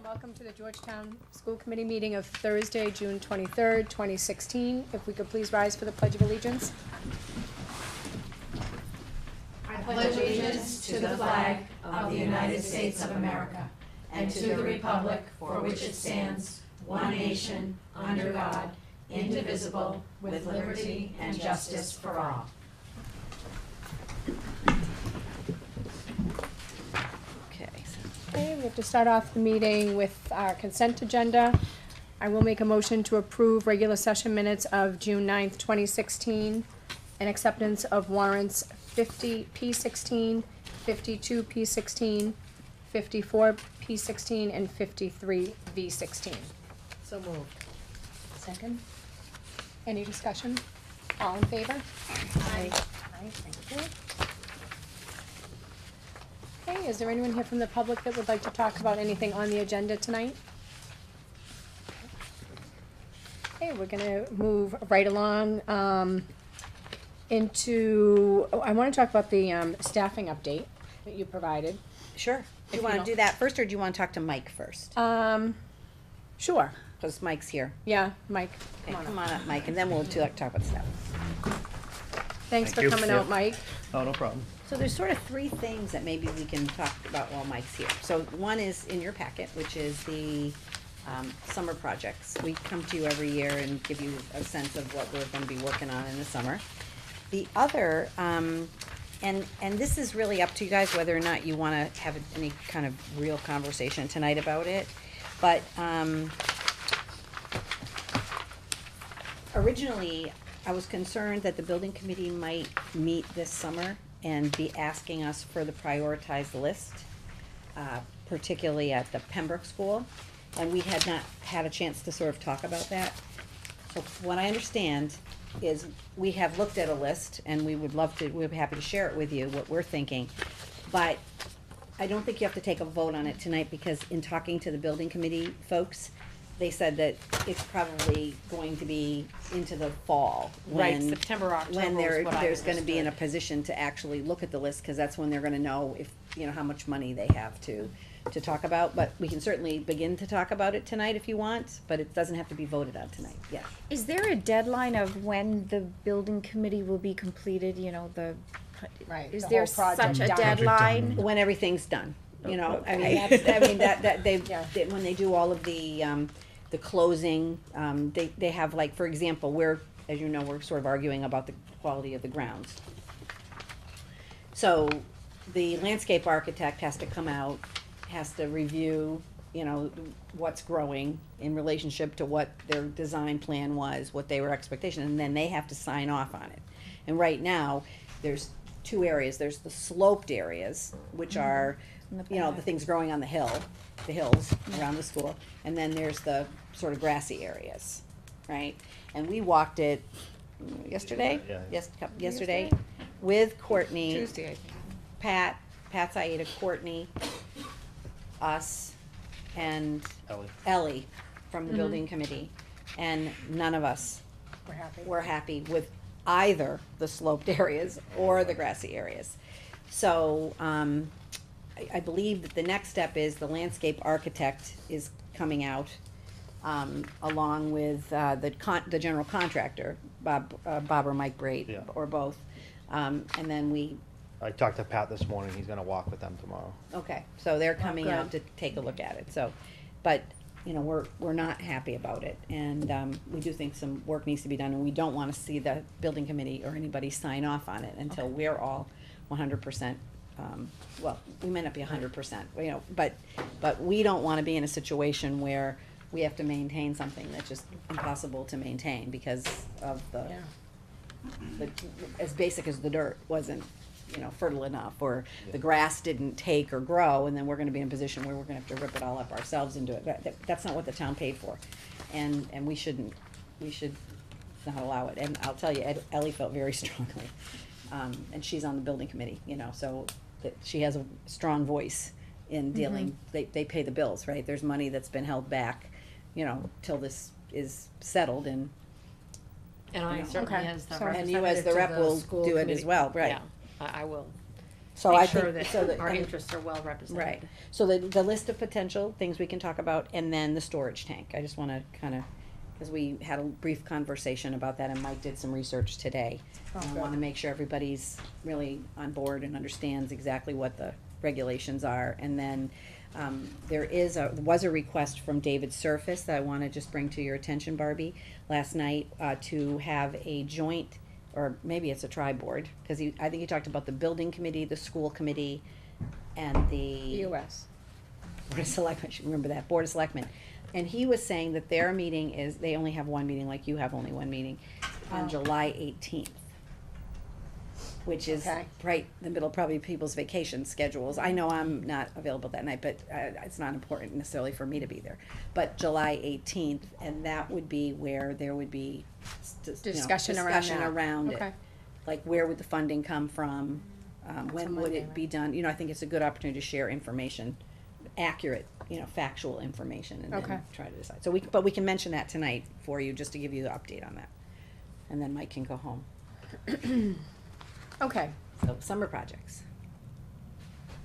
Welcome to the Georgetown School Committee meeting of Thursday, June 23rd, 2016. If we could please rise for the Pledge of Allegiance. I pledge allegiance to the flag of the United States of America and to the republic for which it stands, one nation, under God, indivisible, with liberty and justice for all. Okay, we have to start off the meeting with our consent agenda. I will make a motion to approve regular session minutes of June 9th, 2016, and acceptance of warrants 50 P16, 52 P16, 54 P16, and 53 V16. So moved. Second. Any discussion? All in favor? Aye. Aye, thank you. Okay, is there anyone here from the public that would like to talk about anything on the agenda tonight? Okay, we're gonna move right along, I wanna talk about the, staffing update that you provided. Sure. Do If you you wanna don't- do that first, or do you wanna talk to Mike first? Sure, Cause Mike's here. yeah, Mike, Okay, come come on up. on up, Mike, and then we'll talk about stuff. Thanks Thank for you. coming out, Mike. Oh, no problem. So there's sort of three things that maybe we can talk about while Mike's here. So one is in your packet, which is the, summer projects. We come to you every year and give you a sense of what we're gonna be working on in the summer. The other, and this is really up to you guys whether or not you wanna have any kind of real conversation tonight about it. But, originally, I was concerned that the building committee might meet this summer and be asking us for the prioritized list, particularly at the Pembroke School. And we had not had a chance to sort of talk about that. So what I understand is we have looked at a list and we would love to, we'd be happy to share it with you, what we're thinking. But I don't think you have to take a vote on it tonight, because in talking to the building committee folks, they said that it's probably going to be into the fall. Right, when- September, October When is what I there's gonna be in a understood. position to actually look at the list, cause that's when they're gonna know if, you know, how much money they have to talk about. But we can certainly begin to talk about it tonight if you want, but it doesn't have to be voted on tonight, yeah. Is there a deadline of when the building committee will be completed, you know, Right, is the there whole project such a done. deadline? When everything's done, you know, I mean, Okay. that they, Yeah. when they do all of the closing, they have, like, for example, as you know, we're sort of arguing about the quality of the grounds. So, the landscape architect has to come out, has to review, you know, what's growing in relationship to what their design plan was, what they were expectation, and then they have to sign off on it. And right now, there's two areas, there's the sloped areas, which are, you know, the things growing on the hills around the school, and then there's the sort of grassy areas, right? And we walked it yesterday? Yeah. Yesterday, with Courtney. Tuesday, I think. Pat's Aida, Courtney, us, and Ellie. Ellie from the building committee. And none of us We're happy. were happy with either the sloped areas or the grassy areas. So, I believe that the next step is the landscape architect is coming out, along with, the general contractor, Bob or Mike Brate, Yeah. or both. And then I talked to Pat this morning, he's gonna walk with them tomorrow. okay, so they're coming good. out to take a look at it, so, but, you know, we're not happy about it, and, we do think some work needs to be done, and we don't wanna see the building committee or anybody sign off on it until we're all 100%, well, we may not be 100%, you know, but we don't wanna be in a situation where we have to maintain something that's just impossible to maintain because of Yeah. as basic as the dirt wasn't, you know, fertile enough, or the grass didn't take or grow, and then we're gonna be in a position where we're gonna have to rip it all up ourselves and do it. That's not what the town paid for, and we should not allow it. And I'll tell you, Ellie felt very strongly, and she's on the building committee, you know, so that she has a strong voice in dealing, they pay the bills, right? There's money that's been held back, you know, till this is settled, and And I Okay. certainly, as the So- And you as the representative rep to the will school do it as committee- well, right. Yeah, I will. So I make think, sure that so that, our and- interests are well represented. right, so the list of potential things we can talk about, and then the storage tank, I just wanna kinda, cause we had a brief conversation about that, and Mike did some research today. Oh, I good. wanna make sure everybody's really on board and understands exactly what the regulations are, and then, there was a request from David Surface that I wanna just bring to your attention, Barbie, last night, to have a joint, or maybe it's a tri-board, cause I think he talked about the building committee, the school committee, and the EOS. Board of Selectmen, I should remember that, Board of Selectmen. And he was saying that their meeting is, they only have one meeting, like you have only one meeting, on Oh. July 18th. Which is Okay. right in the middle, of probably people's vacation schedules. I know I'm not available that night, but it's not important necessarily for me to be there. But July 18th, and that would be where there would be Discussion around discussion that. around it. Okay. Like, where would the funding come from? When a would Monday, it be right? done? You know, I think it's a good opportunity to share information, accurate, factual information, and Okay. then try to decide. So but we can mention that tonight for you, just to give you the update on that. And then Mike can go home. Okay, So, summer projects.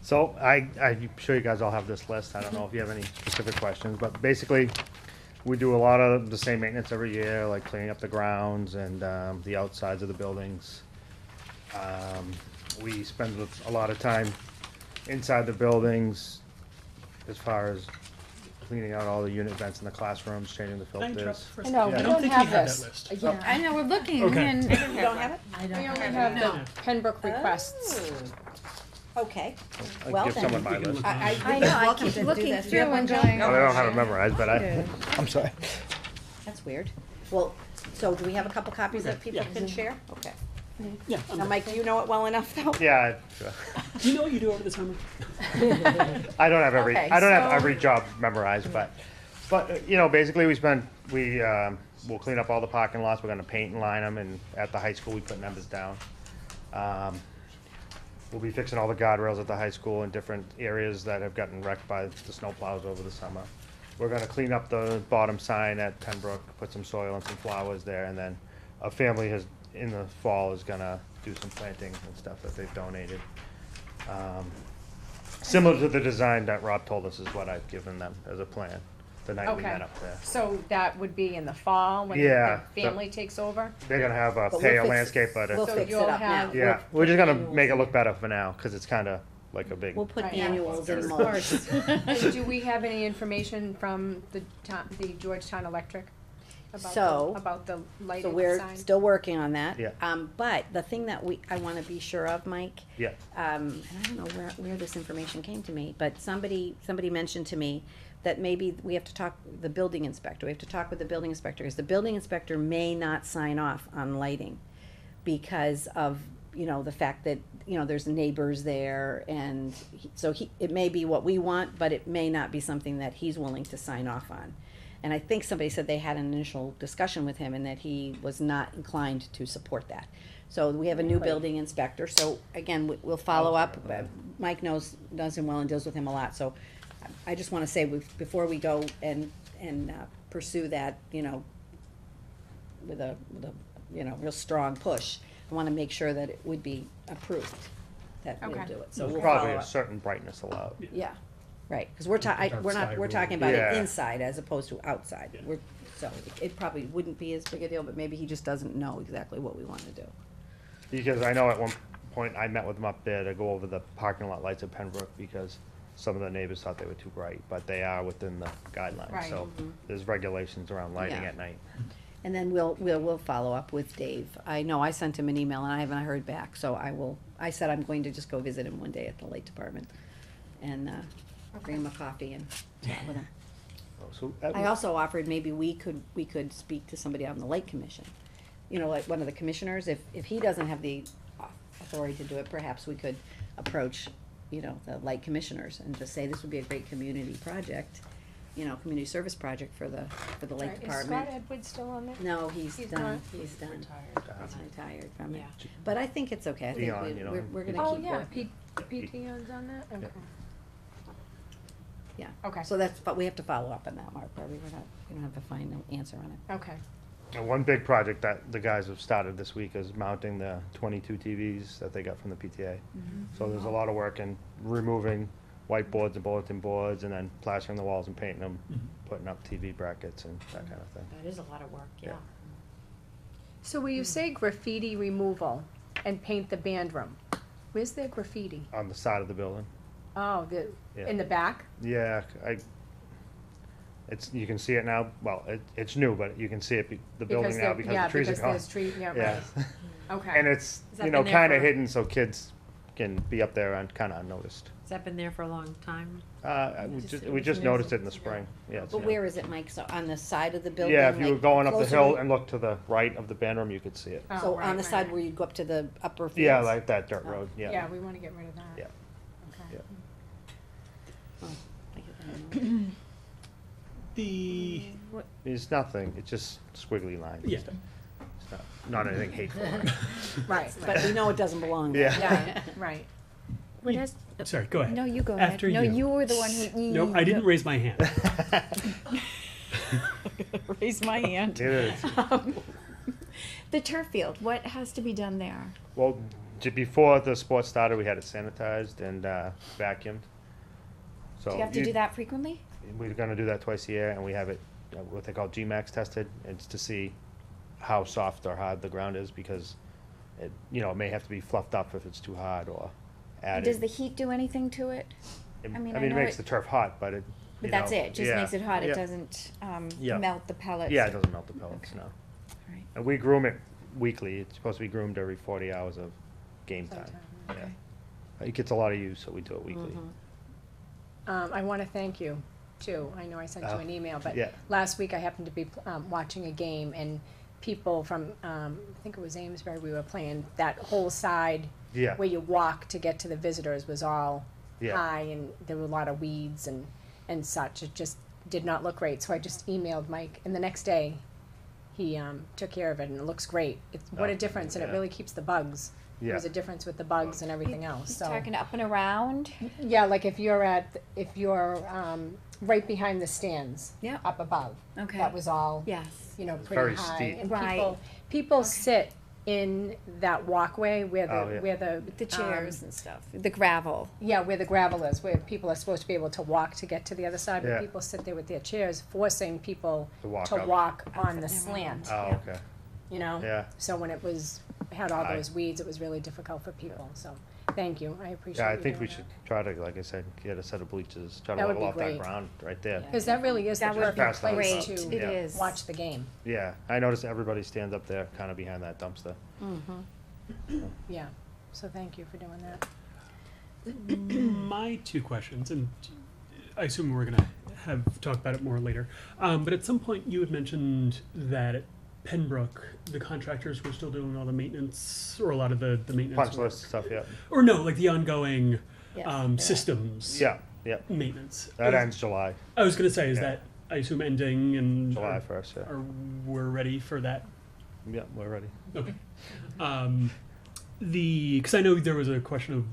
So I'm sure you guys all have this list. I don't know if you have any specific questions, but basically, we do a lot of the same maintenance every year, like cleaning up the grounds and, the outsides of the buildings. We spend a lot of time inside the buildings as far as cleaning out all the unit vents in the classrooms, changing the Can I interrupt filters. for a I second? know, Yeah. we I don't think have we have this. that list. Yeah. I know, we're looking, Okay. and You don't have it? I We don't only have have it. the Pembroke requests. Oh. Okay. I Well, can give someone then- my We can list. look I know, I welcome keep to do looking that. Do you through have one, and John? going, I don't have it memorized, but Yeah. I'm sorry. That's weird. Well, so do we have a couple copies that Okay, people yeah. can share? Okay. Yeah, I'm Now, good. Mike, do you know it well enough though? Yeah, Do you know what you do over the summer? I don't have Okay, I don't have so- every job memorized, but basically we'll clean up all the parking lots. We're gonna paint and line them, and at the high school we put numbers down. We'll be fixing all the guardrails at the high school in different areas that have gotten wrecked by the snowplows over the summer. We're gonna clean up the bottom sign at Pembroke, put some soil and some flowers there, and then a family in the fall is gonna do some planting and stuff that they've donated. Similar to the design that Rob told us is what I've given them as a plan, the night we Okay. met up there. So that would be in the fall when Yeah, the family takes over? They're gonna have a But we'll pale fix- landscape, but We'll So fix it you'll up now. have- yeah, we're just gonna make it look better for now, cause it's kinda like a big. We'll put Right. annuals in Of mulch. course. And do we have any information from the Georgetown Electric? So- About the So lighting we're sign? still working on that. Yeah. But the thing that I wanna be sure of, Mike, Yeah, and I don't know where this information came to me, but somebody mentioned to me that maybe we have to talk, the building inspector, we have to talk with the building inspector, because the building inspector may not sign off on lighting because of, the fact that, there's neighbors there, and it may be what we want, but it may not be something that he's willing to sign off on. And I think somebody said they had an initial discussion with him and that he was not inclined to support that. So we have a new building inspector, so again, we'll follow up. Mike knows him well and deals with him a lot, so I just wanna say, before we go and pursue that, with a real strong push, I wanna make sure that it would be approved, that we'll Okay. do it, so we'll probably follow a up. certain brightness allowed. Yeah, right, cause we're Dark we're sky talking rule. about it Yeah. inside as opposed to outside. Yeah. So it probably wouldn't be as big a deal, but maybe he just doesn't know exactly what we wanna do. Because I know at one point I met with them up there to go over the parking lot lights at Pembroke because some of the neighbors thought they were too bright, but they are within the guidelines, Right. so there's regulations around lighting Yeah. at night. And then we'll follow up with Dave. I know I sent him an email and I haven't heard back, so I said I'm going to just go visit him one day at the light department and, bring him a coffee and chat with him. So I also offered maybe we could speak to somebody on the light commission. Like one of the commissioners, if he doesn't have the authority to do it, perhaps we could approach, the light commissioners and just say this would be a great community project, community service project for the light Right, department. Is Scott Edwards still on there? No, he's He's done, not? he's done. Retired. He's retired from it. Yeah. But I think it's okay, I think Dion, you know, we're gonna Oh, keep yeah, working. PTO's on that, okay. Yeah. Okay, So but we have to follow up on that, Mark, probably, we don't have a final answer on it. okay. And one big project that the guys have started this week is mounting the 22 TVs that they got from the PTA. So there's a lot of work in removing whiteboards and bulletin boards and then plastering the walls and painting them, putting up TV brackets and that kind of thing. That is a lot of work, yeah. Yeah. So when you say graffiti removal and paint the band room, where's their graffiti? On the side of the building. Oh, Yeah. in the back? Yeah, you can see it now, well, it's new, but you can see it, the building now because the trees are gone. there's tree, yeah, Yeah. right, okay. And it's, Has that you know, been there kinda for- hidden so kids can be up there and kinda unnoticed. Has that been there for a long time? We just noticed it in the spring, yeah. it's But new. where is it, Mike? So on the side of the building? Yeah, if you were like, going up the closer hill to- and look to the right of the band room, you could see it. Oh, So right, on the right, side right. where you go up to the upper fields? Yeah, like that dirt Oh. road, Yeah, yeah. we wanna get rid of that. Yeah. Okay. Yeah. Oh, I don't know. The, It's nothing, it's just squiggly lines. yeah, It's not anything hateful. Right, But we know it doesn't belong there. Yeah. yeah, right. What has, sorry, go ahead. no, you go ahead. After No, you. you were the one who. Nope, I didn't raise my hand. Raise my hand. It is. The turf field, what has to be done there? Well, before the sport started, we had it sanitized and vacuumed. So Do you have to do that frequently? We're gonna do that twice a year, and we have it, what they call G-Max tested. It's to see how soft or hard the ground is, because it, you know, it may have to be fluffed up if it's too hard or added. Does the heat do anything to it? I mean, I it know makes it- the turf hot, but it, But you that's know, it, just yeah, makes it hot, yeah. it doesn't, Yeah. melt the pellets? Yeah, it doesn't melt the pellets, no. Right. And we groom it weekly. It's supposed to be groomed every 40 hours of game time. Sometime, Yeah. okay. It gets a lot of use, so we do it weekly. I wanna thank you, too. I know I sent you Oh, an email, but yeah. last week I happened to be, watching a game and people from, I think it was Amesbury, we were playing, that whole side Yeah. where you walk to get to the visitors was all Yeah. high and there were a lot of weeds and such. It just did not look great, so I just emailed Mike, and the next day, he, took care of it, and it looks great. It's, what a Oh, difference, and it yeah. really keeps the bugs. Yeah. There's a difference with the bugs and everything else, He's so. talking up and around? Yeah, like if you're right behind the stands. Yeah. Up above. Okay. That was all, Yes. you know, very pretty high. steep. And Right. people sit in that walkway where Oh, the, yeah. where the. The chairs and stuff, the gravel. Yeah, where the gravel is, where people are supposed to be able to walk to get to the other side, but Yeah. people sit there with their chairs, forcing people To walk to up. walk on and the around. slant, Oh, okay. you know? Yeah. So when it had all I- those weeds, it was really difficult for people, so, thank you, I appreciate Yeah, you I think we doing should that. try to, like I said, get a set of bleachers, try to That would level be off that great. ground right there. Yeah. Cause that really is the That would perfect be Pass those place out. to It Yeah. is. watch the game, Yeah, I noticed everybody stands up there, kind of behind that dumpster. yeah, so thank you for doing that. My two questions, and I assume we're gonna have talk about it more later. But at some point, you had mentioned that at Pembroke, the contractors were still doing all the maintenance, or a lot of the maintenance Punch work. list stuff, yeah. Or no, like the ongoing Yes. systems Yeah, yeah. maintenance. That Is- ends July, I was gonna say, is Yeah. that I assume ending and July 1st, yeah. Are we're ready for that? Yeah, we're ready. Okay. Because I know there was a question of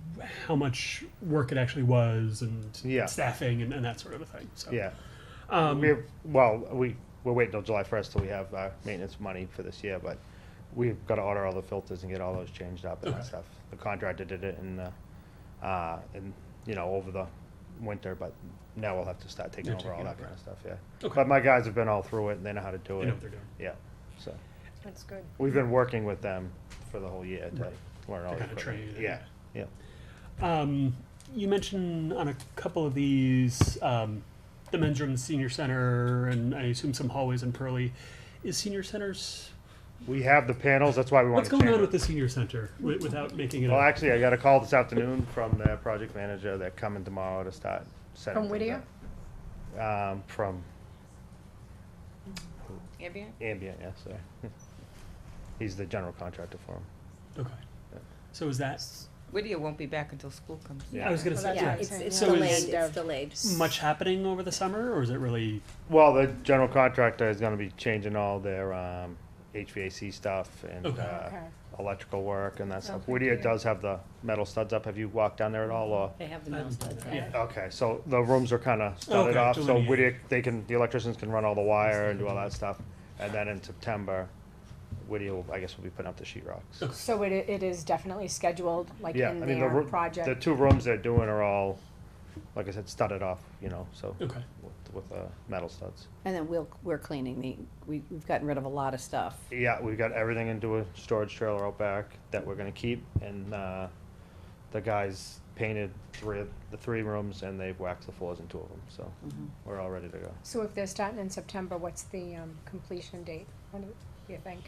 how much work it actually was and Yeah. staffing and that sort of a thing. So Yeah. Um, We're waiting till July 1st till we have maintenance money for this year, but we've got to order all the filters and get all those changed up and that Okay. stuff. The contractor did it over the winter, but now we'll have to start taking You're over all taking that over. kind of stuff, yeah. Okay. But my guys have been all through it and they know how to do They it. know what they're doing. Yeah, so, That's good. we've been working with them for the whole year to Right. learn all To the kinda equipment. train Yeah, and- yeah. You mentioned on a couple of these the men's room, the senior center, and I assume some hallways in Pearlie. Is senior centers? We have the panels, that's why we want What's to going change on it. with the senior center without making it? Well, a- actually, I got a call this afternoon from their project manager. They're coming tomorrow to start setting From things Whittier? up. From Ambient? Ambient, yeah, so. He's the general contractor for them. Okay. Yeah. So is that Whittier won't be back until school comes. Yeah. I was gonna Well, say that's yeah. what I'm It's saying, it's yeah. So delayed, is- it's delayed. much happening over the summer, or is it really? Well, the general contractor is gonna be changing all their HVAC stuff and Okay. Okay. electrical work and that stuff. Okay, Whittier good. does have the metal studs up. Have you walked down there at all, or? They have the middle studs, Yeah. Okay, so the rooms are kind of studded Okay, off, so delineated. Whittier, the electricians can run all the wire and do all that stuff. And then in September, Whittier, I guess, will be putting up the sheetrocks. So it is definitely scheduled, like Yeah, in I mean, the, their the project? 2 rooms they're doing are all, like I said, studded off, so, Okay. with metal studs. And then we're cleaning we've gotten rid of a lot of stuff. Yeah, we've got everything into a storage trailer out back that we're gonna keep, and, the guys painted the 3 rooms, and they've waxed the floors in 2 of them, so Mhm. we're all ready to go. So if they're starting in September, what's the completion date? When do you think?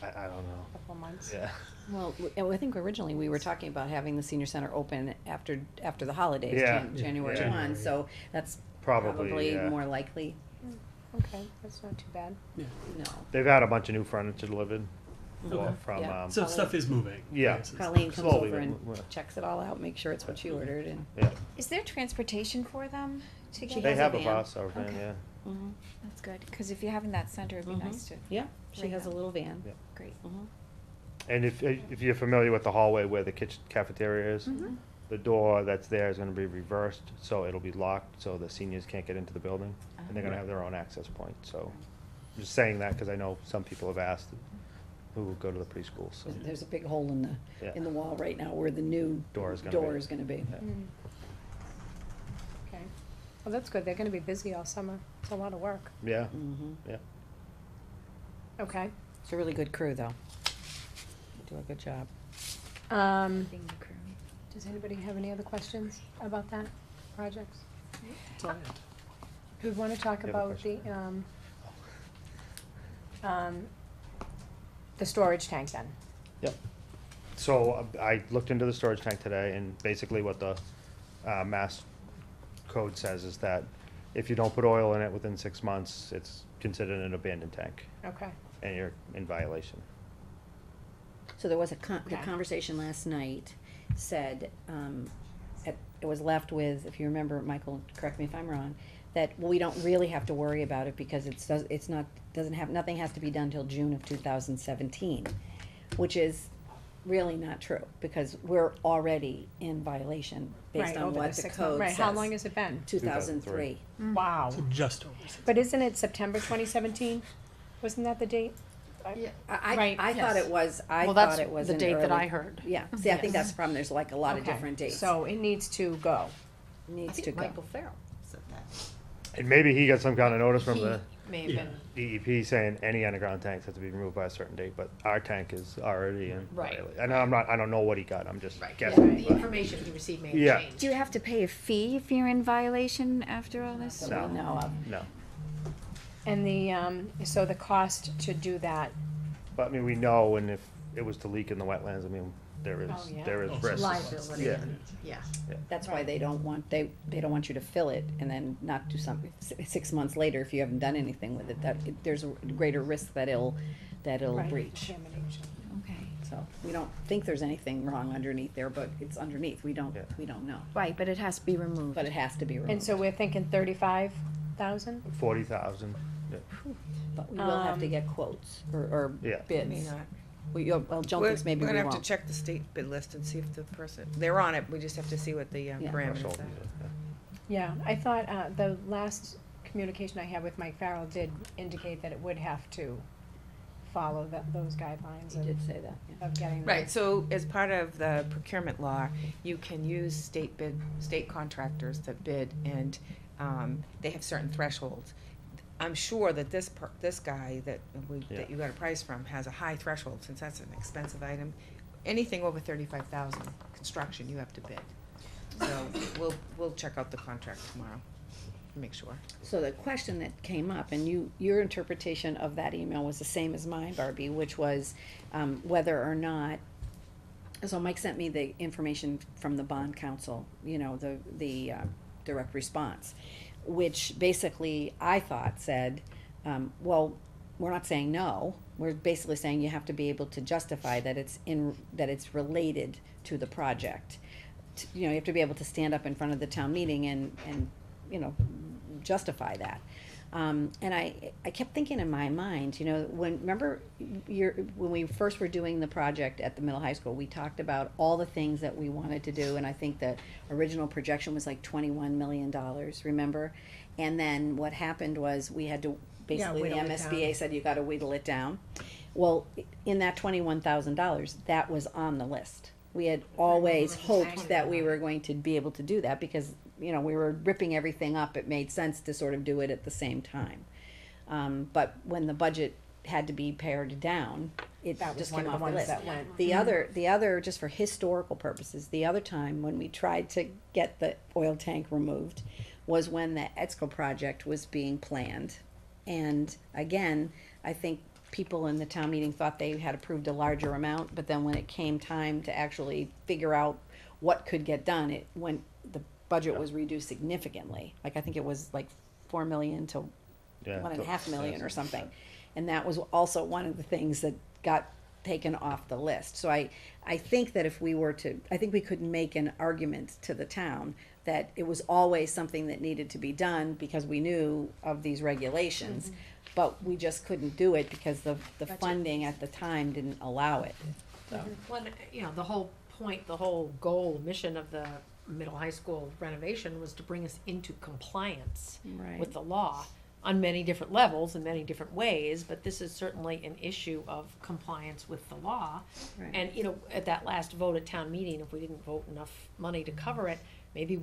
I don't know, Couple of months? yeah. Well, I think originally we were talking about having the senior center open after the holidays, Yeah. January Yeah. 1, so that's Probably, probably yeah. more likely, Okay, that's not too bad. no. They've had a bunch of new furniture delivered Okay. from, Yeah. So stuff is moving. Yeah. Yes, it's- Colleen comes Slowly, over and but- checks it all out, makes sure it's what she ordered, and, yeah. Is there transportation for them to She get? They has a have a van. bus or van, Okay. yeah. mhm, That's good, because if you have in that center, it'd be Mhm. nice to, yeah, she Right has a now. little van. Yeah. great. Mhm. And if you're familiar with the hallway where the kitchen cafeteria is, Mhm. the door that's there is gonna be reversed, so it'll be locked, so the seniors can't get into the building. And they're gonna have their own access point, so, I'm just saying that, cause I know some people have asked who will go to the preschool, so. There's a big hole Yeah. in the wall right now where the new Door is gonna door be. is gonna be. Yeah. Mm. Okay. Well, that's good. They're gonna be busy all summer. It's a lot of work. Yeah, Mhm. yeah. Okay. It's a really good crew, though. They do a good job. Being the crew. Does anybody have any other questions about that project? That's all I had. Do we wanna talk You have a about the, question? the storage tank then? Yep. So I looked into the storage tank today, and basically what the Mass Code says is that if you don't put oil in it within 6 months, it's considered an abandoned tank, Okay. and you're in violation. So there was the Okay. conversation last night said, it was left with, if you remember, Michael, correct me if I'm wrong, that we don't really have to worry about it because nothing has to be done till June of 2017, which is really not true, because we're already in violation based Right, on over what the 6 months. code Right, says. how long has it been? 2003. Wow. So just over 6. But isn't it September 2017? Wasn't that the date? Right, I thought yes. it was, Well, that's it was the in date that early- I heard. Yeah, see, I think Yes. that's the problem, there's like a lot of Okay, different dates. So it needs to go. Needs to go. Farrell said that. And maybe he got some kind of notice from the May have Yeah. been. DEP saying any underground tanks have to be removed by a certain date, but our tank is already in Right. violation. And I don't know what he got, I'm just Yeah, guessing. the but- information he received may Yeah. have changed. Do you have to pay a fee if you're in violation after all this? That No. we know of. No, And so the cost to do that, but I mean, we know, and if it was to leak in the wetlands, I mean, there is, Oh, yeah. there is Oh, risk. Liability. Yeah. Yeah. That's why they don't want, they don't want you to fill it and then not do something, 6 months later, if you haven't done anything with it, there's a greater risk that it'll right, breach. contamination. Okay. So, we don't think there's anything wrong underneath there, but it's underneath, we don't know. Right, but it has to be removed. But it has to be removed. And so we're thinking 35,000? 40,000, yeah. But we will have to Um, get quotes or Yeah. May bids. not. Well, Joan We're thinks maybe we gonna have to won't. check the state bid list and see if the person, they're on it, we just have to see what the Yeah. parameters Threshold, are. Yeah, I thought, the last communication I had with Mike Farrell did indicate that it would have to follow those guidelines He did say that, yeah. of getting. the- Right, so as part of the procurement law, you can use state contractors that bid, and, they have certain thresholds. I'm sure that this guy that Yeah. you got a price from has a high threshold, since that's an expensive item. Anything over 35,000, construction, you have to bid. So we'll check out the contract tomorrow, to make sure. So the question that came up, and your interpretation of that email was the same as mine, Barbie, which was, whether or not, so Mike sent me the information from the bond council, the direct response, which basically I thought said, well, we're not saying no, we're basically saying you have to be able to justify that it's related to the project. You have to be able to stand up in front of the town meeting and justify that. And I kept thinking in my mind, remember when we first were doing the project at the middle high school, we talked about all the things that we wanted to do, and I think the original projection was like $21 million, remember? And then what happened was we had to basically the whittle it MSBA down. said you gotta whittle it down. Well, in that $21,000, that was on the list. We had always hoped that we were going to be able to do that because, you know, we were ripping everything up. It made sense to sort of do it at the same time. But when the budget had to be pared down, it That was just one came of the off the ones list. that went. The other, just for historical purposes, the other time when we tried to get the oil tank removed was when the ETSCO project was being planned. And again, I think people in the town meeting thought they had approved a larger amount, but then when it came time to actually figure out what could get done, the budget was reduced significantly. Like, I think it was like 4 million to Yeah, 1.5 million or yes. something. And that was also one of the things that got taken off the list. So I think that if we were to, I think we could make an argument to the town that it was always something that needed to be done because we knew of these regulations, but we just couldn't do it because the funding at the time didn't allow it. Well, you know, the whole point, the whole goal, mission of the middle high school renovation was to bring us into compliance Right. with the law on many different levels in many different ways, but this is certainly an issue of compliance with the law. Right. And, you know, at that last vote at town meeting, if we didn't vote enough money to cover it, maybe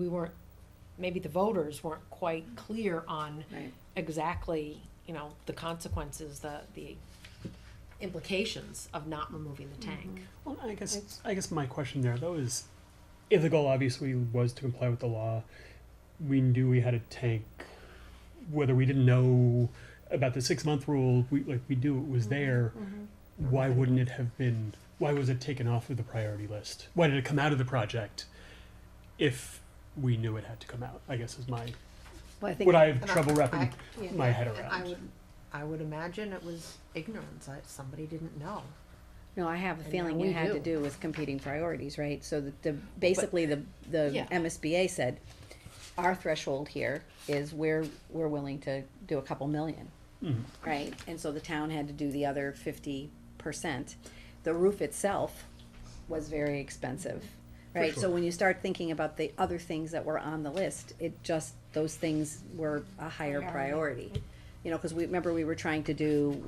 the voters weren't quite clear on Right. exactly, you know, the consequences, the implications of not removing the tank. Well, I guess my question there though is, if the goal obviously was to comply with the law, we knew we had a tank, whether we didn't know about the 6-month rule, we knew it was there. Why wouldn't it have been? Why was it taken off of the priority list? Why did it come out of the project? If we knew it had to come out, I guess is my. Well, I think What I have And trouble wrapping yeah. my head And around. I would imagine it was ignorance, somebody didn't know. No, I have a And feeling now it we had to do. do with competing priorities, right? So basically the Yeah. MSBA said, our threshold here is we're willing to do a couple million, Mhm. right? And so the town had to do the other 50%. The roof itself was very expensive, right? So sure. when you start thinking about the other things that were on the list, those things were a higher priority. You know, cause we were trying to do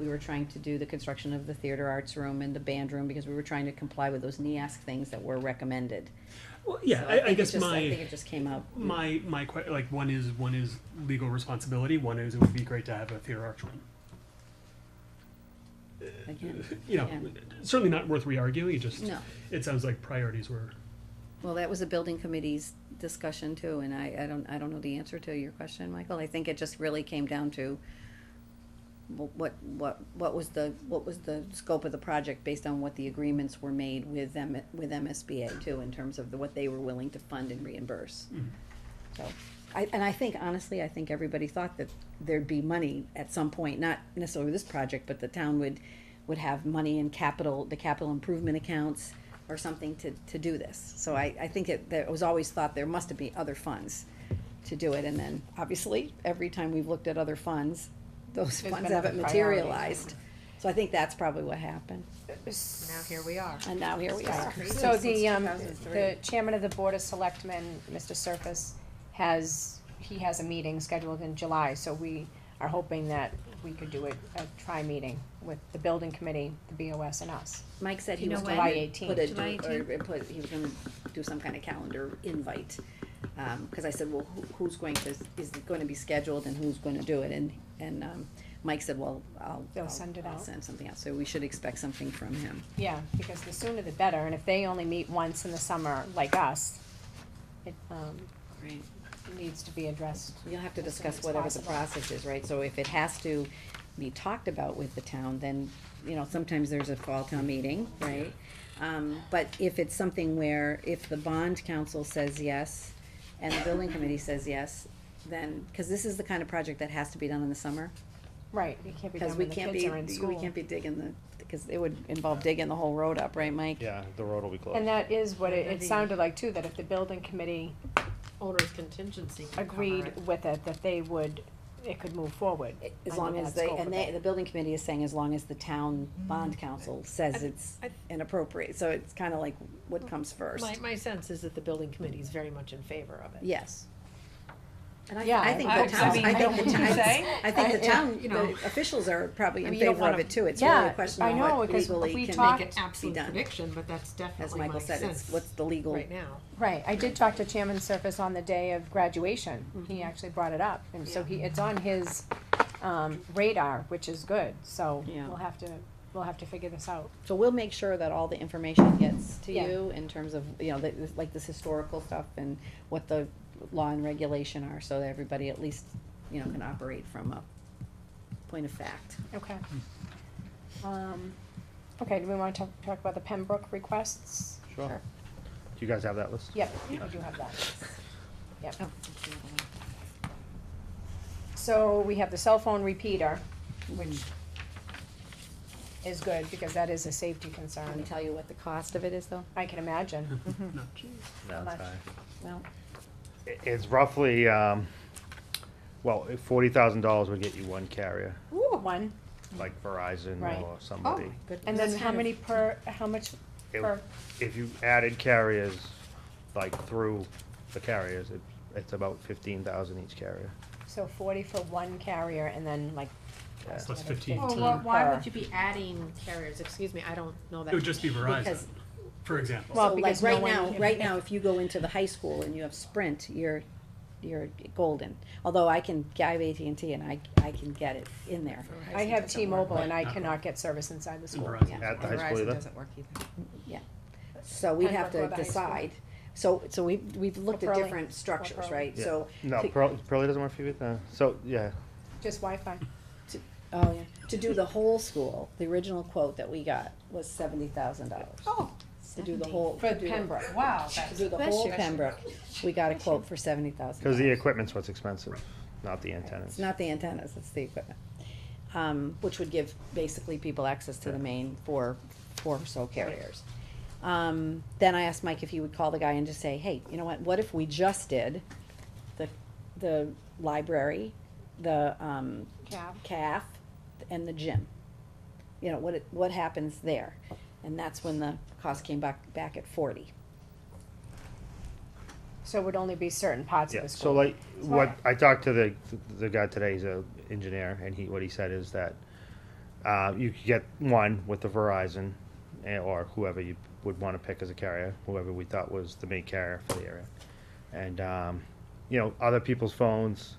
the construction of the theater arts room and the band room because we were trying to comply with those NEASC things that were recommended. Well, yeah, So I think guess I think it just came out. my like one is legal responsibility. One is it would be great to have a theater arts room. Again. You know, Yeah. certainly not worth re-arguing. It just No. it sounds like priorities were. Well, that was a building committee's discussion too, and I don't know the answer to your question, Michael. I think it just really came down to what was the scope of the project based on what the agreements were made with them, with MSBA too, in terms of what they were willing to fund and reimburse. So, I think, honestly, I think everybody thought that there'd be money at some point, not necessarily this project, but the town would have money in the capital improvement accounts or something to do this. So I think there was always thought there must be other funds to do it, and then, obviously, every time we've looked at other funds, those There's funds been haven't other priorities. materialized. So I think that's probably what happened, Now here we are. and now here we are. So the chairman of the Board of Selectmen, Mr. Surface, has a meeting scheduled in July, so we are hoping that we could do a tri-meeting with the building committee, the BOS and us. Mike said he You was know going when? to July put a, 18th. he was gonna do some kind of calendar invite. Cause I said, well, who's going to, is it gonna be scheduled and who's gonna do it? And Mike said, well, They'll send it I'll out. send something out, so we should expect something from him. Yeah, because the sooner the better, and if they only meet once in the summer, like us, it, Right. needs to be addressed. You'll have to as soon discuss as whatever the possible. process is, right? So if it has to be talked about with the town, then, you know, sometimes there's a fall town meeting, right? But if it's something where, if the bond council says yes, and the building committee says yes, then, cause this is the kind of project that has to be done in the summer. Right, it can't be Cause done we when the can't kids be, are in we school. can't be digging because it would involve digging the whole road up, right, Mike? Yeah, the road will be closed. And that is what it Maybe- sounded like too, that if the building committee Owner's contingency can cover agreed it. with it, that it could move forward. As under long as that scope of it. the building committee is saying as long as the town bond council says it's I- inappropriate, so it's kinda like what comes first. My sense is that the building committee is very much in favor of it. Yes. And Yeah, I think I the hope so. town, I mean, I think the what would you town, say? I think the Yeah. town, You know. the officials are probably I in mean, you don't favor of wanna- it too. It's really yeah, a question I of know, what 'cause legally we can talked- Make an absolute done. prediction, but that's As definitely Michael my said, it's, sense what's the legal, right now. Right, I did talk to Chairman Surface on the day of graduation, he actually brought it up, and so it's on his, radar, which is good, so Yeah. we'll have to figure this out. so we'll make sure that all the information gets to Yeah. you in terms of, like this historical stuff and what the law and regulation are, so that everybody at least, can operate from a point of fact. Okay. Okay, do we wanna talk about the Pembroke requests? Sure. Do you guys have that list? Yep, I do have that. Yep. Oh, that's the other one. So we have the cell phone repeater, which is good, because that is a safety Can we concern, tell you what the cost of it is, though? I can imagine. No, geez. No, much? it's high. Well, It's roughly, $40,000 would get you one carrier, One, like Verizon Right. or somebody. good. and then That's how kind of- many how much It- per, If you added carriers, like through the carriers, it's about 15,000 each carrier. so 40 for one carrier, and then like. Yeah. Plus another 15. Well, 15 why per. would you be adding carriers? Excuse me, I don't know that. It would just be Verizon, Because- for example. Well, So like because no right one now, can- right now, if you go into the high school and you have Sprint, you're golden. Although I have AT&T and I can get it in there. I have doesn't T-Mobile work. and I Not cannot get service inside the And school. Verizon. Yeah. At the high school Verizon either? doesn't work either. So we'd have Pembroke or to the high school? decide. So we've looked at Pearlie. different structures, Pearlie. right? Yeah. So, No, to- Pearlie doesn't work for you either? So, yeah, Just Wi-Fi. oh yeah, to do the whole school, the original quote that we got was $70,000. Oh, To do the whole. For to do the- Pembroke. wow, To that's do the whole Pembroke, we got a quote for $70,000. because the equipment's what's expensive, not the antennas. It's not the antennas, it's the equipment. Which would give basically people access to the main four or so carriers. Then I asked Mike if he would call the guy and just say, hey, you know what if we just did the library, the, CAF, and the gym? What happens there? And that's when the cost came back at 40. So it would only be certain parts of Yeah, the so school. like, what, I talked to the guy today, he's a engineer, and what he said is that, you could get one with the Verizon, or whoever you would wanna pick as a carrier, whoever we thought was the main carrier for the area. And, other people's phones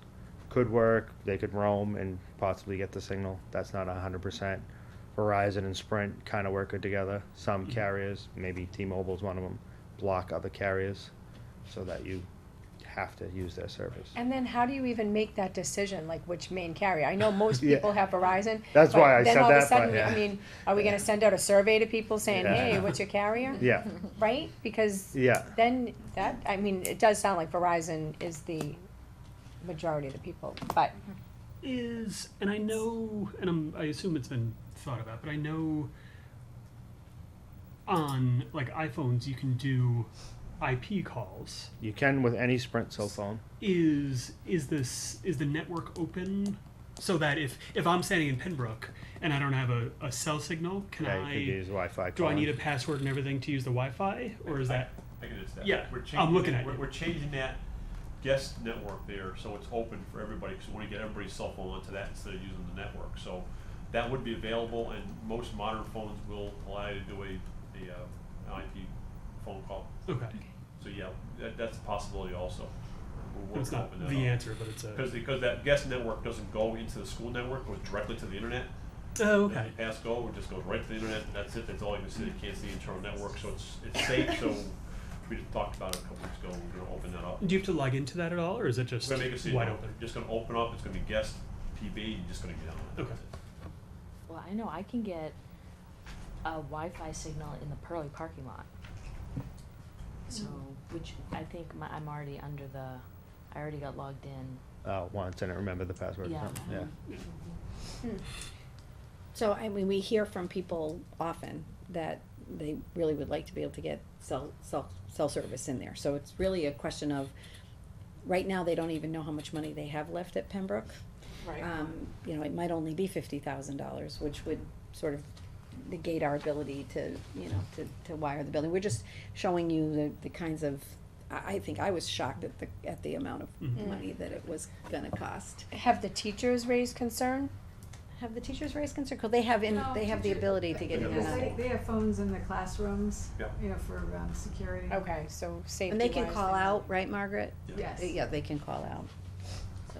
could work, they could roam and possibly get the signal, that's not 100%. Verizon and Sprint kinda work good together, some carriers, maybe T-Mobile's one of them, block other carriers, so that you have to use their service. And then how do you even make that decision, like which main carrier? I know most Yeah. people have Verizon. That's but why I then said all of a that, sudden, but yeah. I mean, are we gonna send out a survey to people saying, Yeah. hey, what's your carrier? Yeah, Right? Because yeah. then it does sound like Verizon is the majority of the people, but And I know, and I assume it's been thought about, but I know on like iPhones you can do IP calls. You can with any Sprint cell phone. Is the network open so that if I'm standing in Pembroke and I don't have a cell signal, can Yeah, you could I use Wi-Fi. do I calling. need a password and everything to use the Wi-Fi, or is that I can just, Yeah, we're I'm changing looking it- at you. We're changing that guest network there, so it's open for everybody, because we want to get everybody's cell phone onto that instead of using the network. So that would be available, and most modern phones will allow you to do an IP phone call. okay? So yeah, that's a possibility also. We're It's working to not open that the up. answer, but it's a. Because that guest network doesn't go into the school network, it goes directly to the internet. Oh, And okay. you pass go, it just goes right to the internet, and that's it, that's all you can see, you can't see the internal network, so it's safe, so we just talked about it a couple weeks ago, we're gonna open that up. Do you have to log into that at all, or is it just We're gonna make it wide open? just gonna open up, it's gonna be guest PB, you're just gonna get on it. Okay. Well, I know I can get a Wi-Fi signal in the Pearlie parking lot. So, which I think I'm already under I already got logged in. Once, and I remember the password. Yeah. Yeah. So, I mean, we hear from people often that they really would like to be able to get cell service in there. So it's really a question of, right now, they don't even know how much money they have left at Pembroke. Right. It might only be $50,000, which would sort of negate our ability to wire the building. We're just showing you the kinds of I think I was shocked at the amount of Mhm. money that it was gonna cost. Have the teachers raised concern? Have the teachers raised concern? 'Cause they have they have the ability to get in and out. They have phones in the classrooms, Yeah. you know, for security. Okay, so safety And they can wise, call out, right, Margaret? Yes. Yeah, they can call out. So,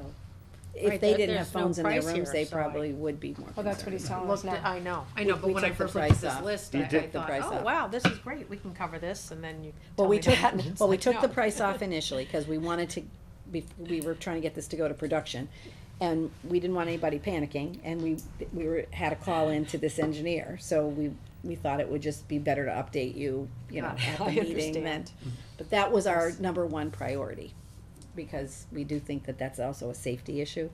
if Right, they there- didn't have there's no phones in their price rooms, here, they so I- probably would be more Well, that's what he's concerned. telling us Looked at, now. I know, We- we but when I took the first looked at price this up. list, You I did- the thought, price oh, up. wow, this is great, we can cover this, and then you Well, tell we me took, that, and it's well, we like, took the no. price off initially, cause we wanted to, we were trying to get this to go to production. And we didn't want anybody panicking, and we had a call in to this engineer, so we thought it would just be better to update you, you know, at the I meeting than. understand. But that was our number one priority, because we do think that that's also a safety issue,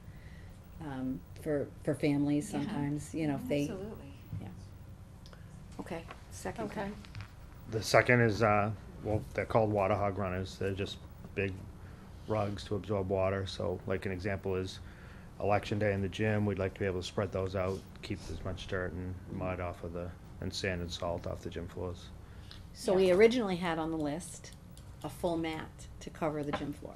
for families Yeah. sometimes, you know, if they, Absolutely. okay, second. Okay. The second is, well, they're called water hog runners. They're just big rugs to absorb water. So like an example is election day in the gym, we'd like to be able to spread those out, keep as much dirt and mud off of and sand and salt off the gym floors. So we originally had on the list a full mat to cover the gym floor.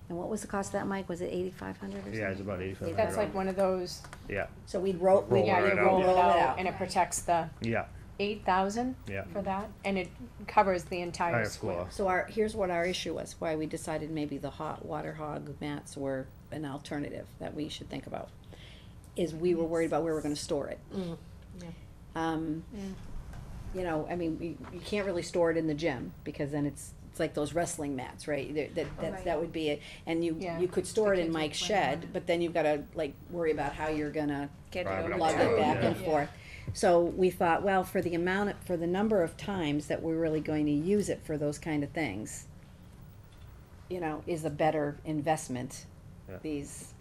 And what was the cost of that, Mike? Was it 8,500 or something? Yeah, it's about 8,500. That's like one of those, Yeah, So we'd Roll yeah, it you out. roll it Roll it out out. and it protects the yeah, 8,000 yeah. for that, and it covers the entire Entire square. floor. So here's what our issue was, why we decided maybe the hot water hog mats were an alternative that we should think about. Is we were worried about where we're gonna store it. Mm, yeah. You know, I mean, you can't really store it in the gym, because then it's like those wrestling mats, right? That would be it, and Yeah. you could store it in kids would Mike's play on shed, it. but then you've gotta like worry about how you're gonna Get Drive it it over up lug the it road, back yeah. and forth. So we thought, well, for the number of times that we're really going to use it for those kind of things, you know, is a better investment, Yeah. these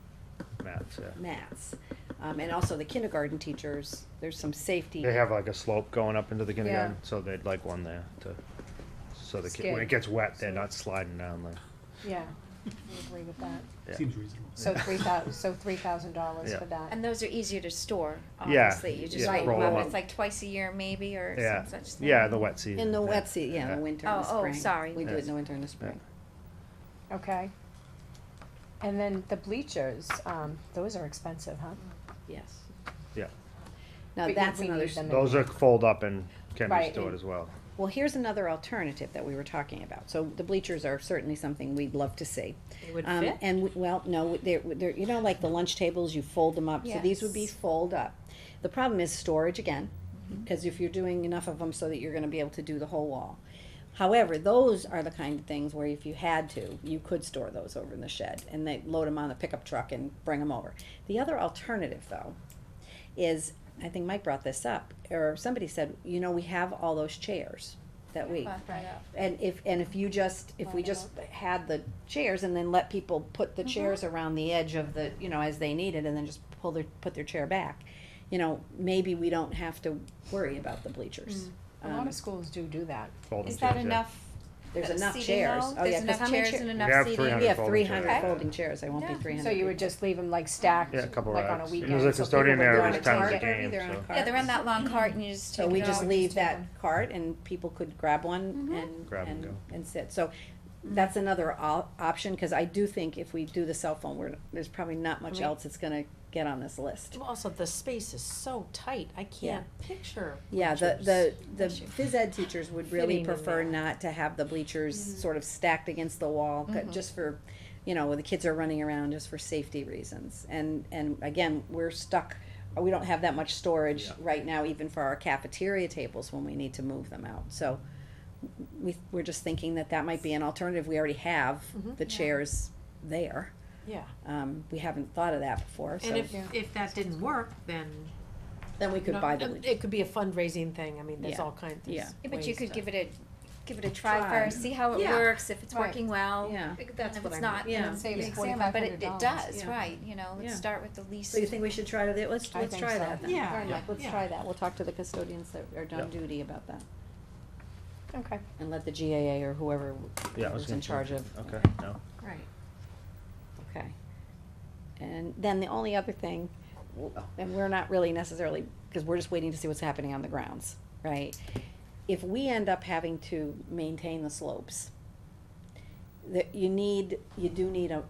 Mats, yeah. mats. And also the kindergarten teachers, there's some safety. They have like a slope going up into the kindergarten, so they'd like one there so the kid, when Skid. it gets wet, they're not sliding down the. Yeah, I agree with that. Yeah. Seems reasonable. So $3,000 Yeah. for that. And those are easier to store, Yeah, obviously, you just yeah, roll roll 'em them, up. it's like twice a year maybe, or Yeah, some such thing. yeah, the wet season. In the yeah. wet season, yeah, in the winter and the Oh, spring. sorry. We do it in Yes. the winter and the spring. Okay. And then the bleachers, those are expensive, huh? Yes. Yeah, Now, But that's we another, need them in those there. are fold up and can be Right, stored and- as well. well, here's another alternative that we were talking about. So the bleachers are certainly something we'd love to see. They would fit? And, well, no, they're, you know, like the lunch tables, you fold them up, so these would be Yes. fold up. The problem is storage again, because if you're doing enough of them so that you're gonna be able to do the whole wall. However, those are the kind of things where if you had to, you could store those over in the shed, and they load them on the pickup truck and bring them over. The other alternative, though, is, I think Mike brought this up, or somebody said, you know, we have all those chairs that we, and if you just, if we just had the chairs and then let people put the chairs around the edge of the, you know, as they need it, and then just put their chair back, you know, maybe we don't have to worry about the bleachers. A lot of schools do that. Folding Is that chairs, yeah. enough? There's enough seating chairs. though? Oh, yeah, There's 'cause enough how many chairs chairs? and We enough have seating? 300 We have folding 300 chairs. folding chairs, they won't be Yeah. 300 So you would people. just leave them like stacked, Yeah, a couple like racks. on a weekend. There's a so custodian people would there want every to time take the it. game, They're on so. cart. Yeah, they're on that long cart and you just take So we it just out. leave that cart and people could grab one Grab and go. and sit. So that's another option, cause I do think if we do the cell phone, there's probably not much else that's gonna get on this list. Well, also, the space is so tight, I can't picture. Yeah, bleachers. the phys ed teachers would really Fitting in prefer there. not to have the bleachers sort of stacked against the wall, just for, you know, the kids are running around just for safety reasons. And again, we're stuck, we don't have that much storage right now, even for our cafeteria tables when we need to move them out. So we're just thinking that might be an alternative. We already have the chairs there. Yeah, We haven't thought of that before, so and if that didn't work, then, then we you could know, buy the bleachers. it could be a fundraising thing, I mean, there's Yeah. all kinds of Yeah. Yeah, but you ways could to- give it a try Try. first, see how it Yeah. works, if it's Right. working well. Yeah. That's And if what it's I not, mean. Yeah. then It saves examine, but it $4,500. does, Yeah. right, you know, let's Yeah. start with the least. So you think we should try that? Let's I think try so. that then. Yeah. All right, let's Yeah. try that. We'll talk to the custodians that are on Yeah. duty about that. Okay. And let the GAA or whoever Yeah, I was is in gonna charge say- of. Okay, no. Right. Okay. And then the only other thing, Oh. and we're not really necessarily, because we're just waiting to see what's happening on the grounds, right? If we end up having to maintain the slopes, that you do need a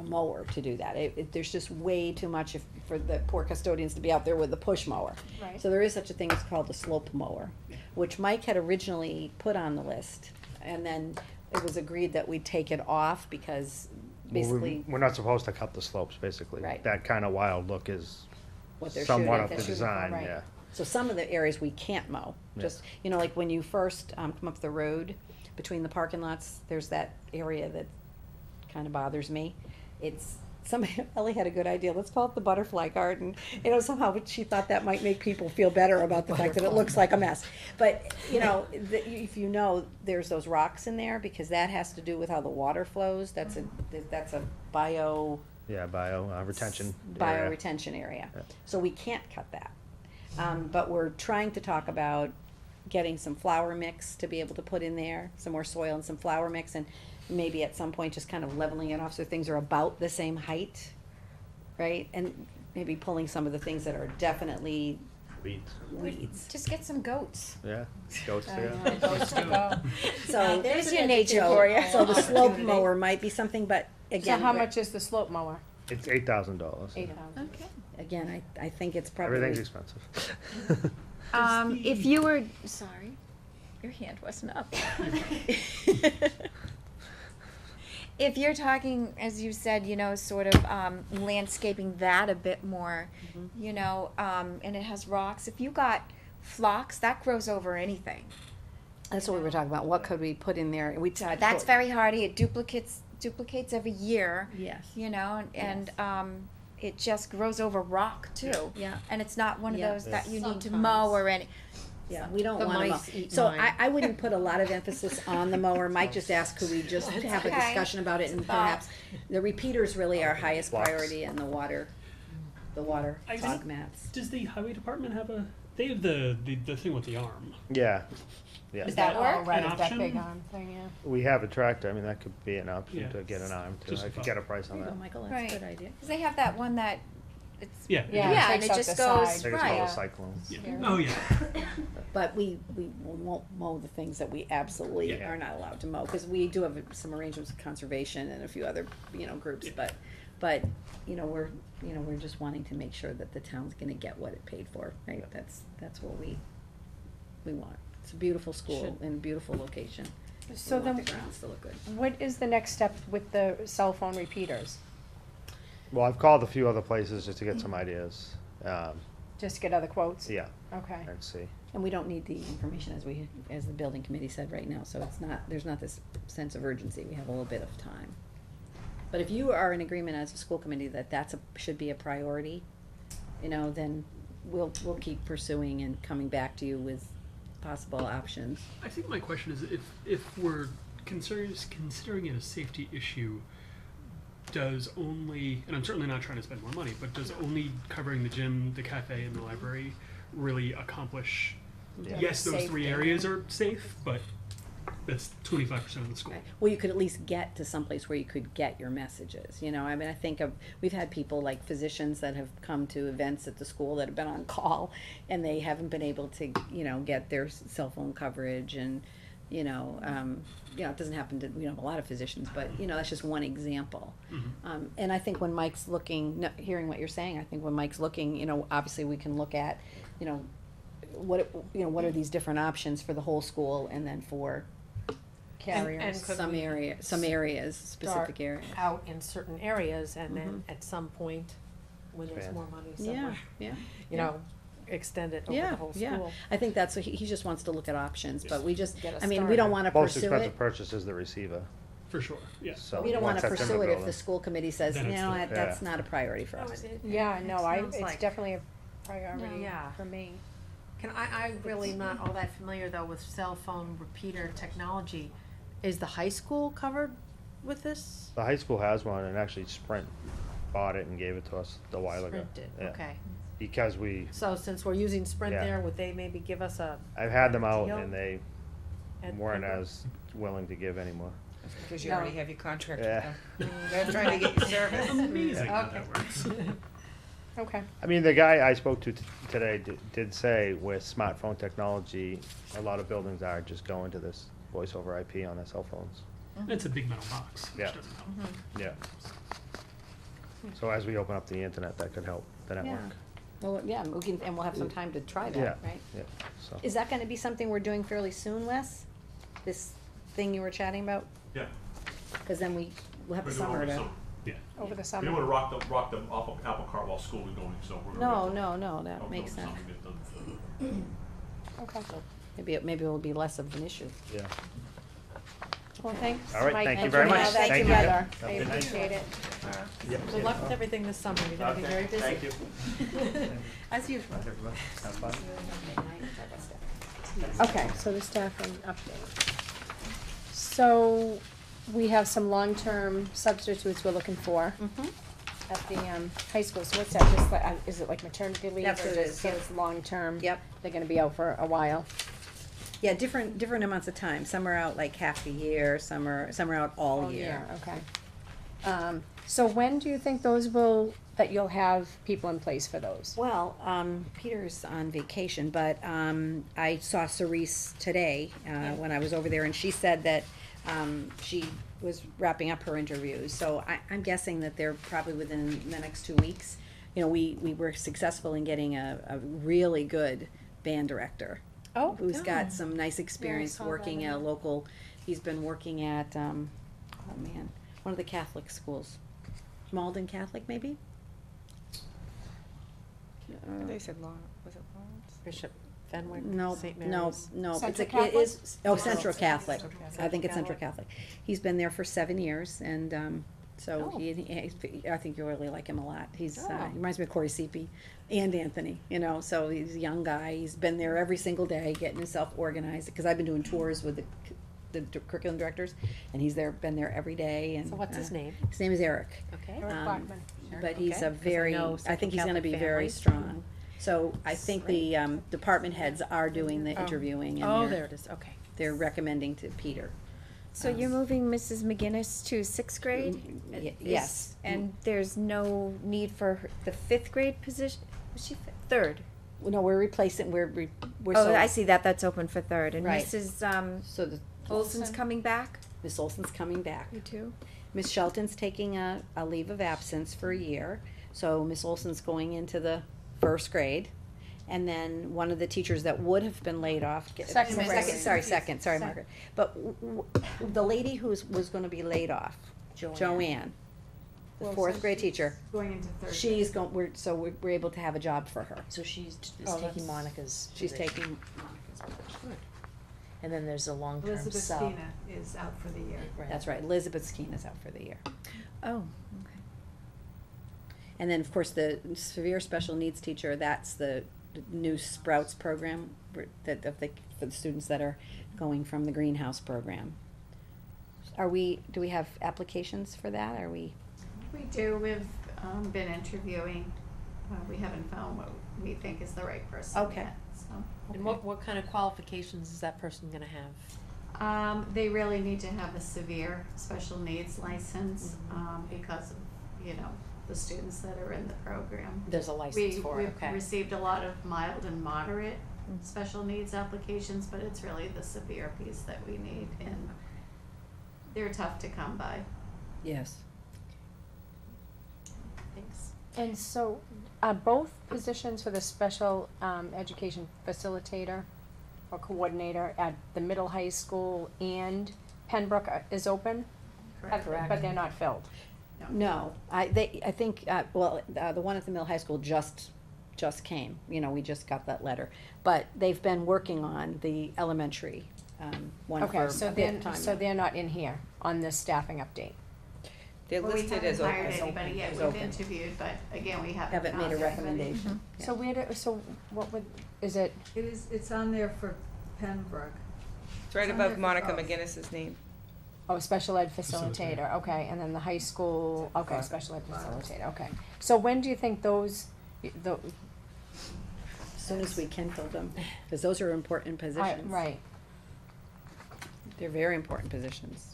mower to do that. There's just way too much for the poor custodians to be out there with the push mower. Right. So there is such a thing as called the slope mower, which Mike had originally put on the list, and then it was agreed that we'd take it off because basically We're not supposed to cut the slopes, basically. Right. That kind of wild look is what they're somewhat shooting. of the they're shooting for, design, right. yeah. So some of the areas we can't mow, Yeah. just, you know, like when you first, come up the road between the parking lots, there's that area that kinda bothers me. It's, Ellie had a good idea, let's call it the butterfly garden. You know, somehow she thought that might make people feel better about the fact that it looks like a mess. But, you know, if you know, there's those rocks in there, because that has to do with how the water flows, that's a bio Yeah, retention bio area. retention area. Yeah. So we can't cut that. But we're trying to talk about getting some flour mix to be able to put in there, some more soil and some flour mix, and maybe at some point just kind of leveling it off so things are about the same height, right? And maybe pulling some of the things that are definitely weeds. Just get some goats. Yeah, goats, I yeah. know, goats to go. So There's your nature for you. So the slope mower might be something, but So again, how much is the slope mower? It's $8,000. $8,000. Okay. again, I think it's probably. Everything's expensive. If you were, sorry, your hand wasn't up. If you're talking, as you said, you know, sort of landscaping that a bit more, you know, and it has rocks. If you got phlox, that grows over anything. That's what we were talking about. What could we put in there? We tried. That's very hardy. It duplicates every year. Yes. You know, and it just grows over rock too. Yeah. And it's not one of Yeah. those that you need to Sometimes. mow or any. Yeah, we don't The want to mow. mice eat So mine. I wouldn't put a lot of emphasis on the mower. Mike just asked, could we just have a Okay. discussion about it, and perhaps the repeaters really our highest Flux. priority, and the water I fog think- mats. Does the highway department have they have the thing with the arm? Yeah, yeah. Is that that work? all right? An Is that big option? arm thing? Yeah. We have a tractor, I mean, that could be an option Yeah. to get an arm too. Just I a could thought. get a price There on you that. go, Michael, that's Right. a good idea. Because they have that one that it's Yeah. Yeah, Yeah, it and takes it out just the goes- I think it's Right. called a cyclone. Yeah. Oh yeah. But we won't mow the things that we absolutely Yeah. are not allowed to mow, because we do have some arrangements with conservation and a few other, you know, groups, Yeah. but, you know, we're just wanting to make sure that the town's gonna get what it paid for, right? That's what we want. It's a beautiful school in a beautiful location. So We want then, the grounds to look good. what is the next step with the cell phone repeaters? Well, I've called a few other places just to get some ideas, Just get other quotes? yeah, Okay. and see. And we don't need the information as the building committee said right now, so there's not this sense of urgency, we have a little bit of time. But if you are in agreement as a school committee that should be a priority, you know, then we'll keep pursuing and coming back to you with possible options. I think my question is if we're considering it a safety issue, does only, and I'm certainly not trying to spend more money, but does only covering the gym, the cafe, and the library really accomplish? Yeah. Yes, those three Safety. areas are safe, but that's 25% of the school. Right. Well, you could at least get to someplace where you could get your messages, you know, I mean, we've had people like physicians that have come to events at the school that have been on call, and they haven't been able to, you know, get their cell phone coverage, and, you know, it doesn't happen to, a lot of physicians, but, that's just one example. Mhm. And I think when Mike's looking, hearing what you're saying, I think when Mike's looking, obviously we can look at, what are these different options for the whole school, and then for Carriers. could some we areas, specific start areas. out in certain areas and then at some point, when there's Expand. more money Yeah, somewhere, yeah. you know, extend it over the whole Yeah, school. I think that's what he just wants to look at options, but we just, Get us I mean, we started. don't wanna Most pursue expensive it. purchase is the receiver, For sure, yeah. so. We don't wanna once that's in the pursue it if building. the school committee says, Then it's no, the- that's Yeah. not a priority for us. Yeah, no, sounds it's like- definitely a priority Yeah. for me. I really not all that familiar though with cell phone repeater technology. Is the high school covered with this? The high school has one, and actually Sprint bought it and gave it to us a while ago. Sprint did, Yeah. okay. Because So since we're using Sprint Yeah. there, would they maybe give us a? I've had them out deal and they at weren't Pembroke? as willing to give anymore. Because you No. already have your contract Yeah. with them. They're trying to get your service. Amazing how Okay. that works. Okay. I mean, the guy I spoke to today did say with smartphone technology, a lot of buildings are just going to this voice over IP on their cell phones. It's a big metal box, which Yeah. doesn't help. Yeah. So as we open up the internet, that could help the network. Well, yeah, we can, and we'll have some time to try Yeah, that, right? yeah, so. Is that gonna be something we're doing fairly soon, Wes? This thing you were chatting about? Yeah. Cause then we'll have We're the doing summer over to. summer. Yeah. Over the We summer. don't wanna rock the apple cart while school is going, so we're No, gonna. no, that makes sense. Okay. Maybe it'll be less of an issue. Yeah. Well, thanks, All right, Mike, thank you and very putting much. all that Thank you. together. Have I a good night. appreciate it. Good luck with everything this summer, you're gonna be very busy. Thank you. As usual. Have fun. Okay, so the staffing update. So, we have some long-term substitutes we're looking for at the, high school, so what's that, just like, is it like maternity leave? That's what it or is. just It's long-term? Yep. They're gonna be out for a while? Yeah, different amounts of time. Some are out like half the year, some are out all year. Okay. So when do you think that you'll have people in place for those? Well, Peter's on vacation, but I saw Cerise today when I was over there, and she said that she was wrapping up her interviews. So I'm guessing that they're probably within the next 2 weeks. You know, we were successful in getting a really good band director. Oh, Who's got some nice experience saw that working in at a there. local, he's been working at, one of the Catholic schools. Malden Catholic, maybe? They said was it Lawrence? Bishop Fenwick, No, St. no, Mary's. no, it's Central a, it Catholic? is, oh, Central Catholic, Central I think it's Central Catholic. Catholic. He's been there for 7 years, and, so Oh. I think you'll really like him a lot. He's, Oh. he reminds me of Corey Seepy and Anthony, you know, so he's a young guy, he's been there every single day, getting himself organized, cause I've been doing tours with the curriculum directors, and he's been there every day, and. So what's his name? His name is Eric. Okay. Eric Um, Bachman. But he's Okay, a 'cause I very, know I Central think he's gonna Catholic be very families. strong. So I think the, department heads are doing the Oh. interviewing, Oh, and there it is, okay. they're recommending to Peter. So you're moving Mrs. McGinnis to sixth grade? Yes. And there's no need for the fifth grade position? Was she third? Well, no, we're replacing, we're Oh, so, I see that, that's open for third. And Right. Mrs. so the, Olson's coming back? Miss Olson's coming back. You too? Miss Shelton's taking a leave of absence for a year, so Miss Olson's going into the first grade. And then one of the teachers that would have been laid off. Second grade. Sorry, Second. Margaret. But the lady was gonna be laid off, Joanne, the Well, fourth so grade she's teacher. Going into third. She's we're able to have a job for her. So she's Oh, taking that's- Monica's She's position. taking, And then there's a long-term Elizabeth sub. Spina is out for the year. that's right, Elizabeth Skeen is out for the year. Oh, okay. And then, of course, the severe special needs teacher, that's the new Sprouts program for the students that are going from the greenhouse program. Do we have applications for that? Are we? We do, we've been interviewing, we haven't found what we think is the right person Okay. yet, so. And what kind of qualifications is that person gonna have? They really need to have a severe special needs license, because of, you know, the students that are in the program. There's a license for it, okay. We've received a lot of mild and moderate special needs applications, but it's really the severe piece that we need, and they're tough to come by. Yes. Thanks. And so, both positions for the special, education facilitator or coordinator at the middle high school and Pembroke is open? Correct. But they're not filled? No, I think, the one at the middle high school just came, you know, we just got that letter. But they've been working on the elementary, one for Okay, so a bit of time. so they're not in here on this staffing update? They're Well, we listed haven't as open. hired anybody yet, As we've open. interviewed, but again, we haven't Haven't found made a anybody. recommendation. Yeah. So so what would, is it, It's on there for Pembroke. It's right It's above under Monica both. McGinnis's name. oh, special ed facilitator, Facilitator. okay, and then the high school, okay, Bottom. special ed Bottom. facilitator, okay. So when do you think those, As soon as we can fill them, because those are important positions. right, They're very important positions.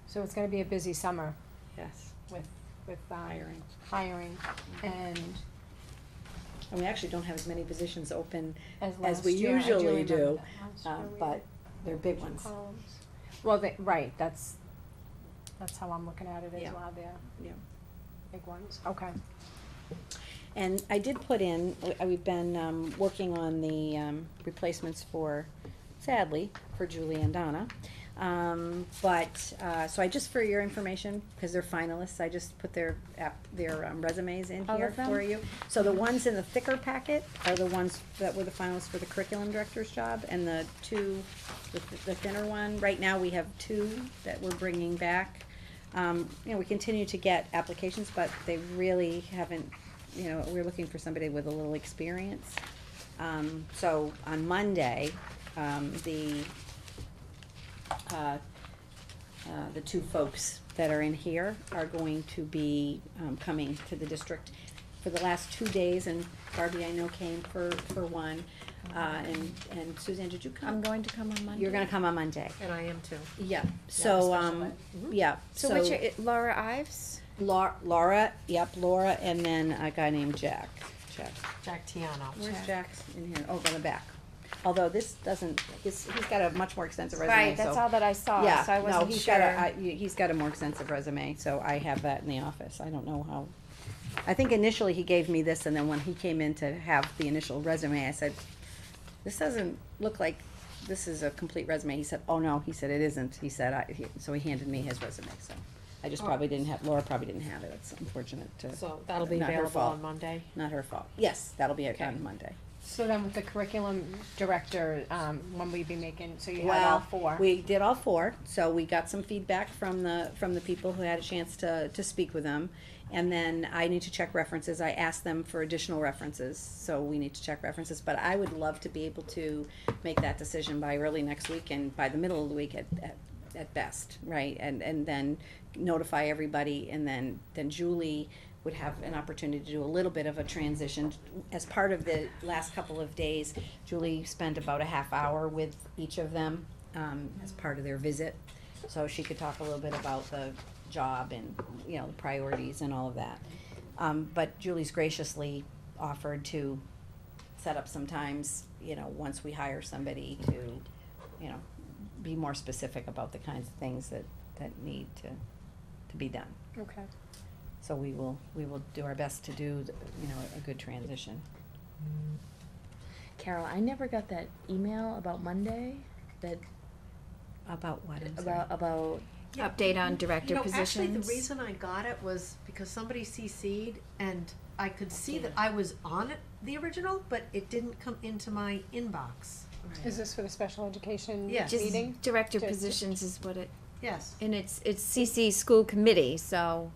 so it's gonna be a busy summer Yes. with Hiring. hiring, and And we actually don't have as many positions open as last we year. I usually remember do, that last year we but had they're big two ones. columns. Well, right, that's how I'm looking at it as Yeah. well, they're Yeah. big ones, okay. And I did put in, we've been working on the replacements for, sadly, for Julie and Donna. So I just, for your information, because they're finalists, I just put their resumes in All here of them? for you. So the ones in the thicker packet are the ones that were the finalists for the curriculum director's job, and the two, the thinner one, right now we have two that we're bringing back. We continue to get applications, but they really haven't, we're looking for somebody with a little experience. So on Monday, the two folks that are in here are going to be, coming to the district for the last 2 days, and Barbie, I know, came for one. And Suzanne, did you come? I'm going to come on Monday. You're gonna come on Monday. And I am too. Yeah, so, special ed. yeah, So which are, Laura Ives? Laura, Laura, and then a guy named Jack. Jack Tiano. Where's Jack. Jack's in here? Oh, in the back. Although this doesn't, he's got a much more extensive resume, Right, that's so- all that I saw, Yeah, so I wasn't no, sure. he's got a more extensive resume, so I have that in the office. I don't know how. I think initially he gave me this, and then when he came in to have the initial resume, I said, this doesn't look like this is a complete resume. He said, oh no, he said, it isn't. He said, so he handed me his resume, so. I just probably didn't have, Laura probably didn't have it. It's unfortunate to. So that'll be not her available fault. on Monday. Not her fault. Yes, that'll be Okay. on Monday. So then with the curriculum director, when we be making, so you had all four? We did all four, so we got some feedback from the people who had a chance to speak with them. And then I need to check references. I asked them for additional references, so we need to check references. But I would love to be able to make that decision by early next week and by the middle of the week at best, right? And then notify everybody, and then Julie would have an opportunity to do a little bit of a transition. As part of the last couple of days, Julie spent about a half hour with each of them, as part of their visit. So she could talk a little bit about the job and, the priorities and all of that. But Julie's graciously offered to set up some times, once we hire somebody to, be more specific about the kinds of things that need to be done. Okay. So we will do our best to do, a good transition. Carol, I never got that email about Monday, that, About what? I'm sorry. about, Update on director Actually, positions. the reason I got it was because somebody CC'd and I could see that I was on it, the original, but it didn't come into my inbox. Is this for the special education Yes. Just meeting? director Just- positions is what it, Yes. and it's CC school committee, so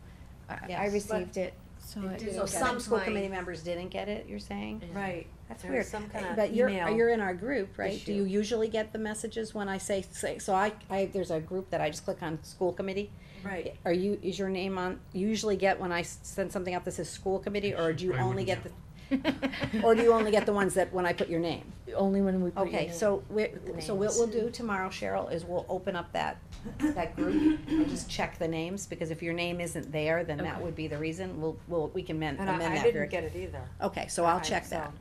I Yes. received it, so It it. didn't So get some into school my- committee members didn't get it, you're saying? Right. That's There weird. was some kind of But you're email in our group, right? Do issue. you usually get the messages when I say, so I there's a group that I just click on school committee? Right. Is your name on, you usually get when I send something out that says school committee, or do you Probably only get wouldn't or do you only get the ones that when I put your name? only when we put your Okay, name. so the so what we'll do tomorrow, Cheryl, is we'll open up that group and just check the names, because if your name isn't there, then that Okay. would be the reason. We can amend And that I very. didn't get it either. Okay, so I'll Alright, check that,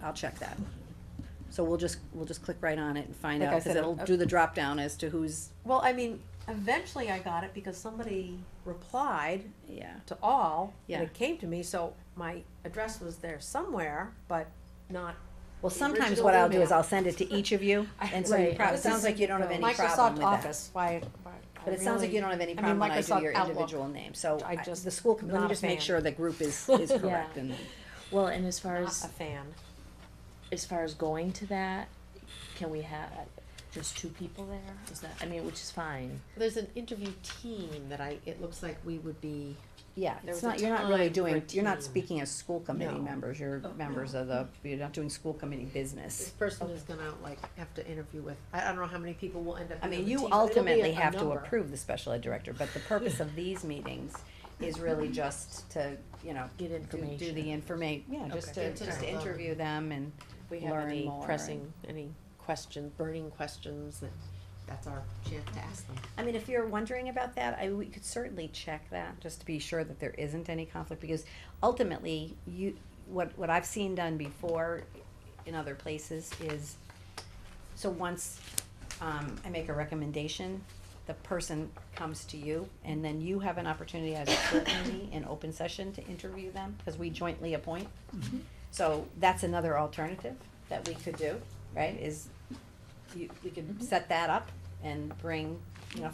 So we'll just click right on it and find Like out, I because said, it'll do the drop down as to who's, Well, I mean, eventually I got it because somebody replied yeah. to all, Yeah. and it came to me, so my address was there somewhere, but not. Well, The sometimes original what I'll do email. is I'll send it to each of you, and so you Right. probably, it This sounds is like you don't have any problem Microsoft with that. Office, why? But it sounds like you don't have any problem when I do Microsoft your Outlook. individual name, so I just the school, let me not a just make fan. sure the group is correct, and Well, and as far Not as, a fan. going to that, can we have just two people there? Is that, which is fine. There's an interview team that it looks like we would be. yeah, There it's was a not, you're not really time for a doing, you're not team. speaking as school committee No. members, you're members of you're not doing school committee This business. person is gonna have to interview with, I don't know how many people will end up I being mean, on the you team, but it'll be ultimately a have to number. approve the special ed director, but the purpose of these meetings is really just to, Get do information. the information, yeah, just Okay. to, just to interview them and If we have learn any more. pressing, any burning questions, that's our chance to ask them. I mean, if you're wondering about that, we could certainly check that, just to be sure that there isn't any conflict, because ultimately, what I've seen done before in other places is, so once, I make a recommendation, the person comes to you, and then you have an opportunity as a school committee in open session to interview them, because we jointly appoint. So that's another alternative that we could do, right, is we could set that up and bring,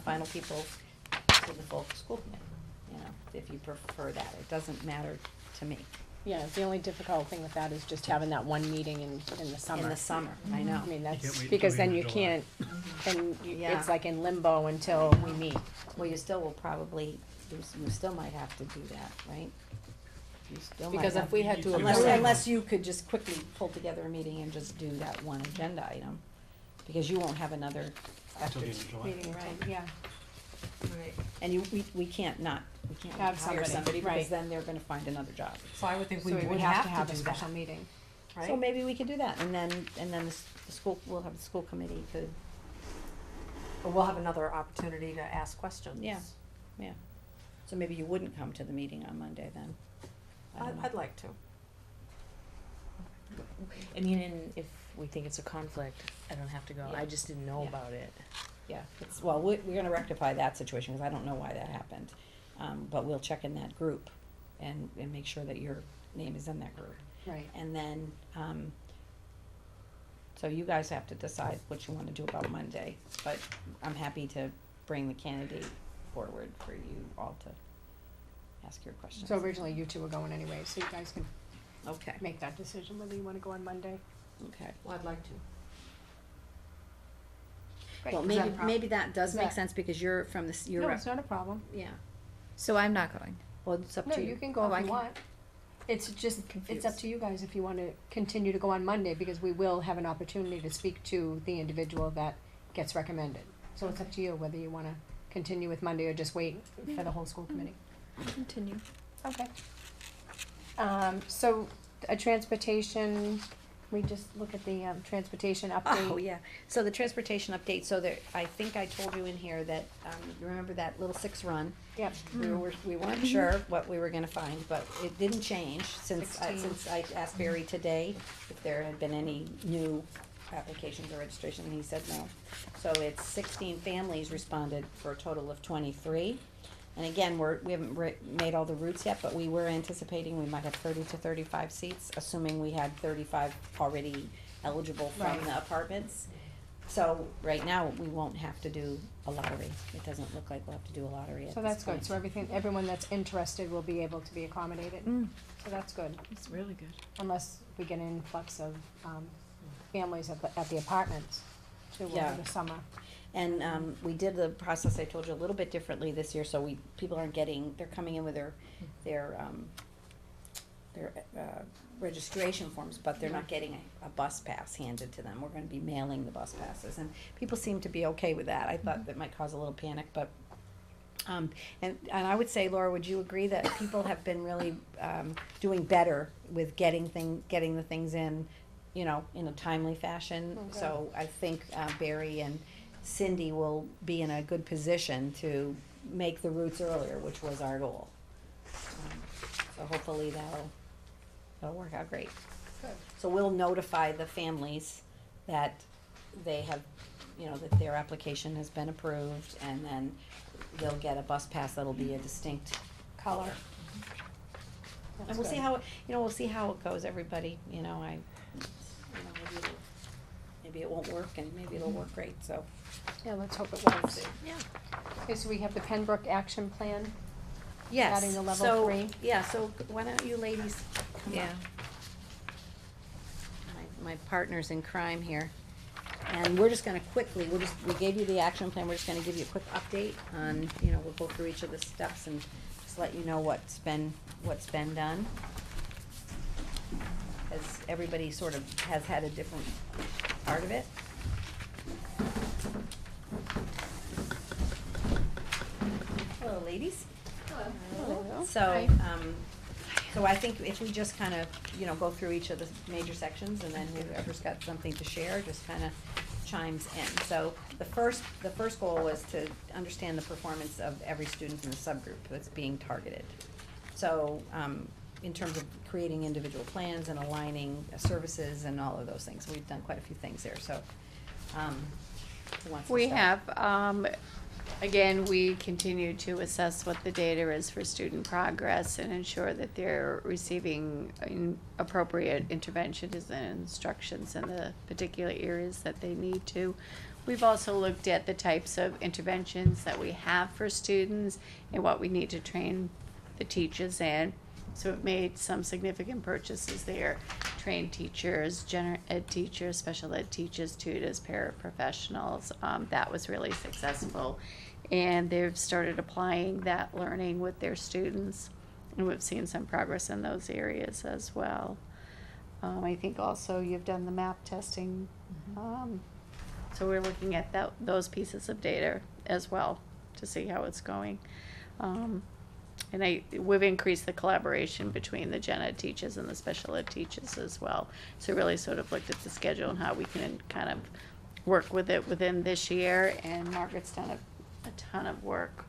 final people to the full school committee, if you prefer that. It doesn't matter to me. Yeah, the only difficult thing with that is just having that one meeting in the summer. In the summer, I know. I mean, can't that's, wait because until then the you end of can't, and Yeah. it's like in limbo until we meet. Well, you still will probably, you still might have to do that, right? You still might Because have if we had to Unless- approve, Unless you could just quickly pull together a meeting and just do that one agenda item, because you won't have another after. Until the end of July. meeting, Right. yeah. Right. And we can't Have hire somebody, somebody, right. because then they're gonna find another job. So I would think So we we would have to a do special that, meeting. right? So maybe we could do that, and then the school, we'll have the school committee could, Or we'll have another opportunity to ask questions. Yeah. so maybe you wouldn't come to the meeting on Monday then. I don't know. I'd like to. I mean, and if we think it's a conflict, I don't have to go. Yeah. I just didn't know Yeah. about it. Yeah, it's, well, we're gonna rectify that situation, cause I don't know why that happened. But we'll check in that group and make sure that your name is in that group. Right. And then, so you guys have to decide what you wanna do about Monday, but I'm happy to bring the candidate forward for you all to ask your questions. So originally you two were going anyway, so you guys can Okay, make that decision whether you wanna go on Monday. okay. Well, I'd like to. Great. Well, Is that a maybe, problem? maybe that does Is make that- sense, because you're from this, you're, No, it's not a problem. yeah, So I'm not going. well, it's up No, to you. you can go Oh, if I you can- want. It's just, it's up confused. to you guys if you wanna continue to go on Monday, because we will have an opportunity to speak to the individual that gets recommended. So it's up to you whether you wanna continue with Monday or just wait for the whole school committee. Continue. Okay. So a transportation, we just look at the, transportation update. Oh, yeah, so the transportation update, so there, I think I told you in here that, you remember that little 6 run? Yep. We weren't sure what we were gonna find, but it didn't change since I 16. asked Barry today if there had been any new applications or registration, and he said no. So it's 16 families responded for a total of 23. And again, we haven't made all the routes yet, but we were anticipating we might have 30 to 35 seats, assuming we had 35 already eligible from Right. the apartments. So right now, we won't have to do a lottery. It doesn't look like we'll have to do a lottery at So this that's good, point. so everyone that's interested will be able to be accommodated, so that's good, It's really good. unless we get an influx of, families at the apartments to, Yeah. the summer. And we did the process, I told you, a little bit differently this year, so people aren't they're coming in with their registration forms, but they're not getting a bus pass handed to them. We're gonna be mailing the bus passes, and people seem to be okay with that. I thought that might cause a little panic, but, and I would say, Laura, would you agree that people have been really, doing better with getting the things in, in a timely fashion? Okay. So I think, Barry and Cindy will be in a good position to make the routes earlier, which was our goal. So hopefully that'll work out great. Good. So we'll notify the families that they have, that their application has been approved, and then they'll get a bus pass that'll be a distinct color. And That's we'll see good. how, we'll see how it goes, everybody, maybe it won't work, and maybe it'll work great, so. Yeah, let's hope it works. Yeah. Okay, so we have the Pembroke action plan. Yes, Adding the level so, 3. yeah, so why don't you ladies come up? My partners in crime here. And we're just gonna quickly, we gave you the action plan, we're just gonna give you a quick update on, we'll go through each of the steps and just let you know what's been done. As everybody sort of has had a different part of it. Hello, ladies. Hello. So, so I think if we just kind of, go through each of the major sections, and then whoever's got something to share, just kind of chimes in. So the first goal was to understand the performance of every student in the subgroup that's being targeted. So, in terms of creating individual plans and aligning services and all of those things. We've done quite a few things there, so, who wants to We start? have, again, we continue to assess what the data is for student progress and ensure that they're receiving appropriate interventions and instructions in the particular areas that they need to. We've also looked at the types of interventions that we have for students and what we need to train the teachers in. So we've made some significant purchases there, trained teachers, general ed teachers, special ed teachers, tutors, paraprofessionals. That was really successful. And they've started applying that learning with their students. And we've seen some progress in those areas as well. I think also you've done the MAP testing. So we're looking at those pieces of data as well to see how it's going. And we've increased the collaboration between the gen ed teachers and the special ed teachers as well. So really sort of looked at the schedule and how we can kind of work with it within this year. And Margaret's done a ton of work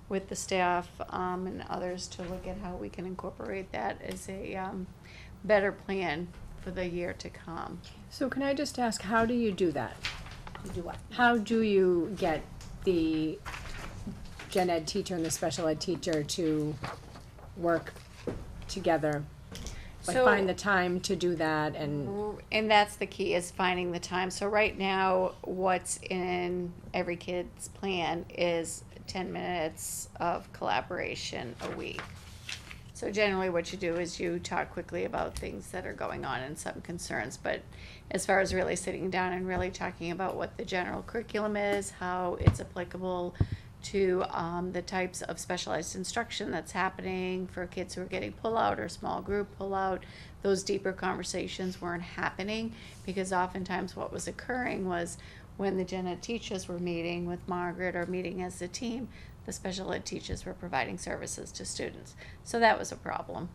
with the staff and others to look at how we can incorporate that as a better plan for the year to come. So can I just ask, how do you do that? You do what? How do you get the gen ed teacher and the special ed teacher to work together? Like So- find the time to do that and, And that's the key, is finding the time. So right now, what's in every kid's plan is 10 minutes of collaboration a week. So generally what you do is you talk quickly about things that are going on and some concerns, but as far as really sitting down and really talking about what the general curriculum is, how it's applicable to the types of specialized instruction that's happening for kids who are getting pull-out or small group pull-out, those deeper conversations weren't happening because oftentimes what was occurring was when the gen ed teachers were meeting with Margaret or meeting as a team, the special ed teachers were providing services to students. So that was a problem.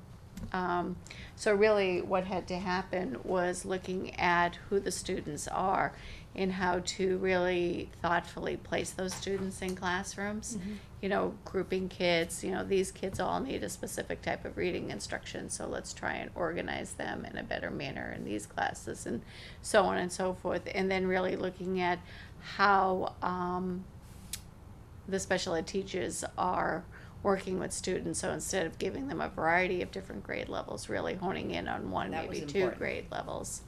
So really what had to happen was looking at who the students are and how to really thoughtfully place those students in classrooms. You know, grouping kids, you know, these kids all need a specific type of reading instruction, so let's try and organize them in a better manner in these classes and so on and so forth. And then really looking at how the special ed teachers are working with students, so instead of giving them a variety of different grade levels, really honing in on one, That was maybe two important. grade levels,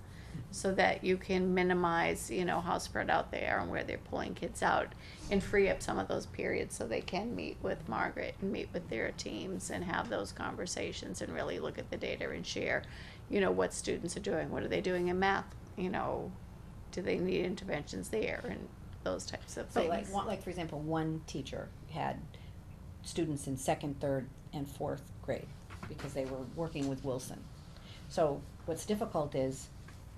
so that you can minimize, you know, how spread out they are and where they're pulling kids out, and free up some of those periods so they can meet with Margaret and meet with their teams and have those conversations and really look at the data and share, you know, what students are doing, what are they doing in math, you know, do they need interventions there, and those types of So things. like for example, one teacher had students in second, third, and fourth grade because they were working with Wilson. So what's difficult is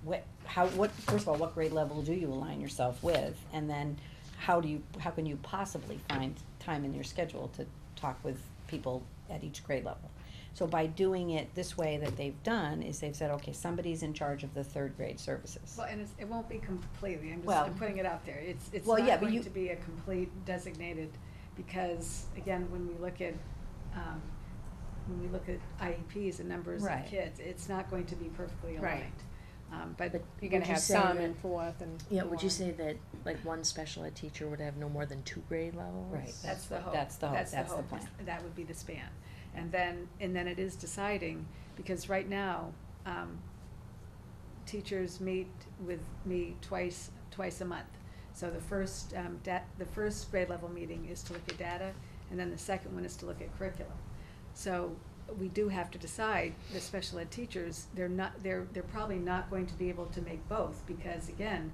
first of all, what grade level do you align yourself with? And then how can you possibly find time in your schedule to talk with people at each grade level? So by doing it this way that they've done is they've said, okay, somebody's in charge of the third grade services. Well, and it won't be completely, Well- I'm putting it out there, it's Well, not yeah, but going you- to be a complete designated, because, again, when we look at, IEPs and numbers of Right. kids, it's not going to be perfectly Right. aligned. But you're gonna Would you have say some that- in fourth and. Yeah, would you one. say that like one special ed teacher would have no more than 2 grade levels? Right. that's the hope. That's the hope, that's the hope, plan. is that would be the span. And then it is deciding, because right now, teachers meet with me twice a month. So the first, the first grade level meeting is to look at data, and then the second one is to look at curriculum. So we do have to decide, the special ed teachers, they're probably not going to be able to make both, because again,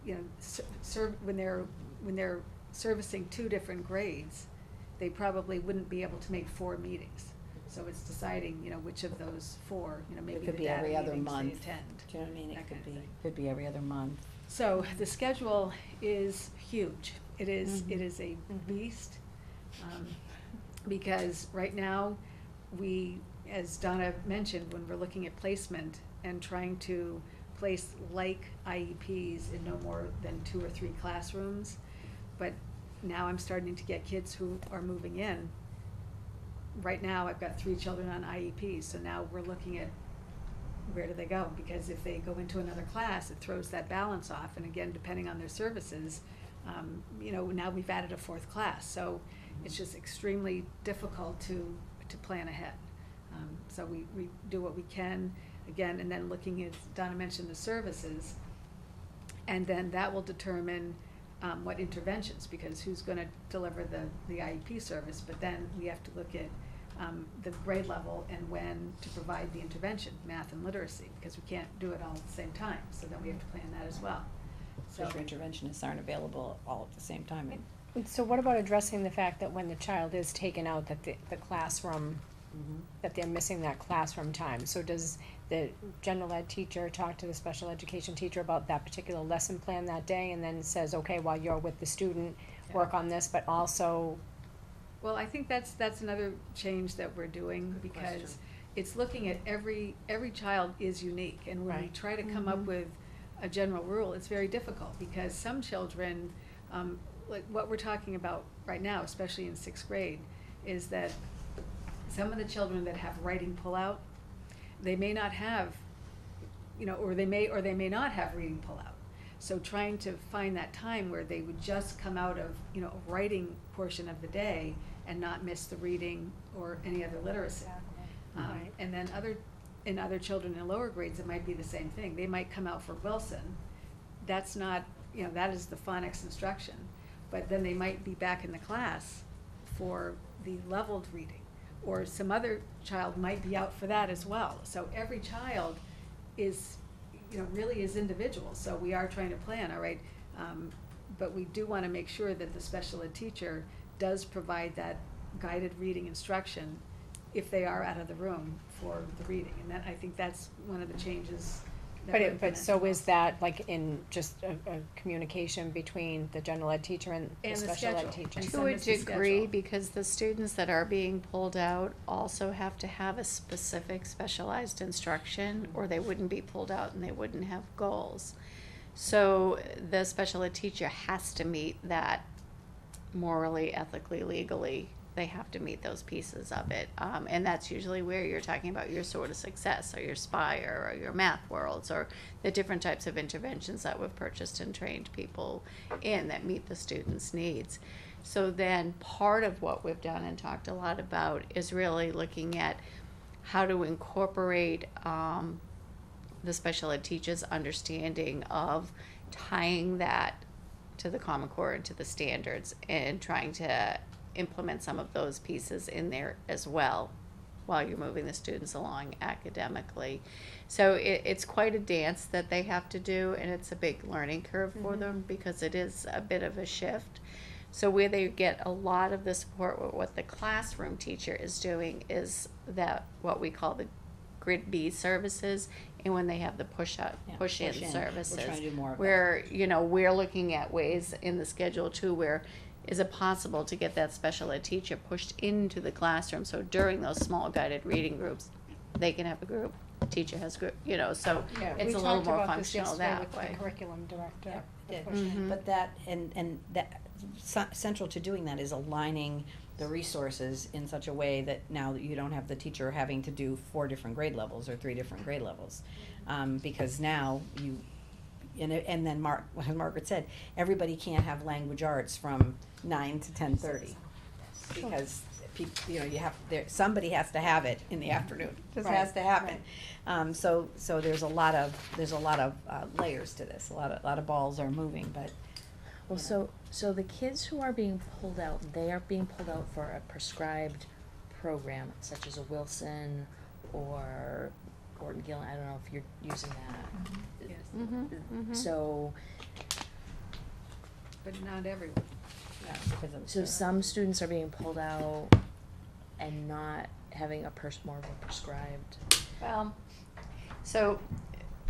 you know, when they're servicing 2 different grades, they probably wouldn't be able to make 4 meetings. So it's deciding, you know, which of those 4, you know, maybe It could the be data every other meetings they month. attend. Do you know what I mean? That It kind of thing. could be every other month. So the schedule is huge. It is a beast, because right now, as Donna mentioned, when we're looking at placement and trying to place like IEPs in no more than 2 or 3 classrooms, but now I'm starting to get kids who are moving in right now, I've got 3 children on IEPs, so now we're looking at where do they go? Because if they go into another class, it throws that balance off, and again, depending on their services, you know, now we've added a 4th class, so it's just extremely difficult to plan ahead. So we do what we can, again, and then looking at, Donna mentioned the services, and then that will determine what interventions, because who's gonna deliver the IEP service, but then we have to look at the grade level and when to provide the intervention, math and literacy, because we can't do it all at the same time, so then we have to plan that as well. So, Social interventionists aren't available all at the same time. So what about addressing the fact that when the child is taken out, that the classroom, that they're missing that classroom time? So does the general ed teacher talk to the special education teacher about that particular lesson plan that day, and then says, okay, while you're with the student, work on this, but also, well, I think that's another change that we're doing, because it's looking at every child is unique, and when we Right. try to come up with a general rule, it's very difficult, because some children, like what we're talking about right now, especially in 6th grade, is that some of the children that have writing pullout, they may not have, you know, or they may not have reading pullout. So trying to find that time where they would just come out of, you know, a writing portion of the day and not miss the reading or any other literacy. Right. And then in other children in lower grades, it might be the same thing. They might come out for Wilson. That's not, you know, that is the phonics instruction. But then they might be back in the class for the leveled reading. Or some other child might be out for that as well. So every child is, you know, really is individual. So we are trying to plan, all right, but we do wanna make sure that the special ed teacher does provide that guided reading instruction if they are out of the room for the reading. And that, I think that's one of the changes that but we're but so implementing. is that like in just a communication between the general ed teacher and the And the special ed schedule. teacher? And To send a us the degree, schedule. because the students that are being pulled out also have to have a specific specialized instruction, or they wouldn't be pulled out and they wouldn't have goals. So the special ed teacher has to meet that morally, ethically, legally. They have to meet those pieces of it. And that's usually where you're talking about your sort of success, or your Spire, or your Math Worlds, or the different types of interventions that we've purchased and trained people in that meet the students' needs. So then part of what we've done and talked a lot about is really looking at how to incorporate the special ed teacher's understanding of tying that to the Common Core and to the standards, and trying to implement some of those pieces in there as well while you're moving the students along academically. So it's quite a dance that they have to do, and it's a big learning curve for them, because it is a bit of a shift. So where they get a lot of the support with what the classroom teacher is doing is that what we call the Grid B services, and when they have the push-in Push-in. services. We're trying to do more of that. Where, you know, we're looking at ways in the schedule too, where is it possible to get that special ed teacher pushed into the classroom, so during those small guided reading groups, they can have a group, teacher has group, you know, so Yeah, it's we a little talked more about this functional yesterday that with way. the curriculum director. Yeah, did. Mhm. But that, and that, central to doing that is aligning the resources in such a way that now that you don't have the teacher having to do 4 different grade levels or 3 different grade levels. Because now you, and then as Margaret said, everybody can't have language arts from 9 to 10:30. Because you know, somebody has to have it in the afternoon, just has to happen. So there's a lot of layers to this, a lot of balls are moving, but. Well, so the kids who are being pulled out, they are being pulled out for a prescribed program, such as a Wilson or Gordon Gillen. I don't know if you're using that. Yes, Mm-hmm. So, but not everyone. Because of so some students are being pulled out and not having more of a prescribed. Well, so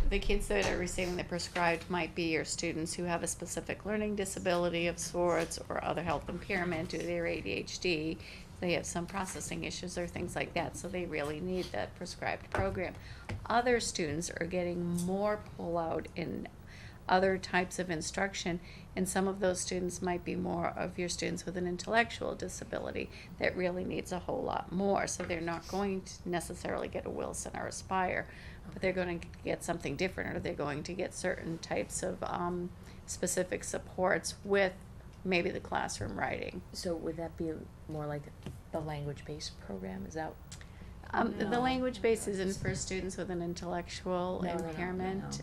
the kids that are receiving the prescribed might be your students who have a specific learning disability of sorts, or other health impairment due to their ADHD. They have some processing issues or things like that, so they really need that prescribed program. Other students are getting more pull out in other types of instruction, and some of those students might be more of your students with an intellectual disability that really needs a whole lot more, so they're not going to necessarily get a Wilson or Aspire, but they're going to get something different, or they're going to get certain types of specific supports with maybe the classroom writing. So would that be more like the language-based program? Is that? The No. language base isn't for students with an intellectual No, no, no, impairment.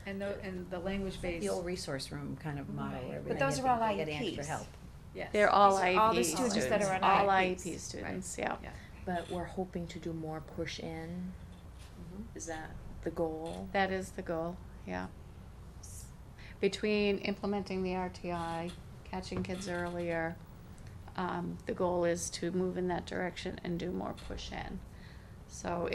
And the language base, The old resource room kind of model where But everybody those gets are all they get extra IEPs. help. yes. They're all These are IEP all the students that are on All IEPs. IEP students, yeah. Yeah. But we're hoping to do more push in. Is that the goal? That is the goal, yeah. Between implementing the RTI, catching kids earlier, the goal is to move in that direction and do more push in. So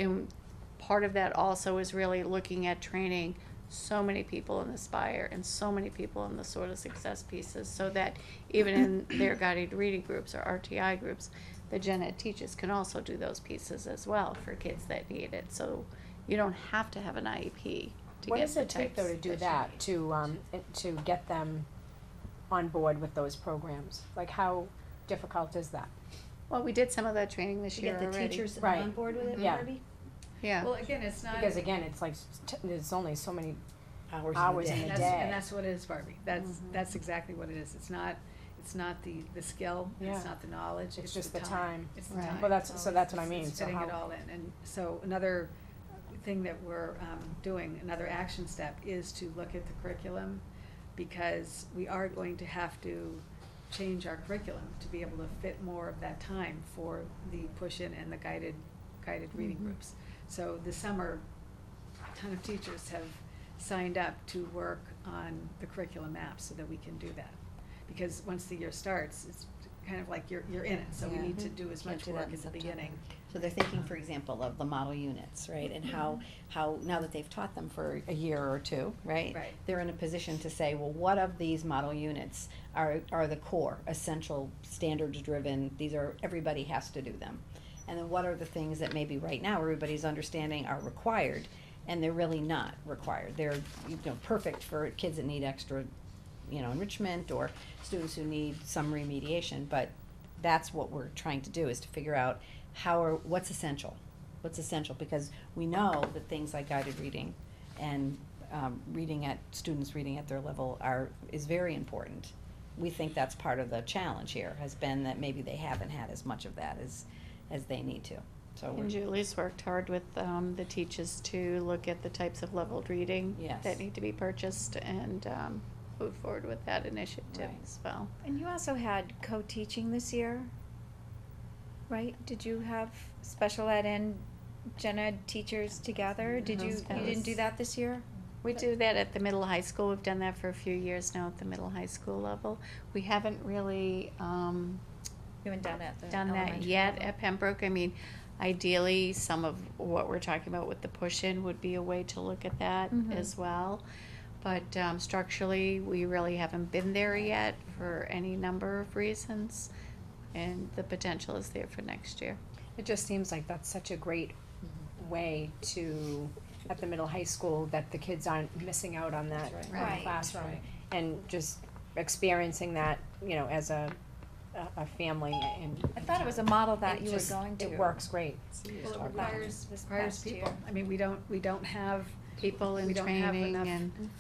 part of that also is really looking at training so many people in the Spire and so many people in the sort of success pieces, so that even in their guided reading groups or RTI groups, the gen ed teachers can also do those pieces as well for kids that need it. So you don't have to have an IEP to What get does the it take though to types do you that, need. to get them on board with those programs? Like, how difficult is that? Well, we did some of that training this To year get the already. teachers Right. on board with it, Yeah. Barbie? Yeah. Well, again, it's not. Because again, it's like, there's only so many Hours Hours in in the a day. day. And that's what it is, Barbie. That's exactly what it is. It's not the skill, Yeah. it's not the knowledge, It's just the time. time. It's the Right. time. Well, that's what I mean. It's So fitting how- it all in. And so another thing that we're doing, another action step, is to look at the curriculum, because we are going to have to change our curriculum to be able to fit more of that time for the push-in and the guided reading groups. So this summer, a ton of teachers have signed up to work on the curriculum map so that we can do that. Because once the year starts, it's kind of like you're in it, so we Yeah. need to do as Can't much do that work in at the September. beginning. So they're thinking, for example, of the model units, right, and how, now that they've taught them for a year or two, right? Right. They're in a position to say, well, what of these model units are the core, essential, standards-driven, everybody has to do them? And then what are the things that maybe right now everybody's understanding are required, and they're really not required? They're, perfect for kids that need extra, enrichment, or students who need some remediation, but that's what we're trying to do, is to figure out what's essential, because we know that things like guided reading and students reading at their level is very important. We think that's part of the challenge here, has been that maybe they haven't had as much of that as they need to, so And we're, Julie's worked hard with the teachers to look at the types of leveled reading Yes. that need to be purchased and move forward with that initiative Right. as well. And you also had co-teaching this year, right? Did you have special ed and gen ed teachers together? Did you That didn't do was- that this year? We do that at the middle high school. We've done that for a few years now at the middle high school level. We haven't really You haven't done it at the done that elementary yet level? at Pembroke. I mean, ideally, some of what we're talking about with the push-in would be a way to look at that Mhm. as well. But structurally, we really haven't been there yet for any number of reasons, and the potential is there for next year. It just seems like that's such a great way to, at the middle high school, that the kids aren't missing out on that That's right. Right. classroom. Right. And just experiencing that, as a family, and. I thought it was a model that it you were just- going to. It works great. Well, it about requires this requires past people. year. I mean, we don't have People in We don't have training enough and. people.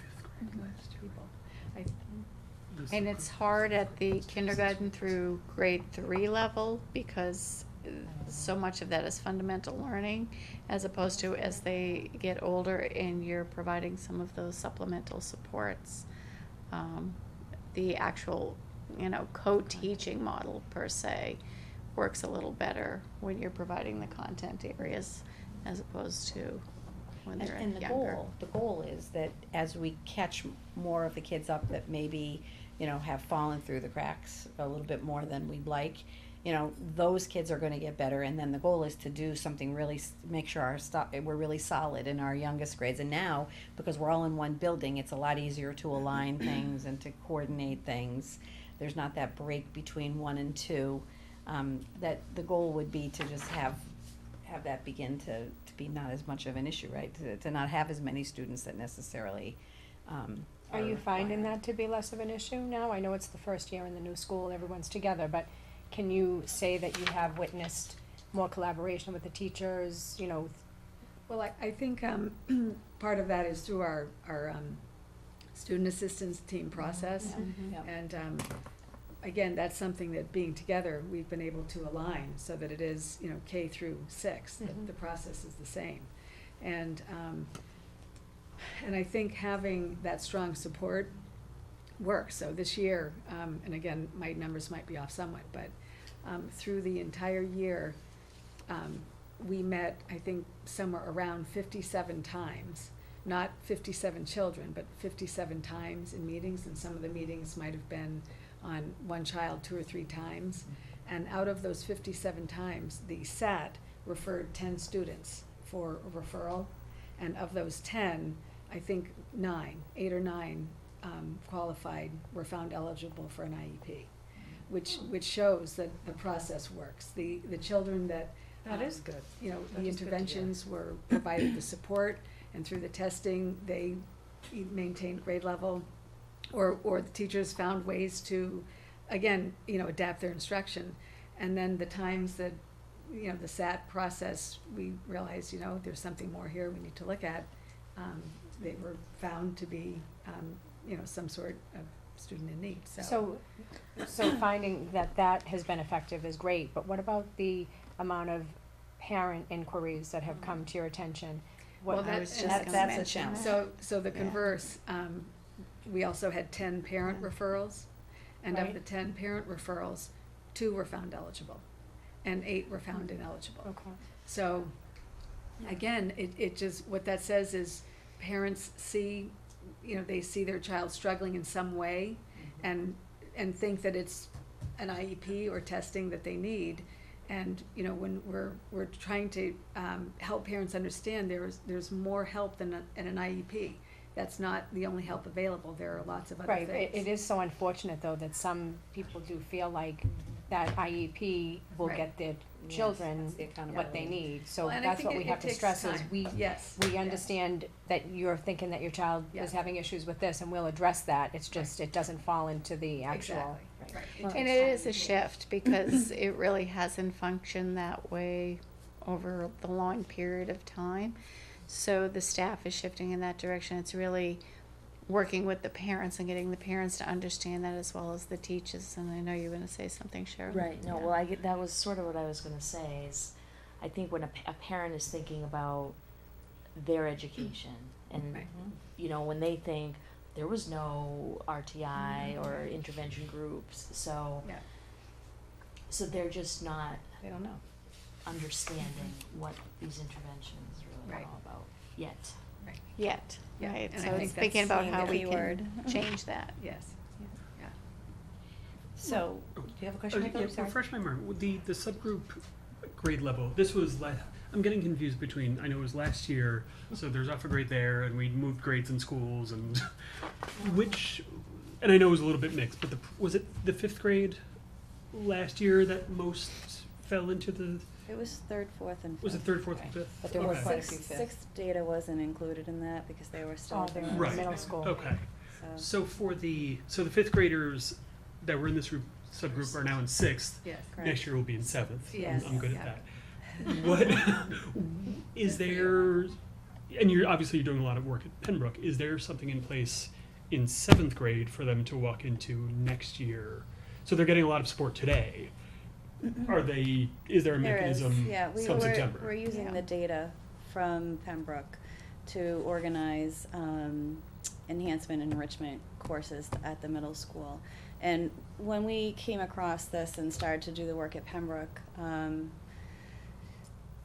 And it's hard at the kindergarten through grade 3 level, because so much of that is fundamental learning, as opposed to as they get older and you're providing some of those supplemental supports. The actual, co-teaching model per se works a little better when you're providing the content areas as opposed to when they're and the younger. goal is that as we catch more of the kids up that maybe, have fallen through the cracks a little bit more than we'd like, those kids are gonna get better, and then the goal is to do something really, make sure we're really solid in our youngest grades. And now, because we're all in one building, it's a lot easier to align things and to coordinate things. There's not that break between 1 and 2, that the goal would be to just have that begin to be not as much of an issue, right? To not have as many students that necessarily Are you finding that to be less of an issue now? I know it's the first year in the new school, everyone's together, but can you say that you have witnessed more collaboration with the teachers, you know? Well, I think, part of that is through our student assistance team process. And, again, that's something that being together, we've been able to align so that it is, you know, K through 6, that the process is the same. And I think having that strong support works. So this year, and again, my numbers might be off somewhat, but through the entire year, we met, I think, somewhere around 57 times. Not 57 children, but 57 times in meetings, and some of the meetings might have been on one child 2 or 3 times. And out of those 57 times, the SAT referred 10 students for a referral, and of those 10, I think 8 or 9 qualified, were found eligible for an IEP, which shows that the process works. The children that That is good. You know, That the is good to hear. interventions were provided the support, and through the testing, they maintained grade level, or the teachers found ways to, again, you know, adapt their instruction. And then the times that, you know, the SAT process, we realized, you know, there's something more here we need to look at. They were found to be, you know, some sort of student in need, So finding that has been effective is great, but what about the amount of parent inquiries that have come to your attention? Well, What, that- I was just and gonna that's a mention challenge. that. So the Yeah. converse, we also had 10 parent referrals, and of Right. the 10 parent referrals, 2 were found eligible, and 8 were found ineligible. okay, So, again, it just, what that says is parents see, you know, they see their child struggling in some way, and think that it's an IEP or testing that they need. And, you know, when we're trying to help parents understand there's more help than an IEP. That's not the only help available. There are lots of other right, things. it is so unfortunate though that some people do feel like that IEP will Right. get their Yes, children that's the what they accountability. need, so Well, and I that's think what we it have to takes stress is time. we Yes. we yes. understand that you're thinking that your child Yeah. is having issues with this, and we'll address that, it's just, it doesn't fall into the actual. Exactly, right. And takes it time is to a do. shift because it really hasn't functioned that way over the long period of time. So the staff is shifting in that direction. It's really working with the parents and getting the parents to understand that as well as the teachers. And I know you're gonna say something, Cheryl. Right, no, Yeah. well, that was sort of what I was gonna say is, I think when a parent is thinking about their education and, Right. you know, when they think there was no RTI or intervention groups, so, Yeah. so they're just not They don't know. understanding what these interventions really Right. are all about yet. Yet, Yeah, right? and I So think it's thinking that's about how the we key can word. change that. Yes. Yeah. So, do you have a question, Michael? Yeah, Sorry. refresh my memory. The subgroup grade level. This was I'm getting confused between. I know it was last year, so there's off a grade there, and we moved grades in schools, and which, and I know it was a little bit mixed, but was it the 5th grade last year that most fell into the? It was 3rd, 4th, and 5th. Was it 3rd, 4th, and 5th? But there were Okay. quite a few fifths. Sixth data wasn't included in that because they were still Oh, at the they're in Right. middle school. Okay. So, So for the 5th graders that were in this subgroup are now in 6th. Yes. correct. Next year will be in 7th. Yes. I'm good Yeah. at that. What is there? And you're obviously doing a lot of work at Pembroke. Is there something in place in 7th grade for them to walk into next year? So they're getting a lot of support today. Are they? Is there a There is, mechanism yeah, come September? we're using Yeah. the data from Pembroke to organize enhancement and enrichment courses at the middle school. And when we came across this and started to do the work at Pembroke,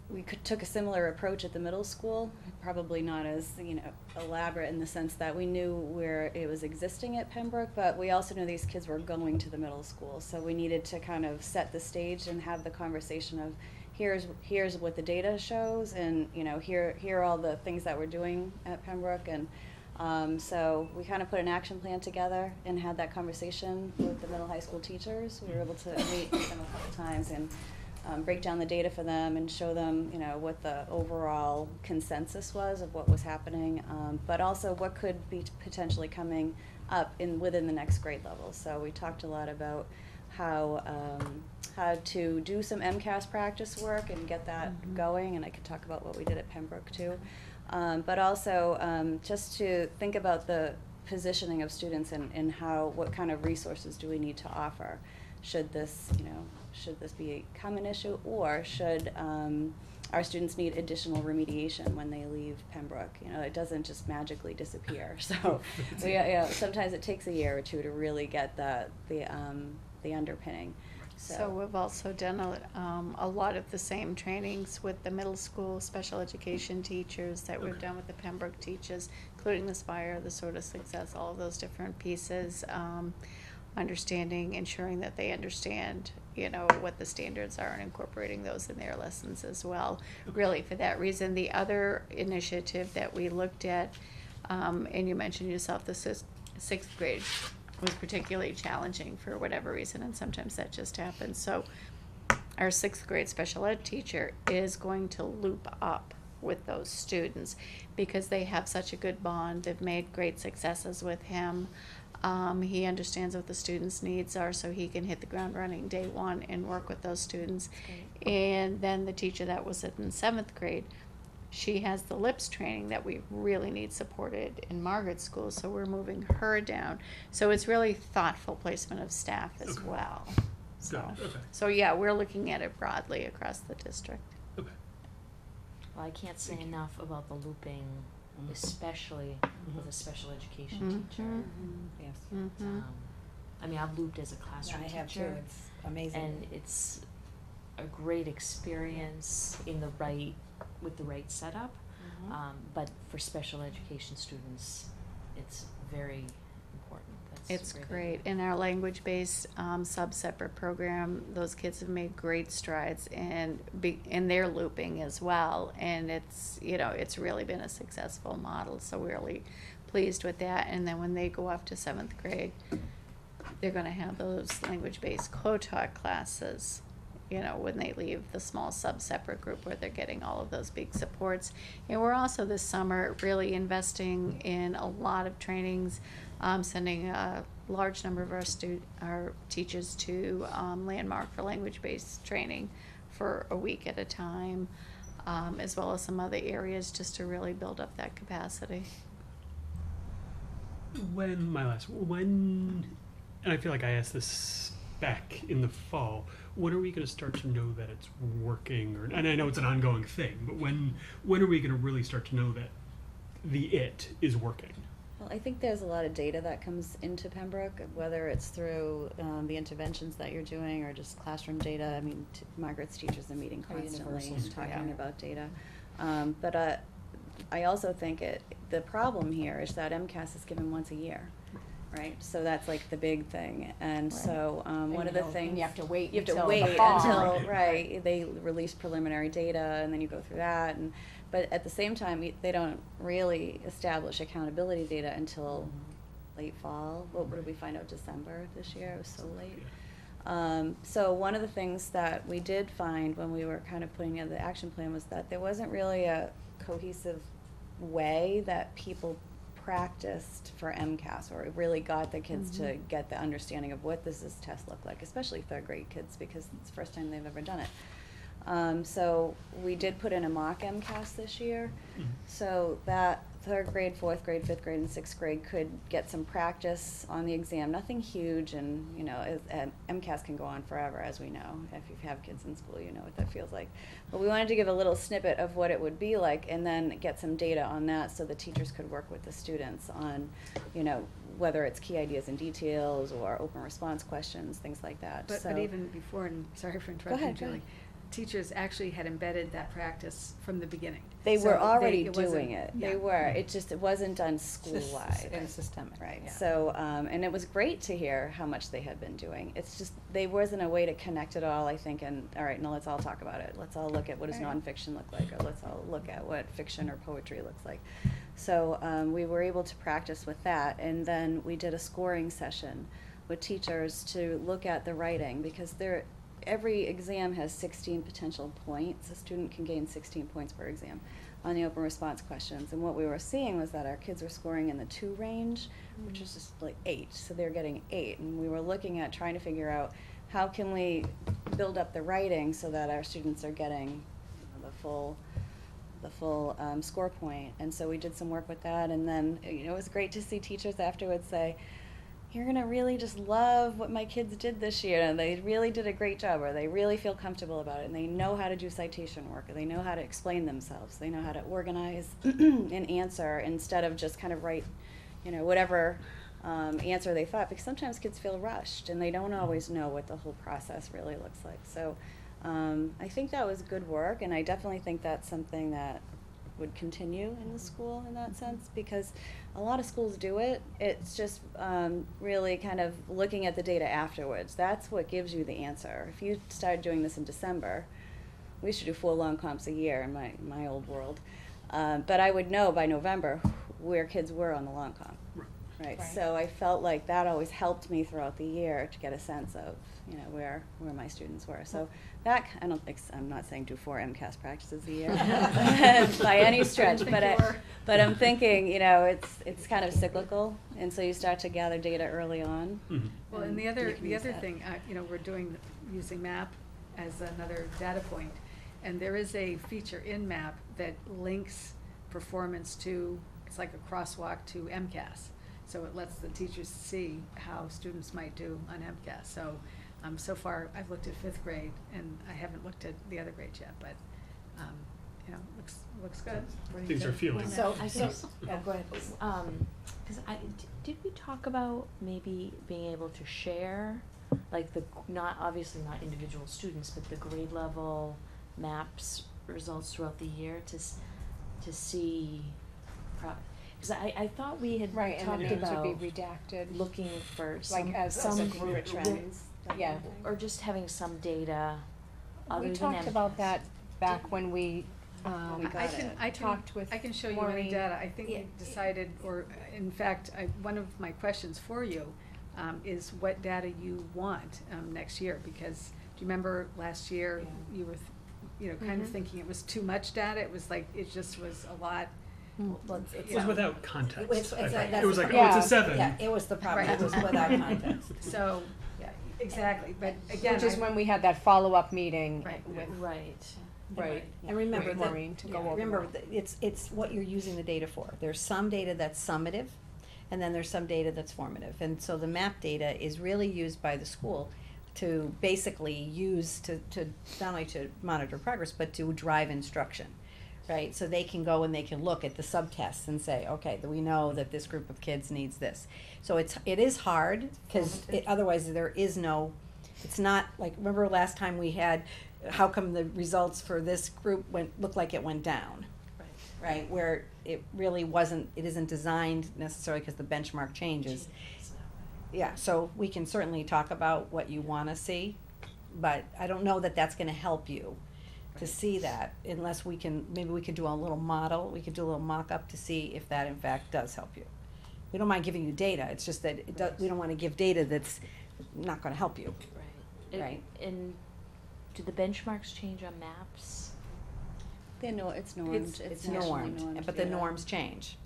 we took a similar approach at the middle school, probably not as, elaborate in the sense that we knew where it was existing at Pembroke, but we also knew these kids were going to the middle school. So we needed to kind of set the stage and have the conversation of, here's what the data shows, and, here are all the things that we're doing at Pembroke. And so we kind of put an action plan together and had that conversation with the middle high school teachers. We were able to meet with them a couple times, and break down the data for them and show them, you know, what the overall consensus was of what was happening, but also what could be potentially coming up within the next grade level. So we talked a lot about how to do some MCAS practice work and get that going, and I could talk about what we did at Pembroke too. But also just to think about the positioning of students and what kind of resources do we need to offer. Should this become an issue, or should our students need additional remediation when they leave Pembroke? You know, it doesn't just magically disappear. So sometimes it takes a year or two to really get the underpinning. So we've also done a lot of the same trainings with the middle school special education teachers that we've done with the Pembroke teachers, including the Spire, the Sort of Success, all of those different pieces. Understanding, ensuring that they understand, you know, what the standards are and incorporating those in their lessons as well. Really, for that reason, the other initiative that we looked at, and you mentioned yourself, the sixth grade was particularly challenging for whatever reason, and sometimes that just happens. So our sixth grade special ed teacher is going to loop up with those students because they have such a good bond. They've made great successes with him. He understands what the students' needs are, so he can hit the ground running day one and work with those students. And then the teacher that was in seventh grade, she has the LIPS training that we really need supported in Margaret's school, so we're moving her down. So it's really thoughtful placement of staff as well. So yeah, we're looking at it broadly across the district. Well, I can't say enough about the looping, especially with a special education teacher. Yes. I mean, I've looped as a classroom I teacher. have too. It's amazing. And it's a great experience with the right setup. But for special education students, it's very important. It's great. In our language-based sub-separate program, those kids have made great strides in their looping as well. And it's really been a successful model. So we're really pleased with that. And then when they go off to seventh grade, they're going to have those language-based co-taught classes, you know, when they leave the small sub-separate group where they're getting all of those big supports. And we're also this summer really investing in a lot of trainings, sending a large number of our teachers to Landmark for language-based training for a week at a time, as well as some other areas just to really build up that capacity. And I feel like I asked this back in the fall, when are we going to start to know that it's working? And I know it's an ongoing thing, but when are we going to really start to know that it is working? Well, I think there's a lot of data that comes into Pembroke, whether it's through the interventions that you're doing or just classroom data. I mean, Margaret's teachers are meeting constantly and talking about data. But I also think the problem here is that MCAS is given once a year. Right, so that's like the big thing, and so one of the things you have to wait. until they release preliminary data, and then you go through that. But at the same time, they don't really establish accountability data until late fall. What did we find out? December this year. It was so late. So one of the things that we did find when we were kind of putting together the action plan was that there wasn't really a cohesive way that people practiced for MCAS, or it really got the kids to get the understanding of what does this test look like, especially third grade kids, because it's the first time they've ever done it. So we did put in a mock MCAS this year, so that third grade, fourth grade, fifth grade, and sixth grade could get some practice on the exam. Nothing huge, and you know, MCAS can go on forever, as we know. If you have kids in school, you know what that feels like. But we wanted to give a little snippet of what it would be like, and then get some data on that, so the teachers could work with the students on, you know, whether it's key ideas and details or open response questions, things like that. But even before, and sorry for interrupting, Julie, teachers actually had embedded that practice from the beginning. They So were already it wasn't- doing it. yeah. They were. It wasn't done school-wide. It was systemic. Right. Yeah. So, and it was great to hear how much they had been doing. It's just, there wasn't a way to connect it all, I think, and, all right, now let's all talk about it. Let's all look at what does nonfiction look like, or let's all look at what fiction or poetry looks like. So, we were able to practice with that, and then we did a scoring session with teachers to look at the writing, because every exam has 16 potential points. A student can gain 16 points per exam on the open response questions. And what we were seeing was that our kids were scoring in the 2 range, which is just like 8. So they're getting 8. And we were looking at trying to figure out how can we build up the writing so that our students are getting the full score point. And so we did some work with that. And then, it was great to see teachers afterwards say, you're gonna really just love what my kids did this year, and they really did a great job, or they really feel comfortable about it, and they know how to do citation work, or they know how to explain themselves, they know how to organize and answer instead of just kind of write, whatever answer they thought, because sometimes kids feel rushed and they don't always know what the whole process really looks like. So I think that was good work, and I definitely think that's something that would continue in the school in that sense, because a lot of schools do it. It's just really kind of looking at the data afterwards. That's what gives you the answer. If you started doing this in December, we used to do 4 long comps a year in my old world, but I would know by November where kids were on the long comp. Right. So I felt like that always helped me throughout the year to get a sense of, where my students were. So that, I'm not saying do 4 MCAS practices a year by any stretch, but I'm thinking, it's kind of cyclical, and so you start to gather data early on. Mm-hmm. Well, and the other thing, we're using MAP as another data point, and there is a feature in MAP that links performance to, it's like a crosswalk to MCAS. So it lets the teachers see how students might do on MCAS. So, so far I've looked at 5th grade, and I haven't looked at the other grades yet, but, looks good. Things are feeling. So, go ahead. Because did we talk about maybe being able to share, like obviously not individual students, but the grade level maps results throughout the year to see, because I thought we had Right, and talked the names about would be redacted, looking for like as some a group trends. Yeah. or just having some data other We than talked about MCAS. that back when we, I talked with can show you any Maureen. data. I think we decided, or in fact, one of my questions for you is what data you want next year, because do you remember last year you were, kind of thinking it was too much data? It was like, it just was a lot. It was without context. It's I think. that's It was the like, problem. oh, it's a 7. Yeah, it was the problem, Right. it was without context. So, yeah, exactly, but again. Which is when we had that follow-up meeting Right. with, Right. And remember, with Maureen to go over. remember, it's what you're using the data for. There's some data that's summative, and then there's some data that's formative. And so the MAP data is really used by the school to basically use to not only to monitor progress, but to drive instruction, right? So they can go and they can look at the subtests and say, okay, we know that this group of kids needs this. So it is hard, because otherwise there is no, it's not like, remember last time we had, how come the results for this group looked like it went down? Right, where it really wasn't, it isn't designed necessarily because the benchmark changes. Yeah, so we can certainly talk about what you wanna see, but I don't know that that's gonna help you to see that, unless maybe we could do a little model, we could do a little mock-up to see if that in fact does help you. We don't mind giving you data, it's just that we don't wanna give data that's not gonna help you. Right. And do the benchmarks change on maps? It's normed. It's nationally normed, but the yeah. norms change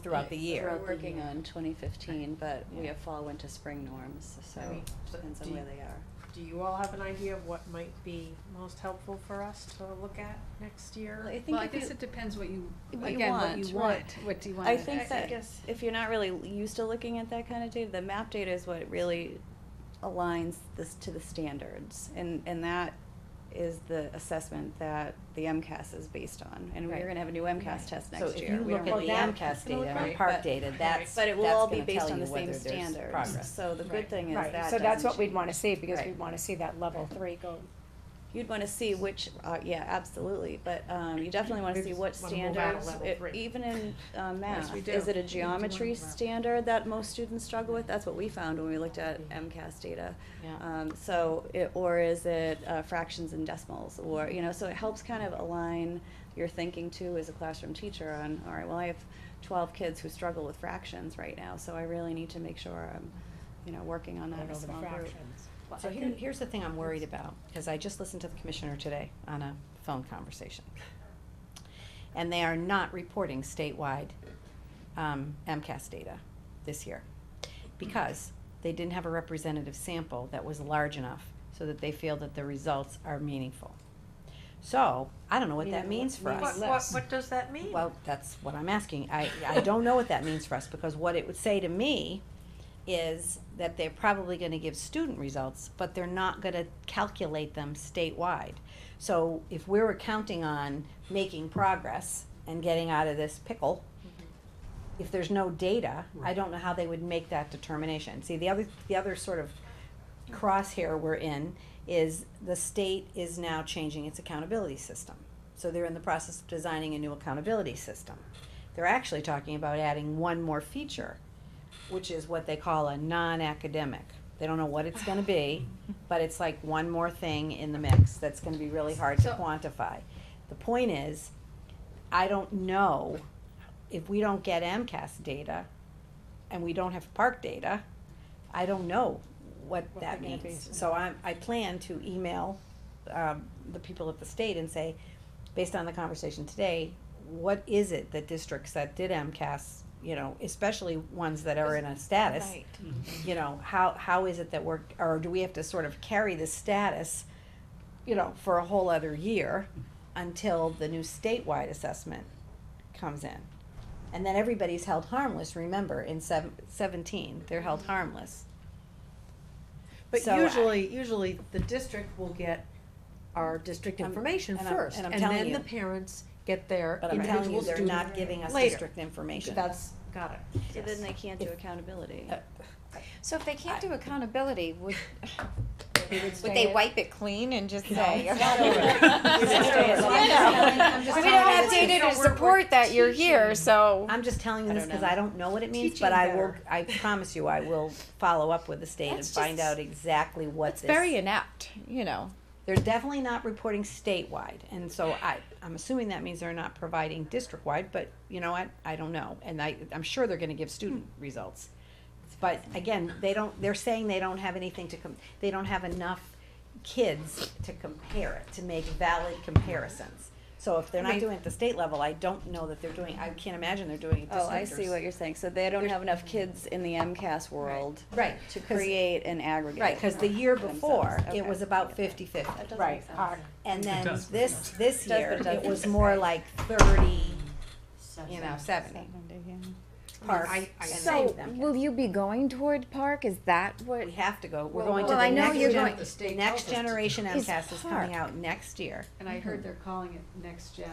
throughout the year. We're Throughout the working year. on 2015, but we Yeah. have fall, winter, spring norms, so Right. depends on Do where you- they are. Do you all have an idea of what might be most helpful for us to look at next year? I think Well, I if guess you- it depends what you what you want, want, right. what do you want? I think that guess- if you're not really used to looking at that kind of data, the MAP data is what really aligns this to the standards, and that is the assessment that the MCAS is based on, and we're Right. gonna have a new MCAS test next year. So if you We look don't at the really- MCAS data and Right, PARC but- data, that's But it will all be gonna based tell on you the whether same there's standards, progress. so the good Right. thing is Right, that so that's doesn't what we'd change. wanna see, because Right. we'd wanna see that level 3 go. You'd wanna see which, yeah, absolutely, but, you definitely wanna see what Wanna move out of standards, level 3. even in, math, we do. is it a We do geometry wanna move out. standard that most students struggle with? That's what we found when we looked at MCAS data. Yeah. Or is it, fractions and decimals, or, so it helps kind of align your thinking too as a classroom teacher on, all right, well, I have 12 kids who struggle with fractions right now, so I really need to make sure I'm working on that in Going a over the small group. fractions. So here's the thing I'm worried about, because I just listened to the commissioner today on a phone conversation. And they are not reporting statewide MCAS data this year, because they didn't have a representative sample that was large enough so that they feel that the results are meaningful. So, I don't know what that means for us. What does that mean? Well, that's what I'm asking. I don't know what that means for us, because what it would say to me is that they're probably gonna give student results, but they're not gonna calculate them statewide. So if we were counting on making progress and getting out of this pickle, if there's no data, I don't know how they would make that determination. See, the other sort of crosshair we're in is the state is now changing its accountability system. So they're in the process of designing a new accountability system. They're actually talking about adding one more feature, which is what they call a non-academic. They don't know what it's gonna be, but it's like one more thing in the mix that's gonna be really hard to quantify. The point is, I don't know, if we don't get MCAS data and we don't have park data, I don't know what that means. So I plan to email the people at the state and say, based on the conversation today, what is it that districts that did MCAS, especially ones that are in a status, Right. How is it that or do we have to sort of carry the status, for a whole other year until the new statewide assessment comes in? And then everybody's held harmless, remember, in 17, they're held harmless. But So usually the district will get our district information and I'm- first, and I'm and telling then you. the parents get their But I'm telling you, individual they're student not giving us later. district information. Got it. So then they can't do accountability. So if they can't do accountability, would would they wipe it clean and just say? it's not over. I mean, we don't have data to support that you're here, so. I'm just telling you I this don't because know. I don't know what it means, Teaching but better. I promise you, I will follow up with the state and That's find just- out exactly what It's this. very inept, They're definitely not reporting statewide, and so I'm assuming that means they're not providing district-wide, but you know what, I don't know, and I'm sure they're gonna give student results. But again, they're saying they don't have anything they don't have enough kids to compare it, to make valid comparisons. So if they're not doing it at the state level, I don't know that they're doing, I can't imagine they're doing it Oh, I district or see what you're saying. So they don't have enough kids in the MCAS world Right, to 'cause- create an aggregate. Right, cause the year themselves. before, Okay. it was about 50-50. That does Right, make sense. And then does. this does, year, but it it was doesn't. more like 30, 70. Park I- and So, them. will you be going toward Park? Is that what? We have to go, we're Well, going to well, the I know next, you're gen- going- The state next tells us to. generation Is MCAS is Park. coming out next year. And I heard they're calling it Next Gen.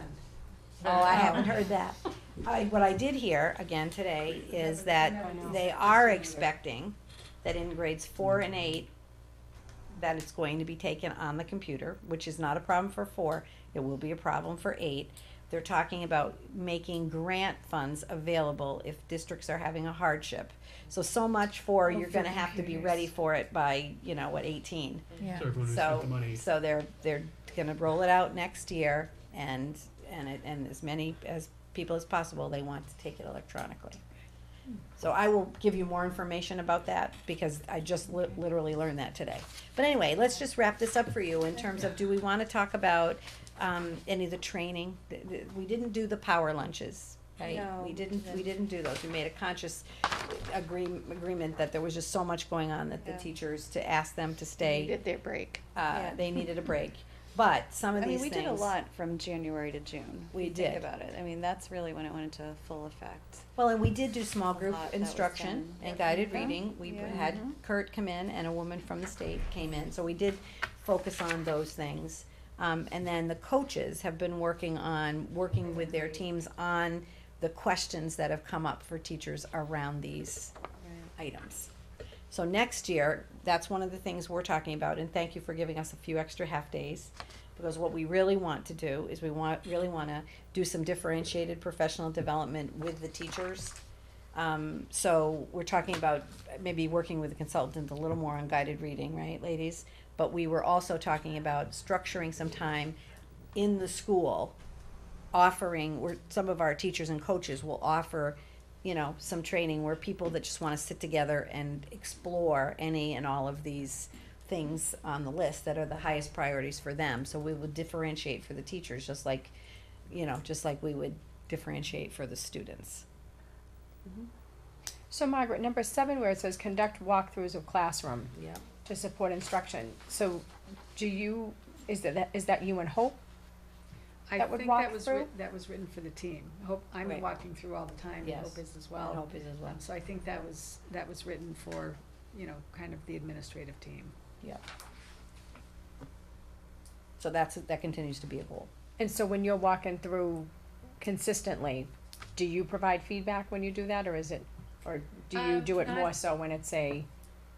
Oh, I haven't heard that. What I did hear, again today, is that they are expecting that in grades 4 and 8, that it's going to be taken on the computer, which is not a problem for 4, it will be a problem for 8. They're talking about making grant funds available if districts are having a hardship. So much for you're gonna have to be ready for it by, 18. Yeah. So everyone who's got the money. So they're gonna roll it out next year, and as many as people as possible, they want to take it electronically. So I will give you more information about that, because I just literally learned that today. But anyway, let's just wrap this up for you in terms of, do we wanna talk about, any of the training? We didn't do the power lunches, right? No, We didn't do those. We made a conscious agreement that there was just so much going on that the Yeah. teachers, to ask them to stay, Needed their break. Yeah. they needed a break. But some of I these mean, we things. did a lot from January to June. We if you think did. about it. I mean, that's really when it went into full effect. Well, and we did do small group lot that was instruction done. and guided Yeah. reading. We Yeah. had Kurt come in, and a woman from the state came in, so we did focus on those things. And then the coaches have been working with their teams on the questions that have come up for teachers around these items. So next year, that's one of the things we're talking about, and thank you for giving us a few extra half-days. Because what we really want to do is really wanna do some differentiated professional development with the teachers. So we're talking about maybe working with a consultant a little more on guided reading, right, ladies? But we were also talking about structuring some time in the school, offering, where some of our teachers and coaches will offer you know, some training where people that just wanna sit together and explore any and all of these things on the list that are the highest priorities for them. So we would differentiate for the teachers, just like, you know, just like we would differentiate for the students. So Margaret, number 7, where it says conduct walkthroughs of classroom Yeah. to support instruction. So is that you and Hope? I That would think walk that was through? that was written for the team. Hope, I'm Right. walking through all the time, and Yes. Hope is as well. And Hope is as well. So I think that was written for, you know, kind of the administrative team. Yeah. So that continues to be a goal. And so when you're walking through consistently, do you provide feedback when you do that, or do you do it more Not- so when it's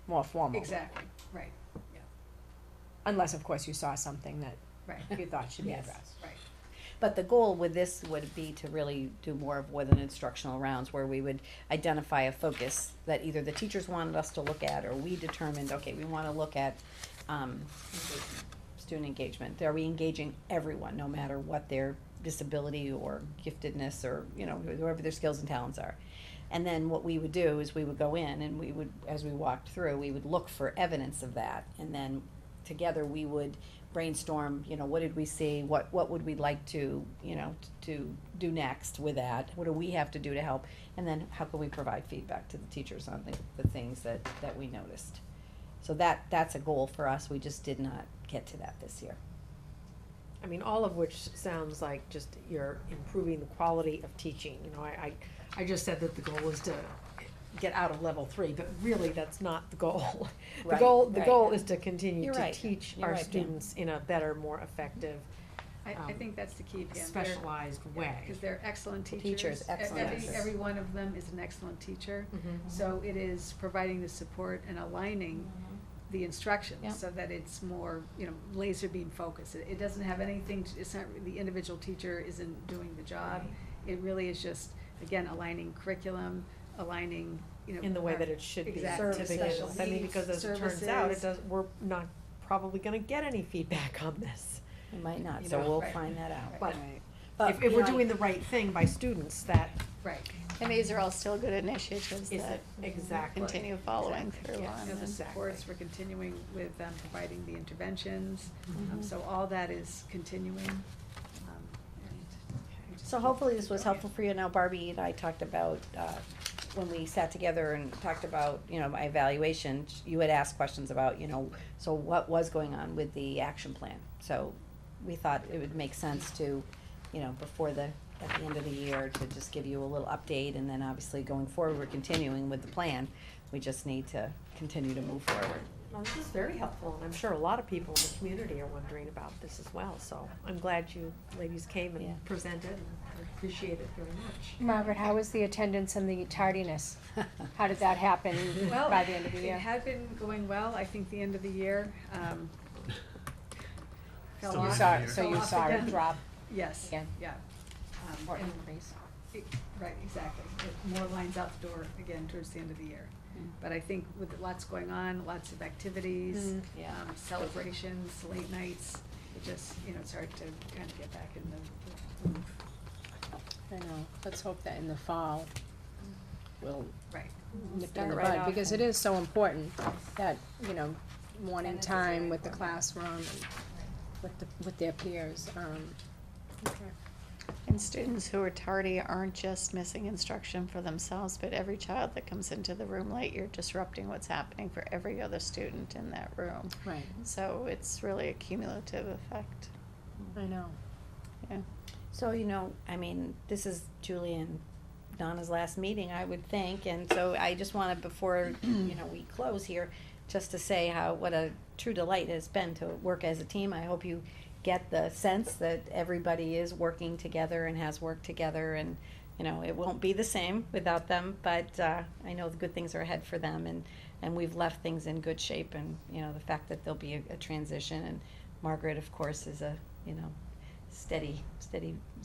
more formal? Exactly, right, Unless, of course, you saw something that right, you thought should be Yes. addressed. right. But the goal with this would be to really do more of with an instructional rounds where we would identify a focus that either the teachers wanted us to look at or we determined, okay, we wanna look at, student engagement. Are we engaging everyone, no matter what their disability or giftedness or, you know, whoever their skills and talents are? And then what we would do is we would go in and we would, as we walked through, we would look for evidence of that. And then together we would brainstorm, you know, what did we see, what would we like to, you know, to do next with that? What do we have to do to help? And then how can we provide feedback to the teachers on the things that we noticed? So that's a goal for us. We just did not get to that this year. I mean, all of which sounds like just you're improving the quality of teaching, you know, I just said that the goal is to get out of level 3, but really that's not the goal. The Right, goal right. is to continue You're to right. teach You're our right, Pam. students in a better, more effective, I think that's the key, Pam. They're- specialized way. Because they're excellent teachers. Teachers, excellent Every, teachers. every one of them is an excellent teacher. Mhm. So it is providing the support and aligning the instruction Yeah. so that it's more, you know, laser beam focused. It doesn't have anything, it's not, the individual teacher isn't doing the job. It really is just, again, aligning curriculum, aligning, you know. In the way our- that it should be. Exactly. Typically Special is. I mean, because as it turns out, it services. we're not probably gonna get any feedback on this. We might not, You so know, we'll right. find that out. But But, if you we're know, doing the right thing by students, that Right. And these are all still good initiatives is that exactly. continue following Exactly. through Yeah, on. and the and- supports, we're continuing with, providing the interventions, Mhm. so all that is continuing. And we just So keep hopefully this was going. helpful for you. Now Barbie and I talked about, when we sat together and talked about, you know, my evaluation, you had asked questions about, you know, so what was going on with the action plan? So we thought it would make sense to, you know, at the end of the year, to just give you a little update, and then obviously going forward, we're continuing with the plan. We just need to continue to move forward. Well, this is very helpful, and I'm sure a lot of people in the community are wondering about this as well, so I'm glad you ladies came Yeah. and presented, and I appreciate it very much. Margaret, how was the attendance and the tardiness? How did that happen Well, by the end of the year? it had been going well, I think the end of the year, fell Still off. good Saw, year. so you Fell off saw it again. drop Yes, again, yeah. or And increase? right, exactly. More lines out the door again towards the end of the year. But I think with lots going on, lots of activities, Yeah. celebrations, late nights, it just, you know, it's hard to kind of get back in the groove. I know, let's hope that in the fall, we'll Right. nip it in Start the right bud, off because it and- is so important that, you know, morning Attendance is time very with the important. classroom and with their peers, okay. And students who are tardy aren't just missing instruction for themselves, but every child that comes into the room late, you're disrupting what's happening for every other student in that room. Right, So it's really a cumulative effect. I know. Yeah. So, you know, I mean, this is Julie and Donna's last meeting, I would think, and so I just wanted, before, you know, we close here, just to say what a true delight it has been to work as a team. I hope you get the sense that everybody is working together and has worked together, and, you know, it won't be the same without them, but, I know the good things are ahead for them, and we've left things in good shape, and, you know, the fact that there'll be a transition, and Margaret, of course, is a, you know, steady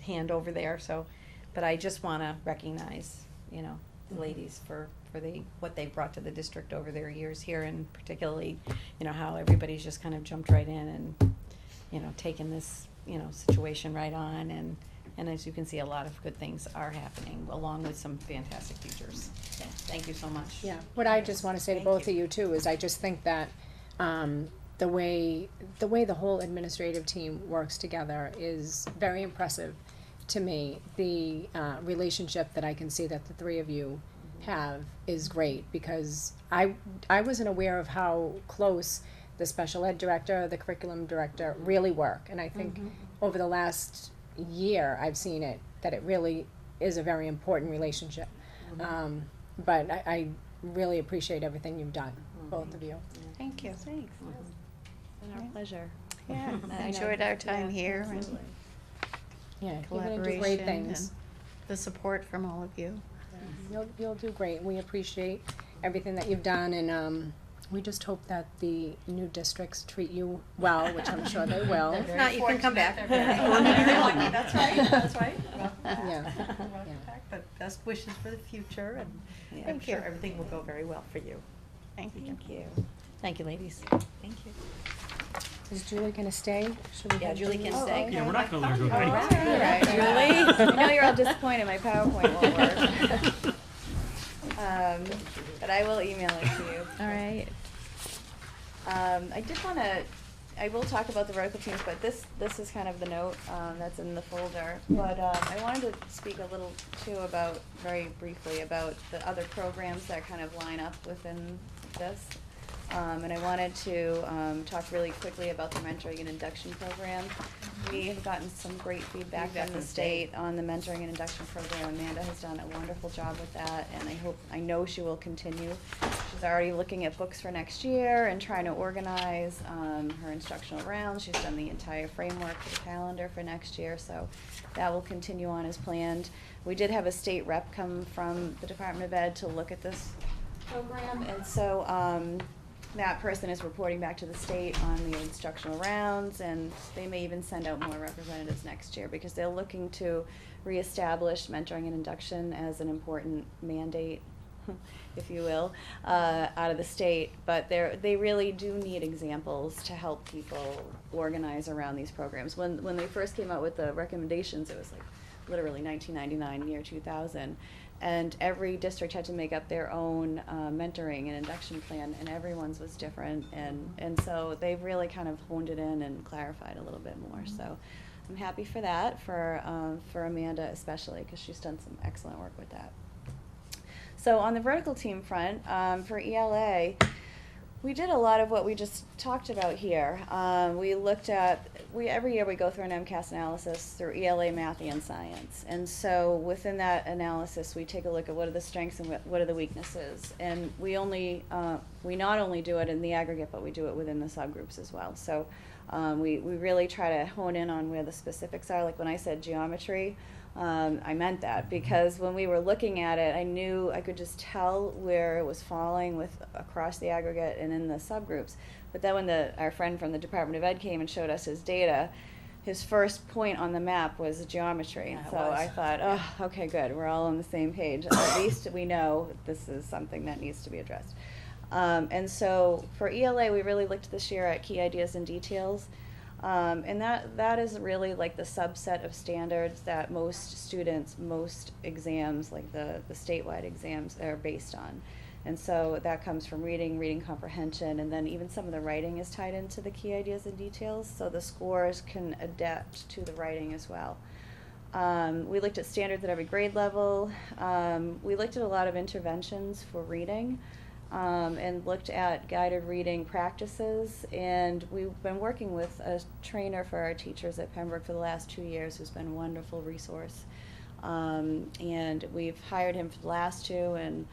hand over there, so, but I just wanna recognize, you know, the ladies for what they brought to the district over their years here, and particularly, you know, how everybody's just kind of jumped right in and, you know, taken this, you know, situation right on, and And as you can see, a lot of good things are happening, along with some fantastic teachers. So, thank you so much. Yeah, what I just wanna say to Thank both you. of you too is I just think that, the way the whole administrative team works together is very impressive to me. The, relationship that I can see that the three of you have is great, because I wasn't aware of how close the special ed director, the curriculum director really work, and I think over the last year, I've seen it, that it really is a very important relationship. But I really appreciate everything you've done, both of you. Thank you. Thanks. It's been our pleasure. Yeah, I know. enjoyed our time Yeah, here and absolutely. Yeah, you're gonna do collaboration great and things. the support from all of you. You'll do great. We appreciate everything that you've done, and we just hope that the new districts treat you well, which I'm sure they will. If not, you can come back. That's right, that's right. Yeah. But best wishes for the future, and Yeah. I'm sure everything will go very well for you. Thank you. Thank you. Thank you, ladies. Thank you. Is Julie gonna stay? Should we Yeah, have Julie can Oh, stay. okay. Yeah, we're not gonna let her go. All anywhere. right, Julie. I know you're all disappointed my PowerPoint won't work. But I will email it to you. All right. I did wanna, I will talk about the vertical teams, but this is kind of the note, that's in the folder. But, I wanted to speak a little too about, very briefly, about the other programs that kind of line up within this. And I wanted to, talk really quickly about the mentoring and induction program. We have gotten some great feedback from the state on the mentoring and induction program. Amanda has done a wonderful job with that, and I know she will continue. She's already looking at books for next year and trying to organize, her instructional rounds. She's done the entire framework for the calendar for next year, so that will continue on as planned. We did have a state rep come from the Department of Ed to look at this program, and so, that person is reporting back to the state on the instructional rounds, and they may even send out more representatives next year, because they're looking to reestablish mentoring and induction as an important mandate, if you will, out of the state. But they really do need examples to help people organize around these programs. When they first came out with the recommendations, it was like literally 1999, year 2000. And every district had to make up their own mentoring and induction plan, and everyone's was different, and so they've really kind of honed it in and clarified a little bit more. So I'm happy for that, for Amanda especially, because she's done some excellent work with that. So on the vertical team front, for ELA, we did a lot of what we just talked about here. We looked at, every year we go through an MCAS analysis through ELA, math, and science. And so within that analysis, we take a look at what are the strengths and what are the weaknesses. And we not only do it in the aggregate, but we do it within the subgroups as well. So we really try to hone in on where the specifics are. Like when I said geometry, I meant that, because when we were looking at it, I knew I could just tell where it was falling across the aggregate and in the subgroups. But then when our friend from the Department of Ed came and showed us his data, his first point on the map was geometry. Yeah, it So was. I thought, oh, okay, good, we're all on the same page. At least we know this is something that needs to be addressed. And so for ELA, we really looked this year at key ideas and details. And that is really like the subset of standards that most students, most exams, like the statewide exams, are based on. And so that comes from reading comprehension, and then even some of the writing is tied into the key ideas and details, so the scores can adapt to the writing as well. We looked at standards at every grade level. We looked at a lot of interventions for reading. And looked at guided reading practices, and we've been working with a trainer for our teachers at Pembroke for the last 2 years, who's been a wonderful resource. And we've hired him for the last 2, and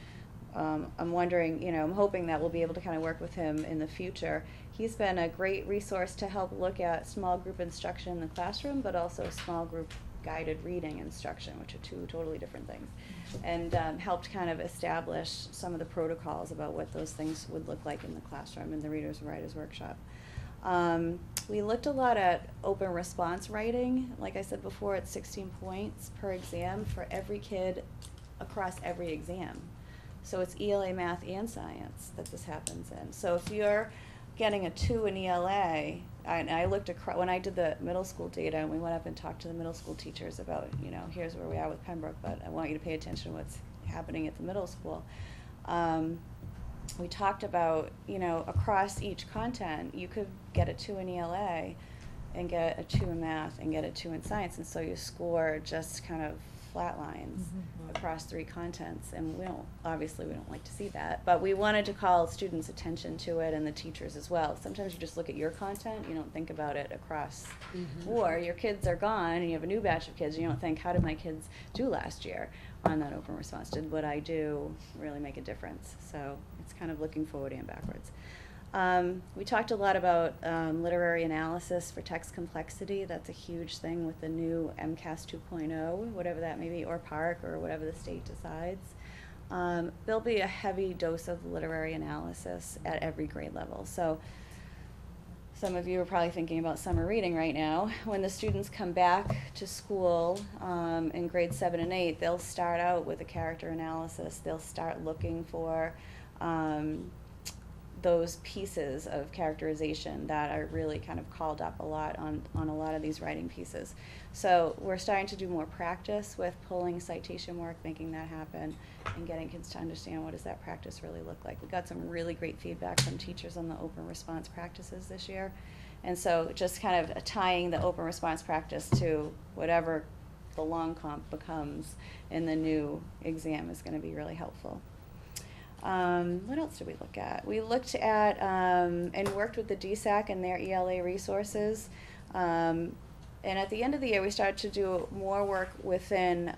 I'm wondering, I'm hoping that we'll be able to kind of work with him in the future. He's been a great resource to help look at small group instruction in the classroom, but also small group guided reading instruction, which are 2 totally different things, and helped kind of establish some of the protocols about what those things would look like in the classroom in the Readers and Writers Workshop. We looked a lot at open response writing. Like I said before, it's 16 points per exam for every kid across every exam. So it's ELA, math, and science that this happens in. So if you're getting a 2 in ELA, and I looked across, when I did the middle school data, and we went up and talked to the middle school teachers about, here's where we are with Pembroke, but I want you to pay attention to what's happening at the middle school. We talked about, across each content, you could get a 2 in ELA and get a 2 in math and get a 2 in science, and so you score just kind of flat lines across 3 contents, and we don't like to see that, but we wanted to call students' attention to it and the teachers as well. Sometimes you just look at your content, you don't think about it across, or your kids are gone and you have a new batch of kids, and you don't think, how did my kids do last year on that open response? Did what I do really make a difference? So it's kind of looking forward and backwards. We talked a lot about literary analysis for text complexity. That's a huge thing with the new MCAS 2.0, whatever that may be, or PARC, or whatever the state decides. There'll be a heavy dose of literary analysis at every grade level. So some of you are probably thinking about summer reading right now. When the students come back to school in grades 7 and 8, they'll start out with a character analysis. They'll start looking for those pieces of characterization that are really kind of called up a lot on a lot of these writing pieces. So we're starting to do more practice with pulling citation work, making that happen, and getting kids to understand what does that practice really look like. We got some really great feedback from teachers on the open response practices this year. And so just kind of tying the open response practice to whatever the long comp becomes in the new exam is going to be really helpful. What else did we look at? We looked at and worked with the DSAC and their ELA resources. And at the end of the year, we started to do more work within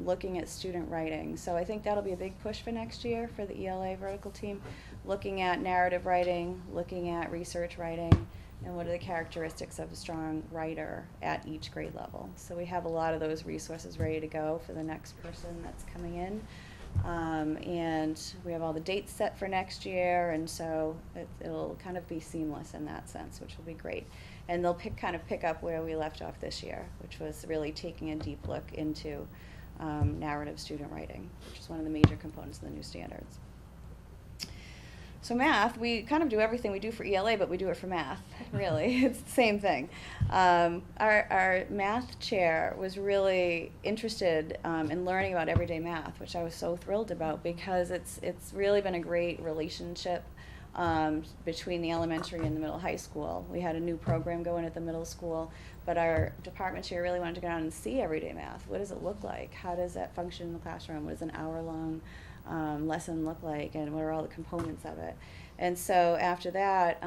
looking at student writing. So I think that'll be a big push for next year for the ELA vertical team, looking at narrative writing, looking at research writing, and what are the characteristics of a strong writer at each grade level. So we have a lot of those resources ready to go for the next person that's coming in. And we have all the dates set for next year, and so it'll kind of be seamless in that sense, which will be great. And they'll pick up where we left off this year, which was really taking a deep look into narrative student writing, which is one of the major components of the new standards. So math, we kind of do everything we do for ELA, but we do it for math, really. It's the same thing. Our math chair was really interested in learning about everyday math, which I was so thrilled about, because it's really been a great relationship between the elementary and the middle high school. We had a new program going at the middle school, but our department chair really wanted to go down and see everyday math. What does it look like? How does that function in the classroom? What does an hour-long lesson look like, and what are all the components of it? And so after that,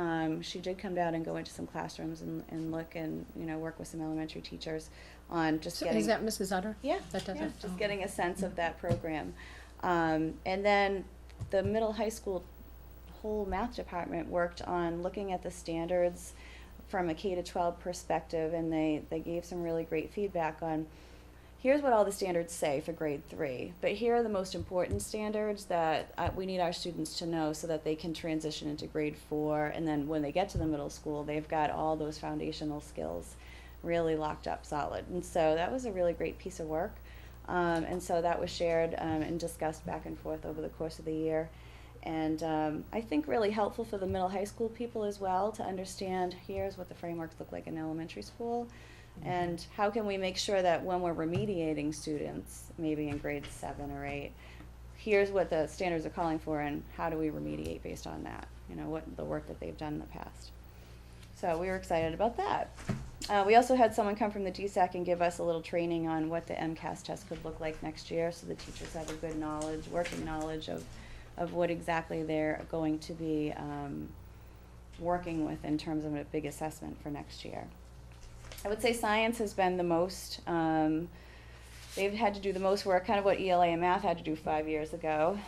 she did come down and go into some classrooms and look and work with some elementary teachers on just So getting. is that Mrs. Utter? Yeah, That does yeah, it? just Oh. getting a sense of that program. And then the middle high school whole math department worked on looking at the standards from a K-12 perspective, and they gave some really great feedback on, here's what all the standards say for grade 3, but here are the most important standards that we need our students to know so that they can transition into grade 4, and then when they get to the middle school, they've got all those foundational skills really locked up solid. And so that was a really great piece of work. And so that was shared and discussed back and forth over the course of the year. And I think really helpful for the middle high school people as well to understand, here's what the frameworks look like in elementary school. And how can we make sure that when we're remediating students, maybe in grades 7 or 8, here's what the standards are calling for, and how do we remediate based on that? What the work that they've done in the past. So we were excited about that. We also had someone come from the DSAC and give us a little training on what the MCAS test could look like next year, so the teachers have a good knowledge, working knowledge of what exactly they're going to be working with in terms of a big assessment for next year. I would say science has been the most, they've had to do the most work, kind of what ELA and math had to do 5 years ago,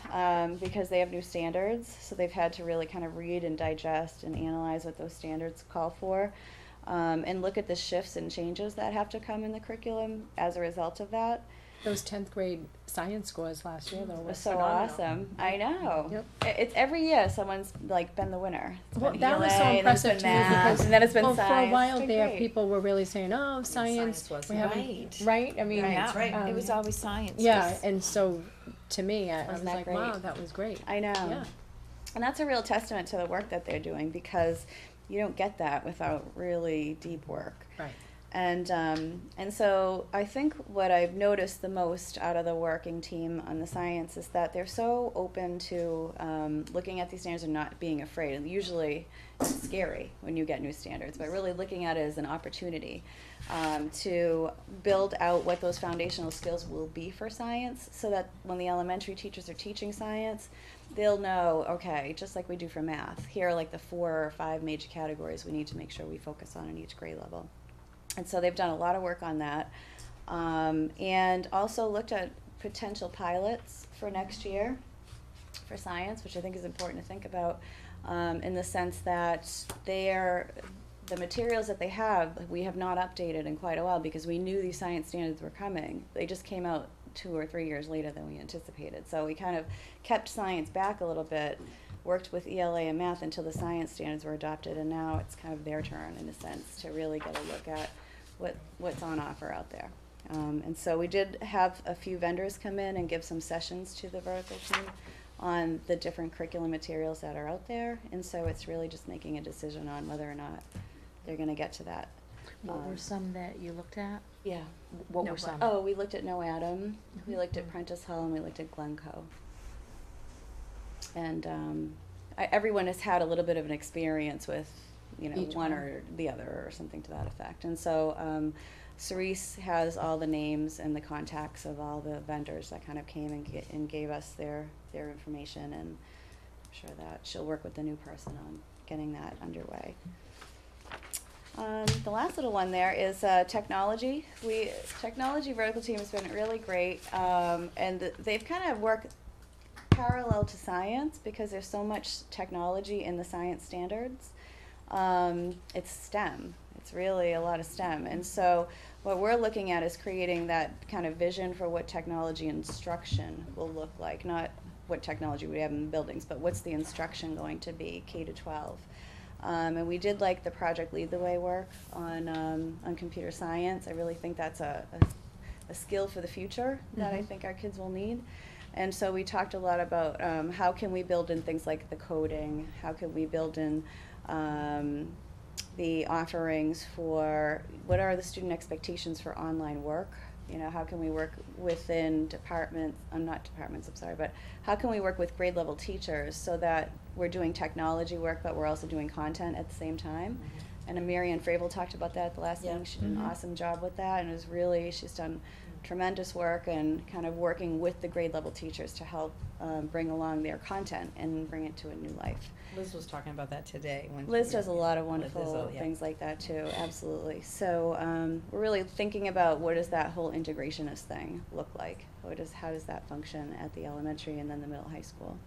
because they have new standards. So they've had to really kind of read and digest and analyze what those standards call for, and look at the shifts and changes that have to come in the curriculum as a result of that. Those 10th grade science scores last year, though, It were was so phenomenal. awesome. I know. Yep. It's every year someone's been the winner. It's Well, been that was ELA, so and then it's impressive been to me math, because, and then it's been well, science. for a while It's been there, great. people were really saying, "Oh, science, was we haven't." Right. Right. I mean, Yeah, right. It was always science. Yeah, 'cause- and so to me, I was Wasn't that like, great? "Wow, that was great." I know. Yeah. And that's a real testament to the work that they're doing, because you don't get that without really deep work. Right. And so I think what I've noticed the most out of the working team on the science is that they're so open to looking at these standards and not being afraid. And usually it's scary when you get new standards, but really looking at it as an opportunity to build out what those foundational skills will be for science, so that when the elementary teachers are teaching science, they'll know, okay, just like we do for math, here are like the 4 or 5 major categories we need to make sure we focus on in each grade level. And so they've done a lot of work on that, and also looked at potential pilots for next year for science, which I think is important to think about, in the sense that the materials that they have, we have not updated in quite a while, because we knew these science standards were coming. They just came out 2 or 3 years later than we anticipated. So we kind of kept science back a little bit, worked with ELA and math until the science standards were adopted, and now it's kind of their turn, in a sense, to really get a look at what's on offer out there. And so we did have a few vendors come in and give some sessions to the vertical team on the different curriculum materials that are out there, and so it's really just making a decision on whether or not they're gonna get to that. What were some that you looked at? Yeah. What were some? Oh, we looked at No Adam, we looked at Prentice Hall, and we looked at Glencoe. And everyone has had a little bit of an experience with, Each one one. or the other, or something to that effect. And so Cerise has all the names and the contacts of all the vendors that kind of came and gave us their information, and I'm sure that she'll work with the new person on getting that underway. The last little one there is technology. Technology vertical team has been really great, and they've kind of worked parallel to science, because there's so much technology in the science standards. It's STEM. It's really a lot of STEM. And so what we're looking at is creating that kind of vision for what technology instruction will look like, not what technology we have in the buildings, but what's the instruction going to be, K to 12. And we did like the Project Lead the Way work on computer science. I really think that's a skill for the future that I think our kids will need. And so we talked a lot about how can we build in things like the coding, how can we build in the offerings for what are the student expectations for online work. How can we work within but how can we work with grade level teachers so that we're doing technology work, but we're also doing content at the same time. And Marianne Fravel talked about that at the last meeting. She did an awesome job with that, and it was really, she's done tremendous work and kind of working with the grade level teachers to help bring along their content and bring it to a new life. Liz was talking about that today. Liz does a lot of wonderful things like that too, absolutely. So we're really thinking about what does that whole integrationist thing look like? How does that function at the elementary and then the middle high school?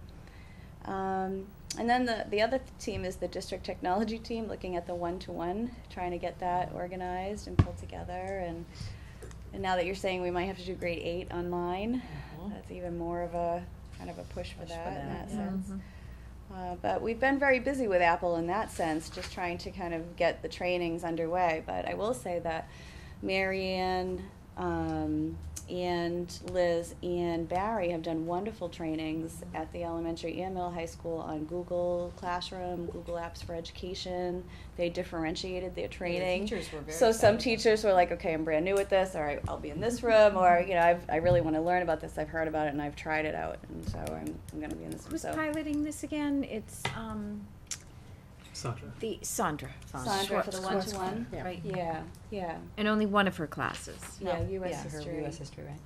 And then the other team is the district technology team, looking at the one-to-one, trying to get that organized and pulled together. And now that you're saying we might have to do grade 8 online, that's even more of a kind of a push for that in that sense. But we've been very busy with Apple in that sense, just trying to kind of get the trainings underway. But I will say that Marianne and Liz and Barry have done wonderful trainings at the elementary and middle high school on Google Classroom, Google Apps for Education. They differentiated their training. The teachers were very So some excited. teachers were like, okay, I'm brand new at this, or I'll be in this room, or I really want to learn about this. I've heard about it and I've tried it out, and so I'm going to be in this room. Who's So piloting this again? It's Sandra. the Sandra. Sandra for the Schwartz. one-to-one. Yeah. Right. Yeah. And only one of her classes. Yeah, U.S. Yeah, history. her U.S. history, right?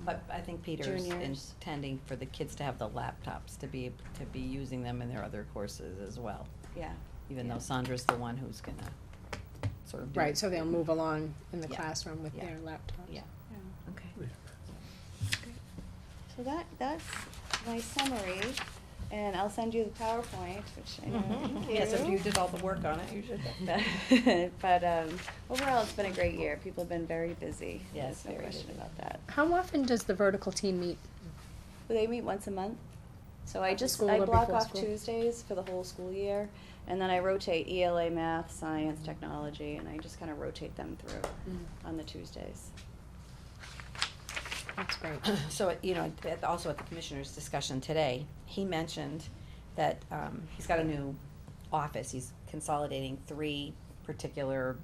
But I think Peter's Juniors. intending for the kids to have the laptops to be using them in their other courses as well. Yeah. Even though Sandra's the one who's gonna sort of do Right, it. so they'll move along in the Yeah. classroom with Yeah. their laptops. Yeah. Okay. So that's my summary, and I'll send you the PowerPoint, which I know. Thank Yes, if you did all the work on it, you should. But overall, it's been a great year. People have been very busy. Yes, There's no very question busy. about that. How often does the vertical team meet? They meet once a month. So After school or block before off school? Tuesdays for the whole school year, and then I rotate ELA, math, science, technology, and I just kind of rotate them through on the Tuesdays. That's great. So, also at the commissioner's discussion today, he mentioned that, he's got a new office, he's consolidating 3 particular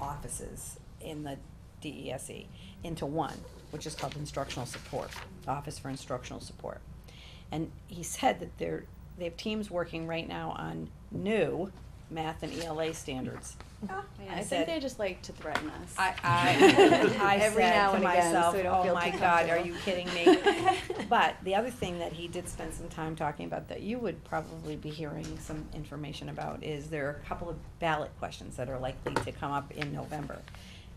offices in the DESE into one, which is called Instructional Support, Office for Instructional Support. And he said that they have teams working right now on new math and ELA standards. I said- think they just like to threaten us. I Every said now to and again, myself, so we don't oh feel my too God, are comfortable." you kidding me? But the other thing that he did spend some time talking about that you would probably be hearing some information about is there are a couple of ballot questions that are likely to come up in November.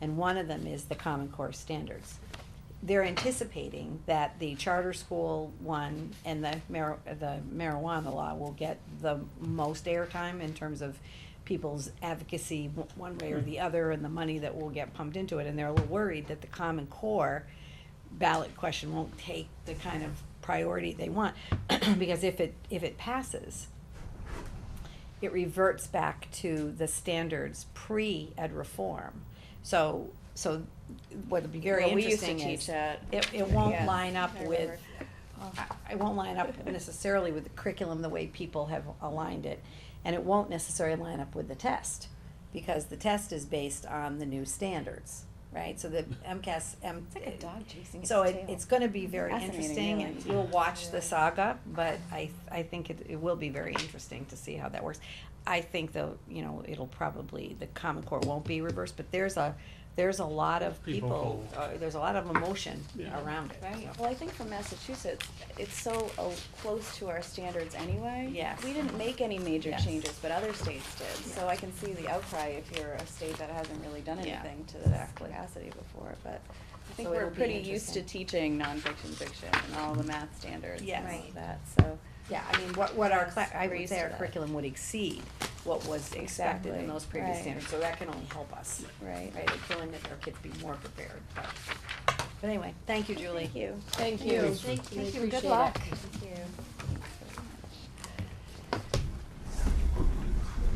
And one of them is the Common Core standards. They're anticipating that the charter school one and the marijuana law will get the most airtime in terms of people's advocacy one way or the other and the money that will get pumped into it. And they're a little worried that the Common Core ballot question won't take the kind of priority they want. Because if it passes, it reverts back to the standards pre-ed reform. So what'll be very Well, we used to interesting teach is that. it won't Yeah, line up I with, remember. it won't line up necessarily with the curriculum, the way people have aligned it. And it won't necessarily line up with the test, because the test is based on the new standards, right? So the MCAS, It's like a dog chasing its so tail. it's gonna be very Fascinating, interesting, really. and we'll watch the saga, but I think it will be very interesting to see how that works. I think though, it'll probably, the Common Core won't be reversed, but there's a lot of people, there's a lot of emotion Yeah. around it. Right. so. Well, I think for Massachusetts, it's so close to our standards anyway. Yes. We didn't make any major Yes. changes, but other states did. So I can see the outcry if you're a state that hasn't really done Yeah, anything to this exactly. capacity before. But I think So we're it'll be pretty used to interesting. teaching nonfiction, fiction, and all the math standards Yes. and all Right. of that. So Yeah, I mean, what our, I We're would used say to our that. curriculum would exceed what was expected in Exactly, those previous right. standards, so that can only help us. right. Right, it's going to make our kids be more prepared, but anyway, thank you, Julie. Thank you. Thank you. Thank you. We Good appreciate luck. it. Thank you.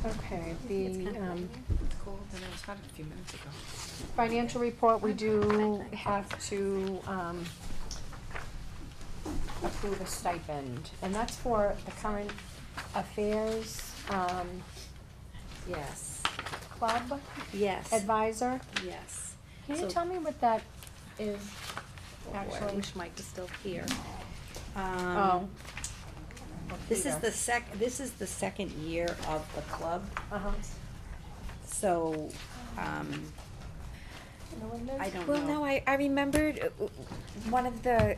Okay, the, It's cold, and it was hot a few minutes ago. financial report, we do have to, approve a stipend, and that's for the current affairs, Yes, club yes, advisor. yes. Can you So- tell me what that is, I actually? wish Mike was still here. Oh. This is this is the second year of the club, Uh-huh. so, I don't know. Well, no, I remembered one of the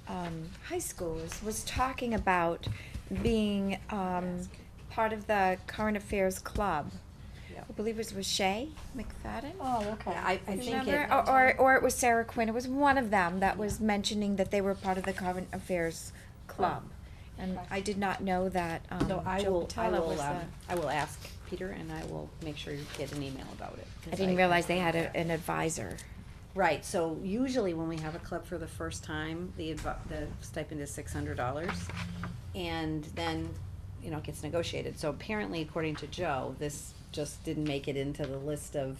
high schoolers was talking about being part of the current affairs club. Yep. I believe it was Shay McFadden. Oh, okay. Yeah, I think Remember? it, Or it was Sarah Quinn. It was one of them that was mentioning that they were part of the current affairs club. And I did not know that so Joe Patella was the. I will ask Peter and I will make sure you get an email about it. 'cause I didn't realize they had an advisor. Right, so usually when we have a club for the first time, the stipend is $600. And then, it gets negotiated. So apparently, according to Joe, this just didn't make it into the list of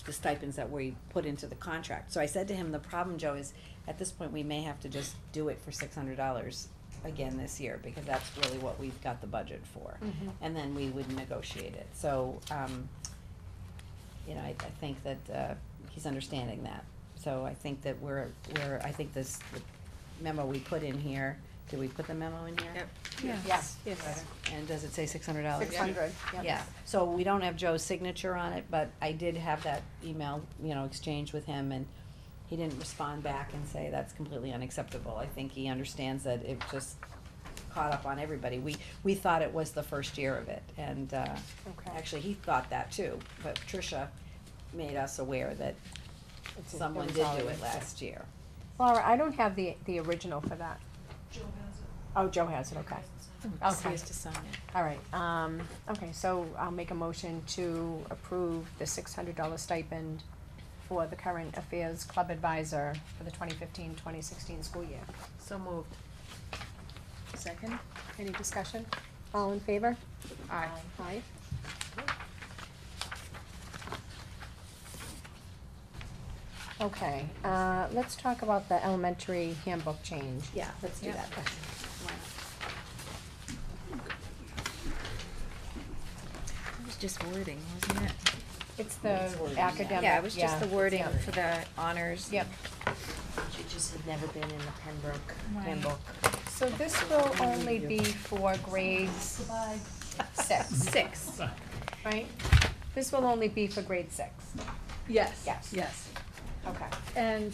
the stipends that we put into the contract. So I said to him, the problem, Joe, is at this point, we may have to just do it for $600 again this year, because that's really what we've got the budget for. And then we would negotiate it. So, I think that, he's understanding that. So I think that I think the memo we put in here, did we put the memo in here? Yep. Yes, yes. And does it say $600? 600, yep. Yeah, so we don't have Joe's signature on it, but I did have that email, exchange with him, and he didn't respond back and say that's completely unacceptable. I think he understands that it just caught up on everybody. We thought it was the first year of it, and, Okay. actually, he thought that too, but Tricia made us aware that It's- someone it did was do already- it last year. Laura, I don't have the original for that. Joe has it. Oh, Joe has it, okay. Okay. to sign it. All right, okay, so I'll make a motion to approve the $600 stipend for the current affairs club advisor for the 2015-2016 school year. So moved. Second, any discussion? All in favor? Aye. Aye. Okay, let's talk about the elementary handbook change. Yeah, let's do Yeah. that. It was just wording, wasn't it? It's the academic, Yeah, it was just the wording yeah. for the honors. Yep, It just had never been in the Pembroke Right. handbook. so this will only be for grades six, right? This will only be for grade 6, Yes, Yes. yes. okay. And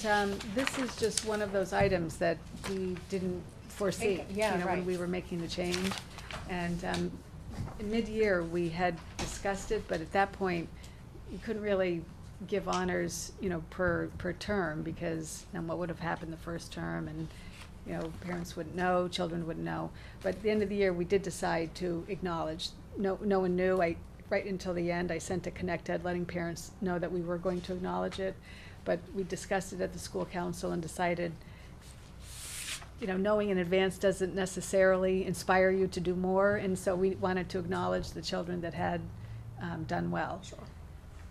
this is just one of those items that we didn't foresee, Yeah, you know, when right. we were making the change. And in mid-year, we had discussed it, but at that point, you couldn't really give honors, you know, per term, because then what would have happened the first term, and, you know, parents wouldn't know, children wouldn't know. But at the end of the year, we did decide to acknowledge, no one knew, right until the end, I sent a Connect Ed letting parents know that we were going to acknowledge it. But we discussed it at the school council and decided, you know, knowing in advance doesn't necessarily inspire you to do more, and so we wanted to acknowledge the children that had done well. Sure.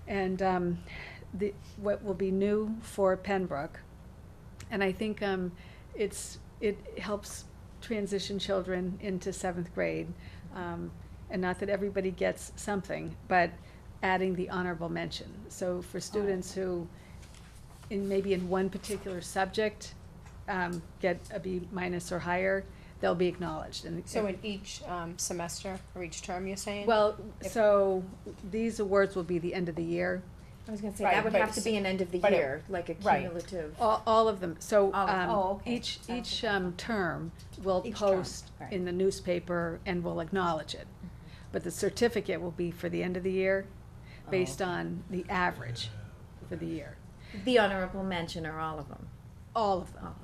And what will be new for Pembroke, and I think it helps transition children into 7th grade, and not that everybody gets something, but adding the honorable mention. So for students who, maybe in one particular subject, get a B- or higher, they'll be acknowledged. And So in each semester or each term, you're saying? well, If- so these awards will be the end of the year. I was gonna say, Right, that would but have to be an end of the but it- year, like a right. cumulative. All of them, so, okay. each term will Each term, post right. in the newspaper and will acknowledge it. But the certificate will be for the end of the year, based on the average for the year. The honorable mention or all of them? All of them,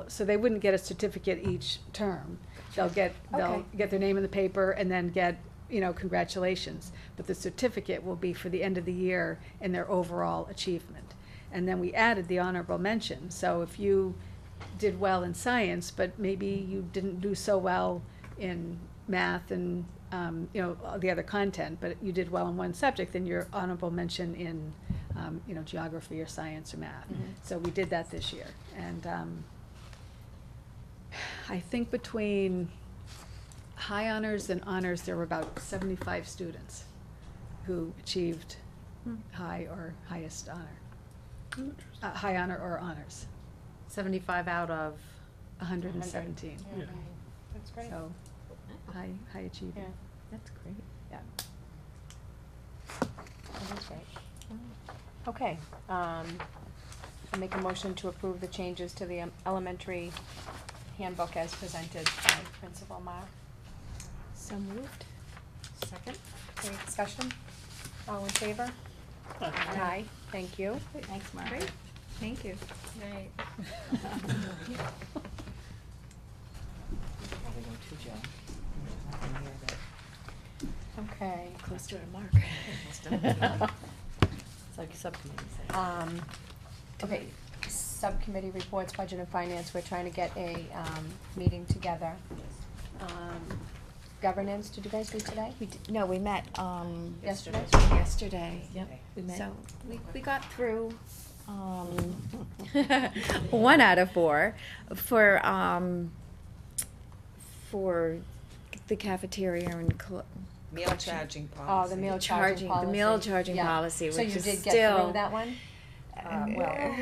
so they wouldn't get a certificate each term. They'll get their name in the paper and then get, you know, congratulations. But the certificate will be for the end of the year and their overall achievement. And then we added the honorable mention, so if you did well in science, but maybe you didn't do so well in math and, you know, the other content, but you did well in one subject, then your honorable mention in, you know, geography or science or math. So we did that this year, and I think between high honors and honors, there were about 75 students who achieved high or highest honor. High honor or honors, 75 out of 117. Yeah, that's great. So, high achievement. Yeah. That's great. That is great. Okay, I make a motion to approve the changes to the elementary handbook as presented by Principal Marr. So moved. Second. Any discussion? All in favor? Aye. Thank you. Thanks, Mark. Great, thank you. Right. Probably go to Joe. I can hear that. Okay. Close to a mark. It's like a subcommittee. Okay, subcommittee reports, budget and finance, we're trying to get a, meeting together. Governance, did you guys meet today? No, we met, Yesterday? yesterday. Yep, we met. So, we got through, 1 out of 4 for the cafeteria and Meal charging policy. Oh, the meal charging policy. The meal charging Yeah. policy, So which you is did still. get through that one? Well,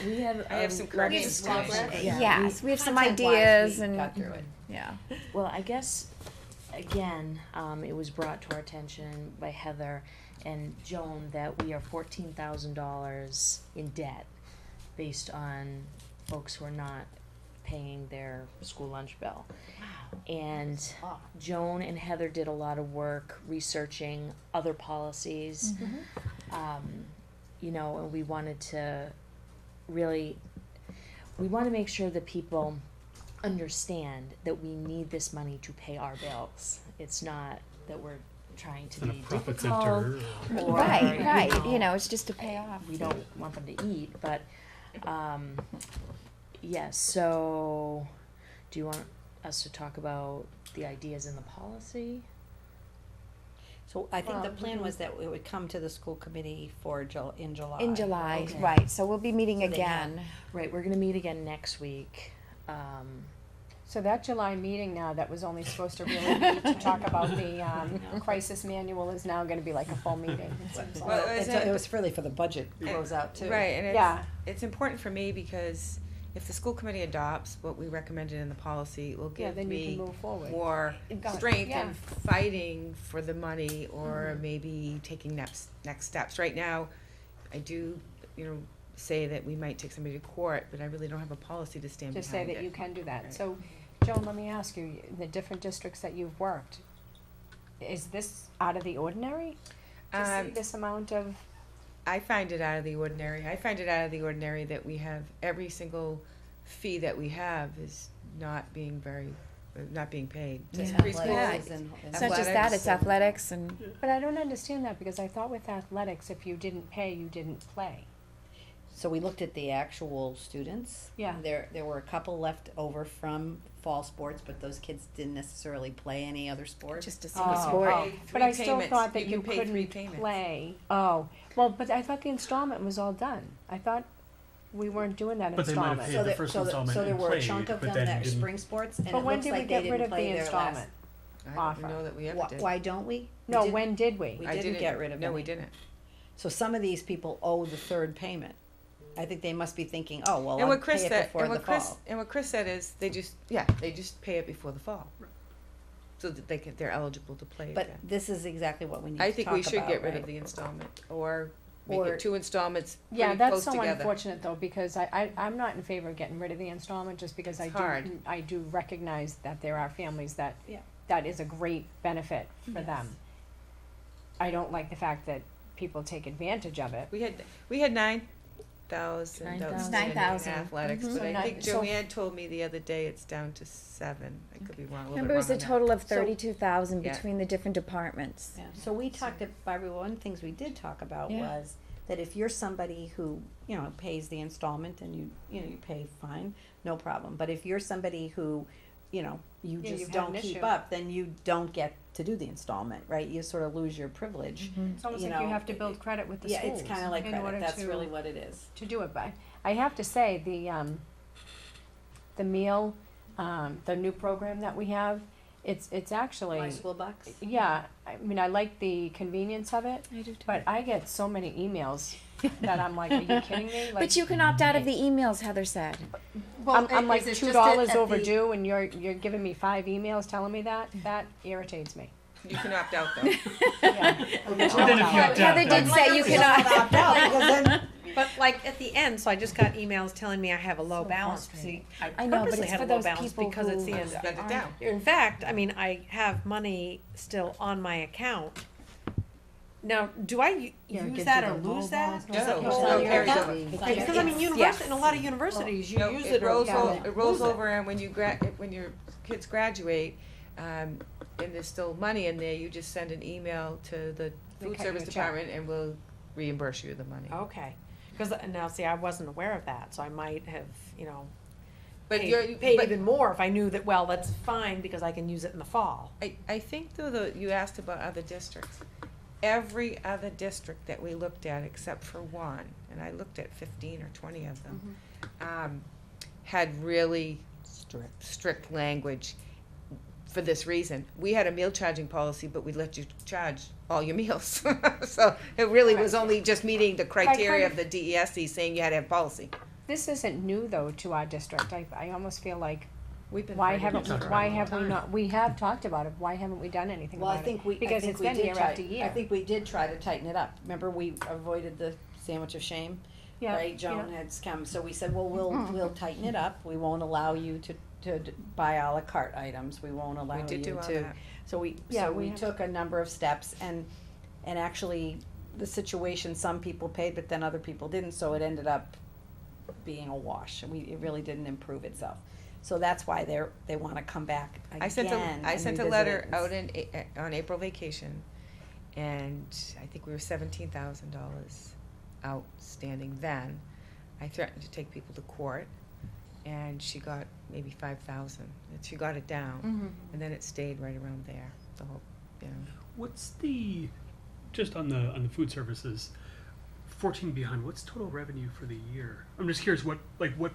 we have. I have some corrections. Yes, we have some Content-wise, ideas we and, got through it. yeah. Well, I guess, again, it was brought to our attention by Heather and Joan that we are $14,000 in debt based on folks who are not paying their school lunch bill. And Joan and Heather did a lot of work researching other policies. You know, and we wanted to really, we want to make sure that people understand that we need this money to pay our bills. It's not that we're trying to Not a be profit difficult center. or, Right, you know, it's just to pay off. we don't want them to eat, but, yes, so, do you want us to talk about the ideas in the policy? So I think the Well, plan was that it would come to the school committee for in July. In July, Okay. right, so we'll be meeting So they have- again. Right, we're gonna meet again next week. So that July meeting now that was only supposed to really be to talk about the, crisis manual is now gonna be like a full meeting. It seems like. Well, It was really for the budget closeout too. Right, and Yeah. it's important for me because if the school committee adopts what we recommended in the policy, it will Yeah, give then you can me move forward. more Got it. strength Yeah. in fighting for the money or maybe taking next steps. Right now, I do, say that we might take somebody to court, but I really don't have a policy to stand Just behind say it. that you can do that. Right. So, Joan, let me ask you, the different districts that you've worked, is this out of the ordinary? To see Um, this amount of, I find it out of the ordinary. I find it out of the ordinary that we have every single fee that we have is not being paid. Just Preschool, athletics and- It's not just that, it's athletics and, but I don't understand that because I thought with athletics, if you didn't pay, you didn't play. So we looked at the actual students. Yeah. There were a couple left over from fall sports, but those kids didn't necessarily play any other sports. just a single sport. But I still payments. thought that You you can pay 3 couldn't payments. play. Oh, well, but I thought the installment was all done. I thought we weren't doing that But they might have installment. paid So the there, first so, installment so there and were a chunk played, of but them then that you were didn't- spring sports, and But it when looks did we like they get rid didn't of the play their last. installment? I offer. don't know that we ever did. Why don't we? No, didn't- when did we? We I didn't get rid of No, any. we didn't. So some of these people owe the third payment. I think they must be thinking, oh, well, And I'll what Chris pay it said, before and the what Chris, fall. and what Chris said is they just pay it before the fall. So that they're eligible to play But again. this is exactly what we need to I talk think about, we should get rid right? of the installment or make Or- it 2 installments Yeah, pretty that's close so together. unfortunate though, because I'm not in favor of getting rid of the installment, just because It's hard. I do recognize that there are families that, Yeah. that is a great benefit for Yes. them. I don't like the fact that people take advantage of it. We had 9,000 outstanding 9,000. athletics, Mhm. but So I nine- think so- Joanne told me the other day it's down to 7. I could be wrong, a little Remember, bit it was wrong a on total of So- 32,000 Yeah. between the different departments. Yeah. So we talked, Barbie, one of the things we did talk about Yeah. was that if you're somebody who, pays the installment and you pay fine, no problem. But if you're somebody who, you you've just had don't an keep issue. up, then you don't get to do the installment, right? You sort of lose your privilege. It's almost You like you know, have to build credit with the Yeah, schools. it's kinda like in credit, order that's to- really what it is. to do it by. I have to say, the meal, the new program that we have, it's actually, My school bucks? yeah, I mean, I like the convenience of it, I do too. but I get so many emails that I'm like, are you kidding me? Like, But you can opt out of the emails, Heather said. I'm like is it just $2 at the- overdue and you're giving me 5 emails telling me that irritates me. You can opt out though. Yeah. But then if you opt out, Heather then- did say you cannot. But like at the end, so I just got emails telling me I have a low balance. See, I know, but purposely it's had for a low those balance people because it's who the end. Spend it down. In fact, I mean, I have money still on my account. Now, do I Yeah, it use gives that you or the low lose that? balance. Does it No, roll no, over? carries Yeah. over. Because I mean, university, in a lot of universities, you No, use it it or rolls you over. It rolls lose over, and when your kids graduate, and there's still money in there, you just send an email to the They food cut you service a check. department, and we'll reimburse you the money. Okay, because now, see, I wasn't aware of that, so I might have, But paid but even more if I knew that, well, that's fine because I can use it in the fall. I think though you asked about other districts. Every other district that we looked at, except for one, and I looked at 15 or 20 of them, had really strict language for this reason. We had a meal charging policy, but we let you charge all your meals. So it really was only just meeting the criteria of the DESC saying you had to have policy. This isn't new though to our district. I almost feel like, We've been why fighting haven't, it talked for a why long have we time. not, we have talked about it, why haven't we done anything Well, about I it? think we, Because it's been year after year. I think we did try to tighten it up. Remember, we avoided the sandwich of shame? Yeah, Right, Joan yeah. had come, so we said, well, we'll tighten it up. We won't allow you to buy à la carte items. We won't allow We you did do all to. that. So we, Yeah, so we we have- took a number of steps and actually, the situation, some people paid, but then other people didn't, so it ended up being a wash. It really didn't improve itself. So that's why they wanna come back again I sent a and letter revisit it. out on April vacation, and I think we were $17,000 outstanding then. I threatened to take people to court, and she got maybe 5,000. And she got it down, and then it stayed right around there. The whole, What's the, just on the food services, 14 Beyond, what's total revenue for the year? I'm just curious what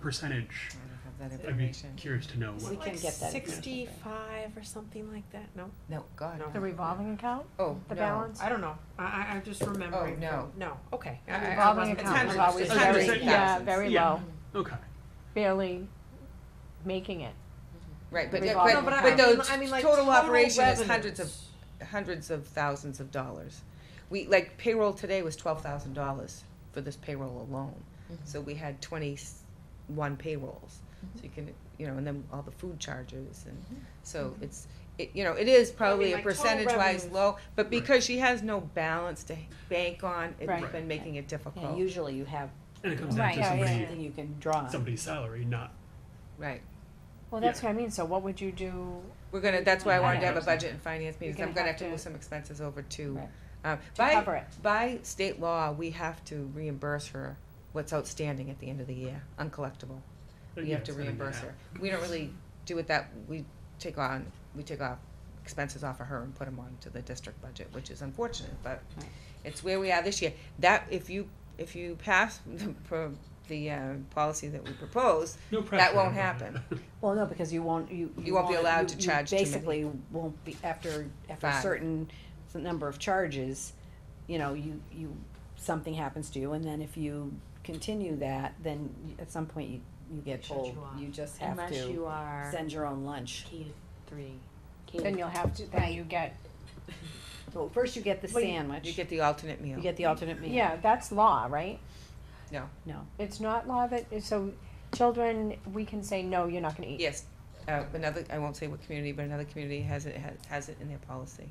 percentage, I don't have that I'd be information. curious to know We what. can get that information. 65 or something like that, no? No, God, No. no. The revolving account, Oh, the no. balance? I don't know, I'm just remembering. Oh, no. No, okay. The I revolving wasn't- account was hundreds, always it's hundreds very, of yeah, thousands. very Yeah. low, Okay. barely making it. Right, but, Revolving but, account. but No, those I mean, like, total total operation is revenues. hundreds of thousands of dollars. We, like, payroll today was $12,000 for this payroll alone. So we had 21 payrolls. So you can, and then all the food charges and, so it is probably a like, total percentage-wise revenues. low, but because she has no balance to bank on, it's Right. been making it Yeah, difficult. usually you have And it comes down Right, to yeah, yeah, somebody, something you can draw on. somebody's salary, not. Right. Well, that's what I mean, so what would you do? That's why I wanted to Yeah. have a budget and finance meeting, 'cause You're I'm gonna gonna have have to move to- some expenses over to, Right. cover it. by state law, we have to reimburse her what's outstanding at the end of the year, uncollectible. We have to reimburse her. We don't really do it we take off expenses off of her and put them onto the district budget, which is unfortunate, but Right. it's where we are this year. That, if you pass the policy that we propose, No pressure. that won't happen. Well, no, because you won't, you won't be allowed to charge too many. basically won't be, after a Fine. certain number of charges, you, something happens to you, and then if you continue that, then at some point you get Shut told, you off. you just have Unless you to are send your own lunch. K to 3. K Then to you'll have to, then Right. you get, Well, first you get the Well, you- sandwich, You get the alternate meal. you get the alternate meal. yeah, that's law, right? No. No, It's not law that, so children, we can say, no, you're not gonna eat. Yes, I won't say what community, but another community has it in their policy.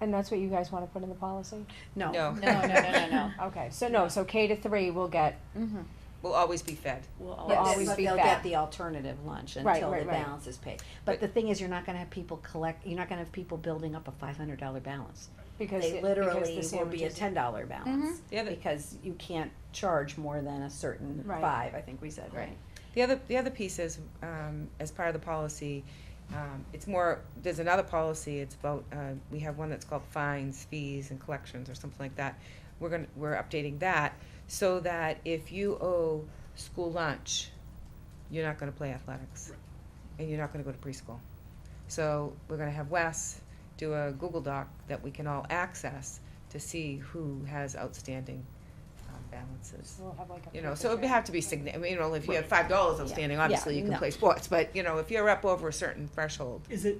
And that's what you guys wanna put in the policy? no, No. no. Okay, so K to 3 will get, Mm-hmm. We'll always be fed. Will always but be they'll fed. get the alternative lunch Right, until right, the right. balance is paid. But the thing is, you're not gonna have people you're not gonna have people building up a $500 balance. because, They it- literally because the will be a sandwiches. $10 balance. The other, Because you can't charge more than a certain Right. 5, I think we said, right? the other piece is, as part of the policy, it's more, there's another policy, it's about, we have one that's called fines, fees, and collections, or something like that. We're updating that, so that if you owe school lunch, you're not gonna play athletics. And you're not gonna go to preschool. So we're gonna have Wes do a Google Doc that we can all access to see who has outstanding balances. We'll have like a. So it would have to be if you have $5 outstanding, Yeah. obviously you can No. play sports, but, if you're up over a certain threshold. Is it,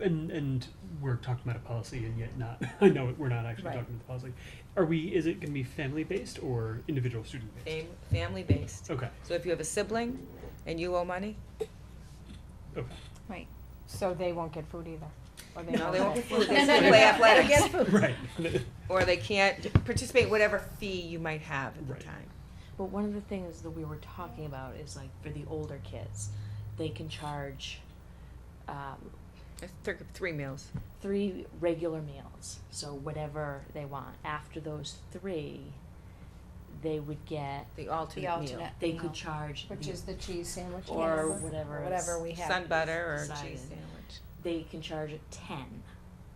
and we're talking about a policy and yet not, I know we're not actually Right. talking about the policy. Is it gonna be family-based or individual student-based? Family-based. Okay, So if you have a sibling and you owe money, okay, So they won't get food either? Or they no, they won't get food, they No, still no, play no, athletics. right. Or they can't participate in whatever fee you might have at the Right. time. But one of the things that we were talking about is like for the older kids, they can charge It's 3 meals. 3 regular meals. So whatever they want. After those 3, they would get, The alternate meal. they could charge Which the- is the cheese sandwich? or Yes. whatever. Whatever is we have. Sun butter or decided. cheese sandwich. They can charge 10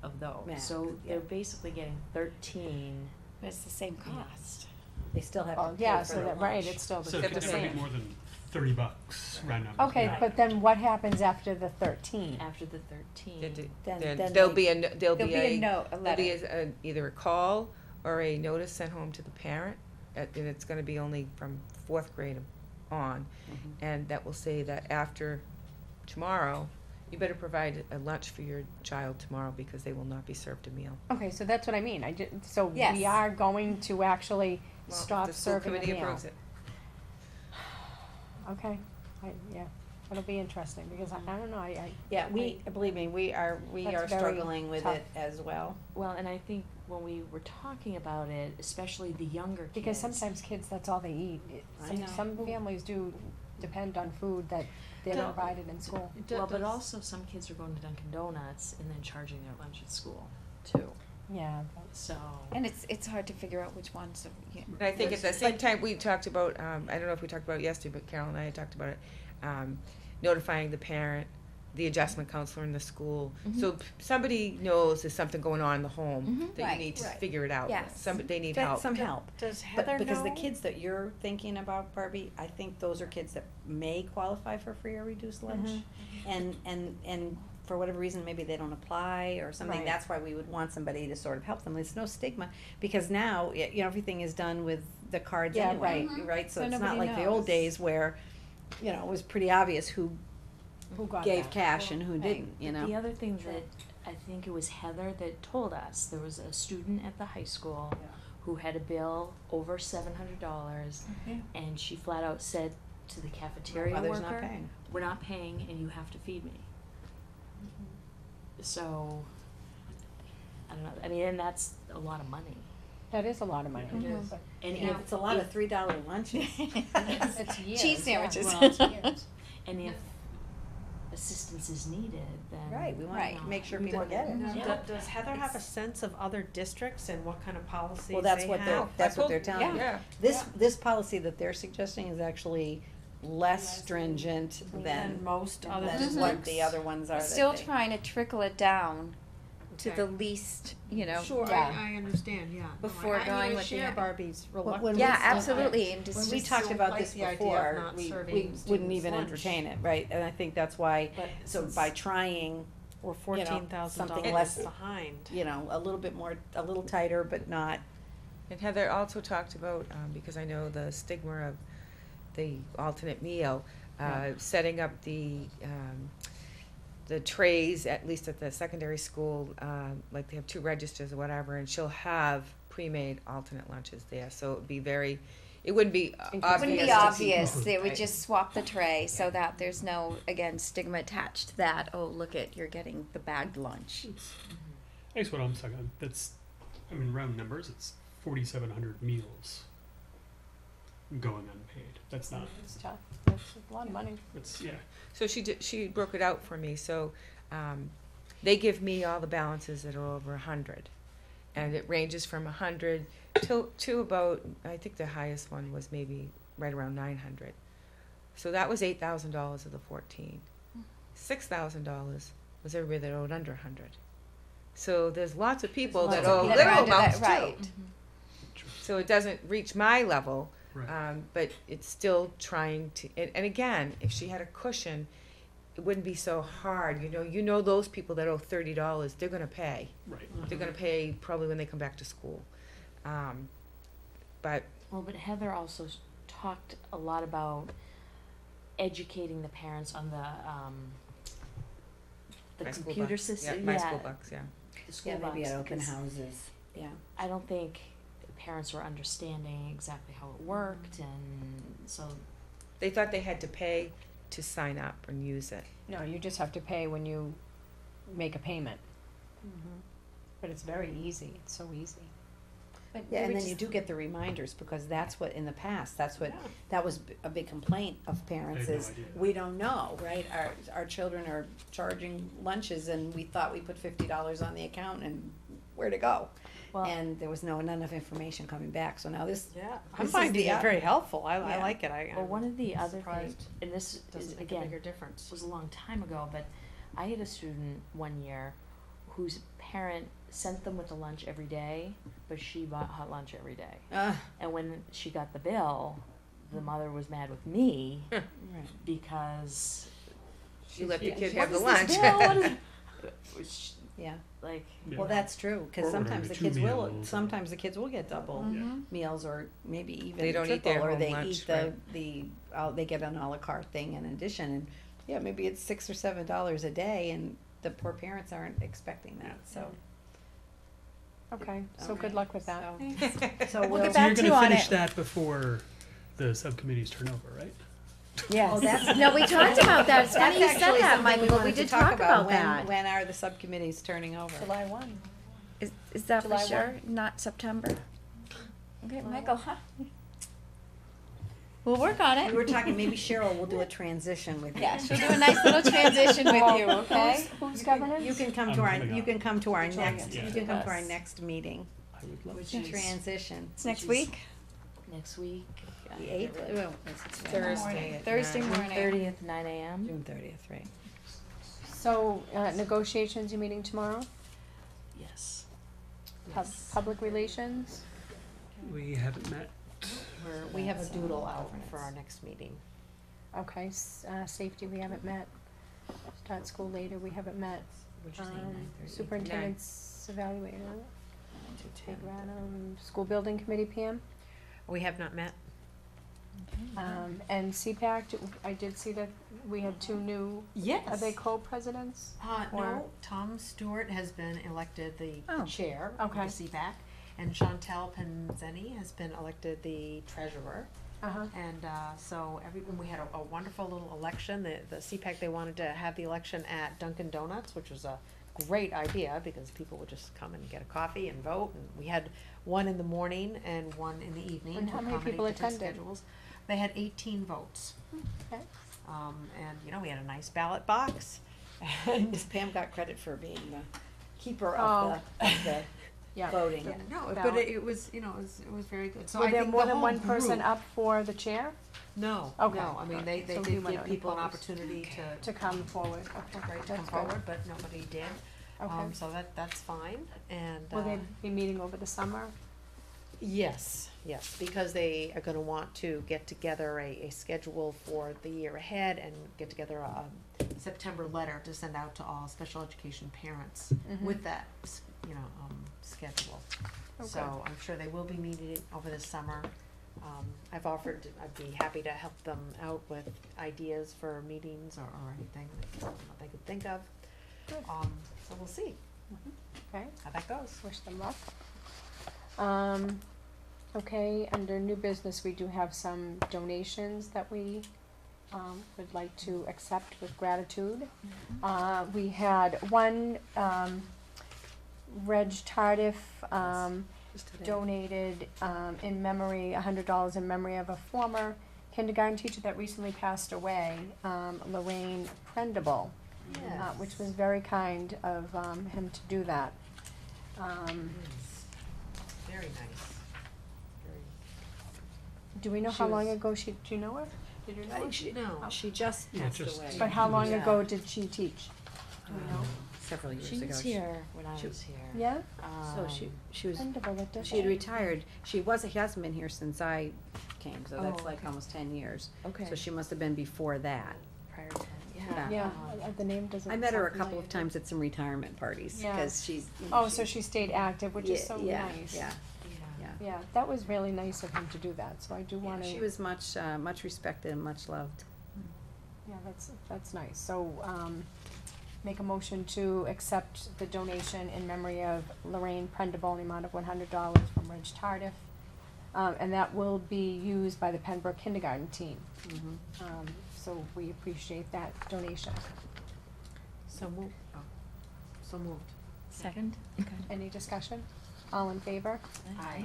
of those. Max, So yeah. they're basically getting 13. But it's the same cost. They still have Oh, to pay yeah, for so the that, right, lunch. it's still the So it Except could the never be same. more than $30, round numbers. Okay, right? but then what happens after the 13? After the 13, Then There'll they- be a, there'll There'll be be a a, note, a there'll be letter. either a call or a notice sent home to the parent, and it's gonna be only from 4th grade on. And that will say that after tomorrow, you better provide a lunch for your child tomorrow because they will not be served a meal. Okay, so that's what I mean, so Yes. we are going to actually Well, stop the school serving a committee meal. approves it. Okay, yeah, it'll be interesting, because I don't know, Yeah, believe me, we are That's very struggling with tough. it as well. well, and I think when we were talking about it, especially the younger kids. because sometimes kids, that's all they eat. I know. Some families do depend on food that they're No. provided in school. Well, but also some kids are going to Dunkin' Donuts and then charging their lunch at school too. Yeah, So And it's hard to figure out which ones of, And I think at the same time, we talked about, I don't know if we talked about it yesterday, but Carol and I had talked about it, notifying the parent the adjustment counselor in the school. Mhm. So somebody knows there's something going on in the home Mhm. that Right, you need to right. figure it out. Yes. They need Get help. some help. Does But Heather because the know? kids that you're thinking about, Barbie, I think those are kids that may qualify for free or reduced lunch. And for whatever reason, maybe they don't apply or something, Right. that's why we would want somebody to sort of help them, there's no stigma, because now, you know, everything is done with the cards Yeah, anyway, right. right? So So it's not nobody like the old knows. days where, you know, it was pretty obvious who Who got gave that? cash and who Right. didn't, you know? The other thing that I think it was Heather that told us, there was a student at the high school who had a bill over $700, and she flat out said to the cafeteria Mother's not worker, paying. "We're not paying, and you have to feed me." So, I don't know. I mean, and that's a lot of money. That is a lot of money. And Yeah, if it's a lot of $3 lunches. It's years, Cheese yeah. sandwiches. well, it's years. And if assistance is needed, then Right, we wanna Right. make sure people get it. Now, Yeah. Does Heather have a sense of other districts and what kind of policies Well, that's they what have? that's what they're telling you. Yeah. This policy that they're suggesting is actually less stringent Than than most other what districts. the other ones are. Still that they- trying to trickle it down to Okay. the least, you know. Sure, Yeah. I understand, yeah. No, Before I going mean, I with the- share Barbie's when reluctance. we Yeah, still- absolutely, and When just, we talked don't about like this the idea of before, not we serving wouldn't students even lunch. entertain it, right? And I think that's why, But so since by trying, we're $14,000 something less- behind. you know, a little bit more, a little tighter, but not, And Heather also talked about, because I know the stigma of the alternate meal, setting up the trays, at least at the secondary school, like they have 2 registers or whatever, and she'll have pre-made alternate lunches there, so it'd be very, it wouldn't be obvious. wouldn't be to obvious, people. they would Right. just swap the tray so that there's no, again, stigma attached to that, oh, look at, you're getting the bagged lunch. I guess what I'm stuck on, that's, I mean, round numbers, it's 4,700 meals going unpaid. That's not, It's tough. That's a lot of money. it's, yeah. So she broke it out for me, so, they give me all the balances that are over 100. And it ranges from 100 to about, I think the highest one was maybe right around 900. So that was $8,000 of the 14. $6,000 was everybody that owed under 100. So there's lots of people that Lots of owe people little that are under amounts that, too. right. So it doesn't reach my level, Right. but it's still trying to, and again, if she had a cushion, it wouldn't be so hard, you know those people that owe $30, they're gonna pay. Right. They're gonna pay probably when they come back to school. But, Well, but Heather also talked a lot about educating the parents on the my school computer bucks. system. Yeah, my school bucks, yeah. The school yeah, maybe bucks, at open because houses, yeah. I don't think parents were understanding exactly how it worked, and so They thought they had to pay to sign up and use it. No, you just have to pay when you make a payment. But it's very easy. It's so easy. But Yeah, we and were then you just- do get the reminders, because that's what, in the past, that was a big complaint of parents I had no is, idea. we don't know, right? Our children are charging lunches and we thought we put $50 on the account and where'd it go? well, And there was none enough information coming back, so now this, Yeah, This I'm is finding the it oth- very helpful. I Yeah. like it. well, one of the I'm other things, surprised and this it is doesn't make a again bigger difference. was a long time ago, but I had a student one year whose parent sent them with the lunch every day, but she bought hot lunch every day. And when she got the bill, the mother was mad with me because You let the yeah, kid she- have the what lunch. is this bill? What is yeah. like Yeah. Well, that's true, cause Or sometimes the maybe kids two will, meals. sometimes the kids will get double meals or maybe even They don't eat triple, their or home they lunch, eat they get an a la carte thing in addition, and yeah, maybe it's $6 or $7 a day, and the poor parents aren't expecting that, so. Okay, so good luck with that. So We'll we'll, get So you're back to gonna you on finish it. that before the subcommittees turn over, right? Yes. oh, that's. No, we talked about that, it's funny you That's said actually that, something Michael, but we wanted to did talk about when- that. When are the subcommittees turning over? July 1. Is that for July sure? Not September? Okay, Michael, huh? We'll work on We it. were talking, maybe Cheryl will do a transition with you. Yeah, she'll do a nice little transition with you, okay? Who's governance? You can come I'm to our, coming you up. can come to our Which next, one? you Yeah. can come to our Yes. next meeting, I would love which to. is transition. It's next Which is- week, next week. The eighth, well, Thursday at Thursday 9. morning. 30th, 9 a.m. June 30th, right? So, negotiations, you're meeting tomorrow? Yes. Public relations? We haven't met. We have a doodle out for our next meeting. Okay, safety, we haven't met. Start school later, we haven't met. Which is 9:30. Superintendent's evaluator. Big school building committee, Pam? We have not met. And CPAC, I did see that we had two new, Yes. are they co-presidents? Or- No, Tom Stewart has been elected the Oh. chair of the Okay. CPAC, and Chantel Penzeni has been elected the treasurer. Uh-huh. And so we had a wonderful little election. The CPAC, they wanted to have the election at Dunkin' Donuts, which was a great idea because people would just come and get a coffee and vote. And we had one in the morning and one in the evening. And to how many accommodate people different attended? schedules. They had 18 votes. Okay. And, we had a nice ballot box. And Pam got credit for being the keeper Oh. of the Yeah. voting. yeah, no, but Ballot. it was, it was very good. So Were I there think more the than whole one person group- up for the chair No, Okay. no, I mean, they So did you went give people an unopposed. opportunity to come forward? Okay, right, to that's come good. forward, but nobody did. Okay. So that's fine, and, Will they be meeting over the summer? yes, because they are gonna want to get together a schedule for the year ahead and get together a September letter to send out to all special education parents with that, schedule. So Okay. I'm sure they will be meeting over the summer. I'd be happy to help them out with ideas for meetings or anything that they could think of. Good. So we'll see Okay, how that goes. wish them luck. Okay, under new business, we do have some donations that we, would like to accept with gratitude. We had one, Reg Tardif, donated, in memory, $100 in memory of a former kindergarten teacher that recently passed away, Lorraine Prendable, which was very kind of, him to do that. Very nice. Very. Do we know She how long was- ago do you know her? Did you know her? No. She just Yeah, passed just- away. But how long Yeah. ago did she teach? Do we know? Several years She ago. was here when I she- was here. Yeah? So she was, Prendable, that does. she had retired. She hasn't been here since I came, so that's Oh, like okay. almost 10 years. Okay. So she must have been before that. Prior to, Yeah. Yeah, the name doesn't. I met her a sound couple of familiar. times at some retirement parties, Yeah. because she's, Oh, so she stayed active, which is so nice. Yeah, yeah. yeah. Yeah, that was really nice of him to do that, so I do Yeah, wanna. she was much respected and much loved. Yeah, that's nice, so, make a motion to accept the donation in memory of Lorraine Prendable in the amount of $100 from Reg Tardif. And that will be used by the Pembroke kindergarten team. So we appreciate that donation. So moved. So moved. Second? Any discussion? All in favor? Aye.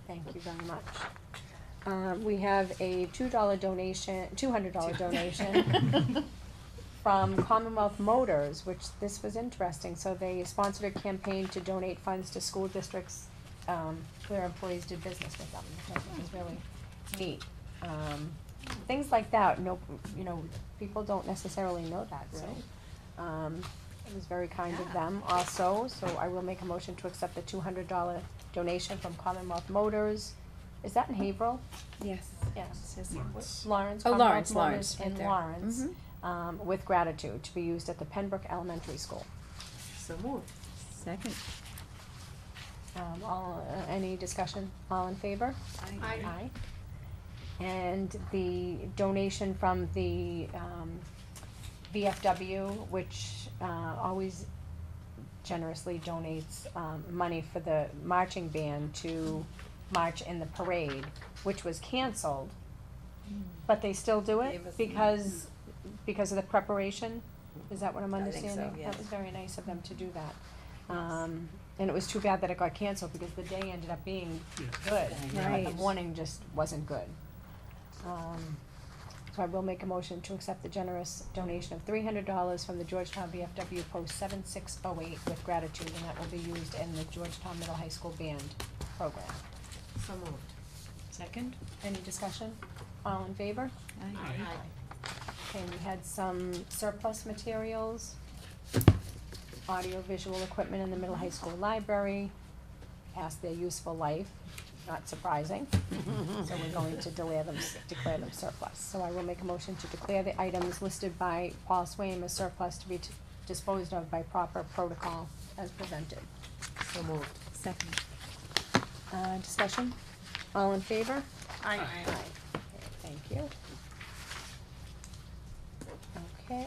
Thank you very much. We have a $200 donation from Commonwealth Motors, which this was interesting. So they sponsored a campaign to donate funds to school districts, where employees did business with them, which I think is really neat. Things like that, people don't necessarily know that, so. It was very kind of them also, so I will make a motion to accept the $200 donation from Commonwealth Motors. Is that in Haverhill? Yes. Yes. Lawrence. Lawrence, Oh, Commonwealth Lawrence, Motors in right there. Lawrence, with gratitude, to be used at the Pembroke Elementary School. So moved. Second. Any discussion? All in favor? Aye. Aye. And the donation from the, VFW, which, always generously donates, money for the marching band to march in the parade, which was canceled. But they still do it Gave us- because of the preparation? Is that what I'm I think so, understanding? yes. That was very nice of them to do that. And it was too bad that it got canceled because the day ended up being good. But the Right. morning just wasn't good. So I will make a motion to accept the generous donation of $300 from the Georgetown VFW Post 7608 with gratitude, and that will be used in the Georgetown Middle High School Band program. So moved. Second? Any discussion? All in favor? Aye. Okay, we had some surplus materials. audiovisual equipment in the middle high school library, past their useful life, not surprising. So we're going to declare them surplus. So I will make a motion to declare the items listed by Paul Swaim as surplus to be disposed of by proper protocol as presented. So moved. Second. Discussion? All in favor? Aye. Okay, thank you. Okay,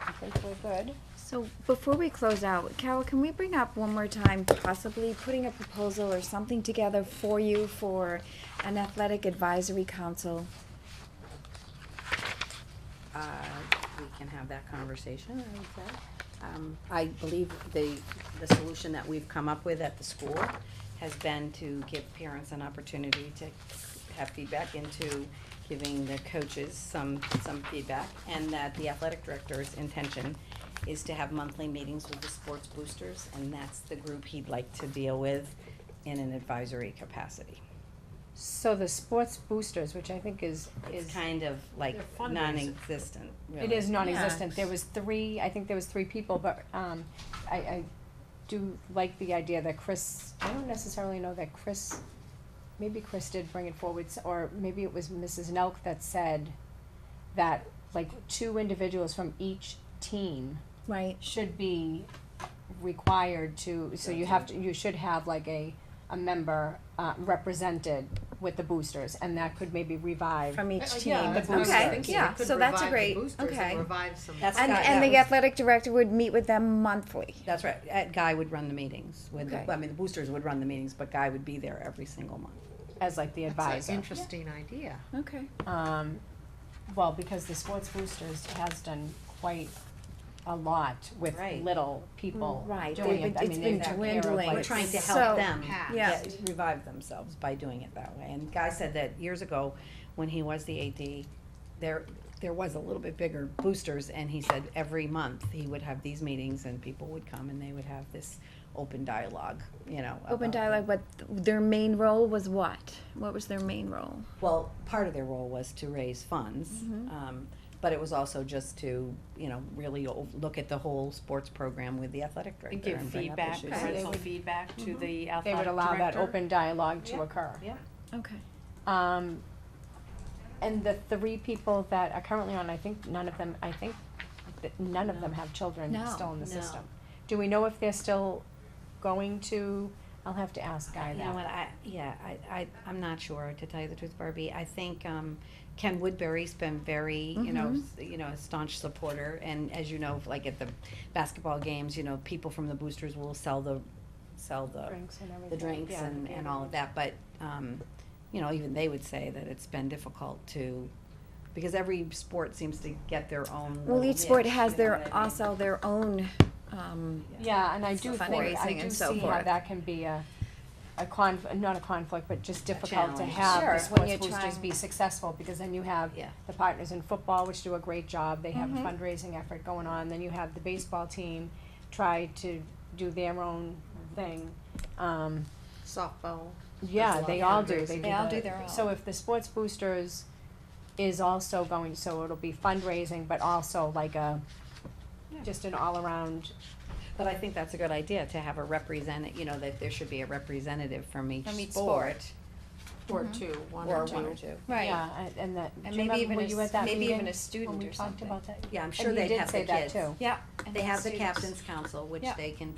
I think we're good. So before we close out, Carol, can we bring up one more time possibly putting a proposal or something together for you for an athletic advisory council? We can have that conversation, I would say. I believe the solution that we've come up with at the school has been to give parents an opportunity to have feedback into giving the coaches some feedback, and that the athletic director's intention is to have monthly meetings with the sports boosters, and that's the group he'd like to deal with in an advisory capacity. So the sports boosters, which I think is It's kind of like They're fundraising. non-existent, really. it is non-existent. Yes. There was I think there was three people, but, I do like the idea that Chris, I don't necessarily know that maybe Chris did bring it forward, or maybe it was Mrs. Nelk that said that, like, 2 individuals from each team Right. should be required to, so you should have like a member, represented with the boosters, and that could maybe revive. From each team. Yeah, that's what I was Okay, thinking. yeah, It could so that's a revive the great- boosters and okay. revive some. That's And, Guy- and that the was- athletic director would meet with them monthly. That's right. Guy would run the meetings with, Okay. I mean, the boosters would run the meetings, but Guy would be there every single month. As like the That's advisor. an interesting idea. Okay. Well, because the sports boosters has done quite a lot with Right. little people Right, doing they've it. been- I it's mean, been they've got dwindling. like We're trying to So- help them Yeah. revive themselves by doing it that way. And Guy said that years ago, when he was the AD, there was a little bit bigger boosters, and he said every month he would have these meetings and people would come and they would have this open dialogue, you know. Open about- dialogue, but their main role was what? What was their main role? Well, part of their role was to raise funds, Mm-hmm. but it was also just to, you know, really look at the whole sports program with the athletic director And give and bring up feedback, issues. parental feedback to the athletic They would allow that director. open dialogue to Yeah. occur. Yeah. Okay. And the 3 people that are currently on, I think none of them have children No. still in the No. system. Do we know if they're still going to, I'll have to ask Guy You know that. what, I'm not sure, to tell you the truth, Barbie. I think, Ken Woodbury's been very, you know, a staunch supporter, and as you know, like at the basketball games, you know, people from the boosters will sell the Drinks and everything. the drinks Yeah. and all of that, but, you know, even they would say that it's been difficult to, because every sport seems to get their own Well, little each sport niche, has you know their, what I mean? also their own, Yeah, and I do think, I fundraising do and so see how forth. that can be not a conflict, but just difficult to challenge. have Sure, the when sports you're boosters trying- be successful, because then you have Yeah. the Partners in Football, which do a great job, they have Mm-hmm. a fundraising effort going on, then you have the baseball team try to do their own thing. Softball. Yeah, There's a lot they of all do, fundraising. They all do their So own. if the sports boosters is also going, so it'll be fundraising, but also like just an all-around, But I think that's a good idea, to have a you know, that there should be a representative from each From each sport. Or 2, one Or or 2. one or two. Right. yeah, and that, And do you maybe remember, even were a you s- at that maybe meeting? even a student When we or talked something. about that? Yeah, I'm And sure he they'd did have say the that kids. too. Yeah. They have the captain's council, which Yeah.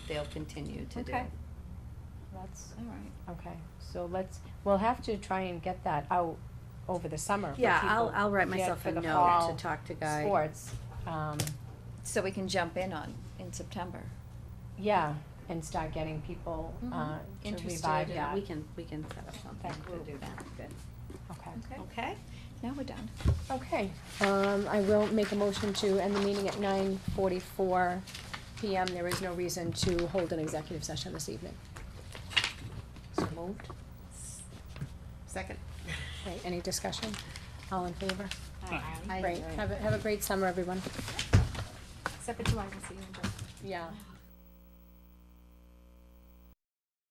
they'll continue to do. Okay. That's, All right. okay, so we'll have to try and get that out over the summer for Yeah, people. I'll write Yeah, myself for a the note fall to talk to Guy. Sports, So we can jump in in September. yeah, and start getting people, to Interested revive in- that. We can set up something That to group. do that, good. Okay. Okay. Okay? Now we're done. Okay, I will make a motion to end the meeting at 9:44 PM. There is no reason to hold an executive session this evening. So moved. Second. Okay, any discussion? All in favor? Aye. Great, have a great summer, everyone. Except for July, we'll see you in July. Yeah.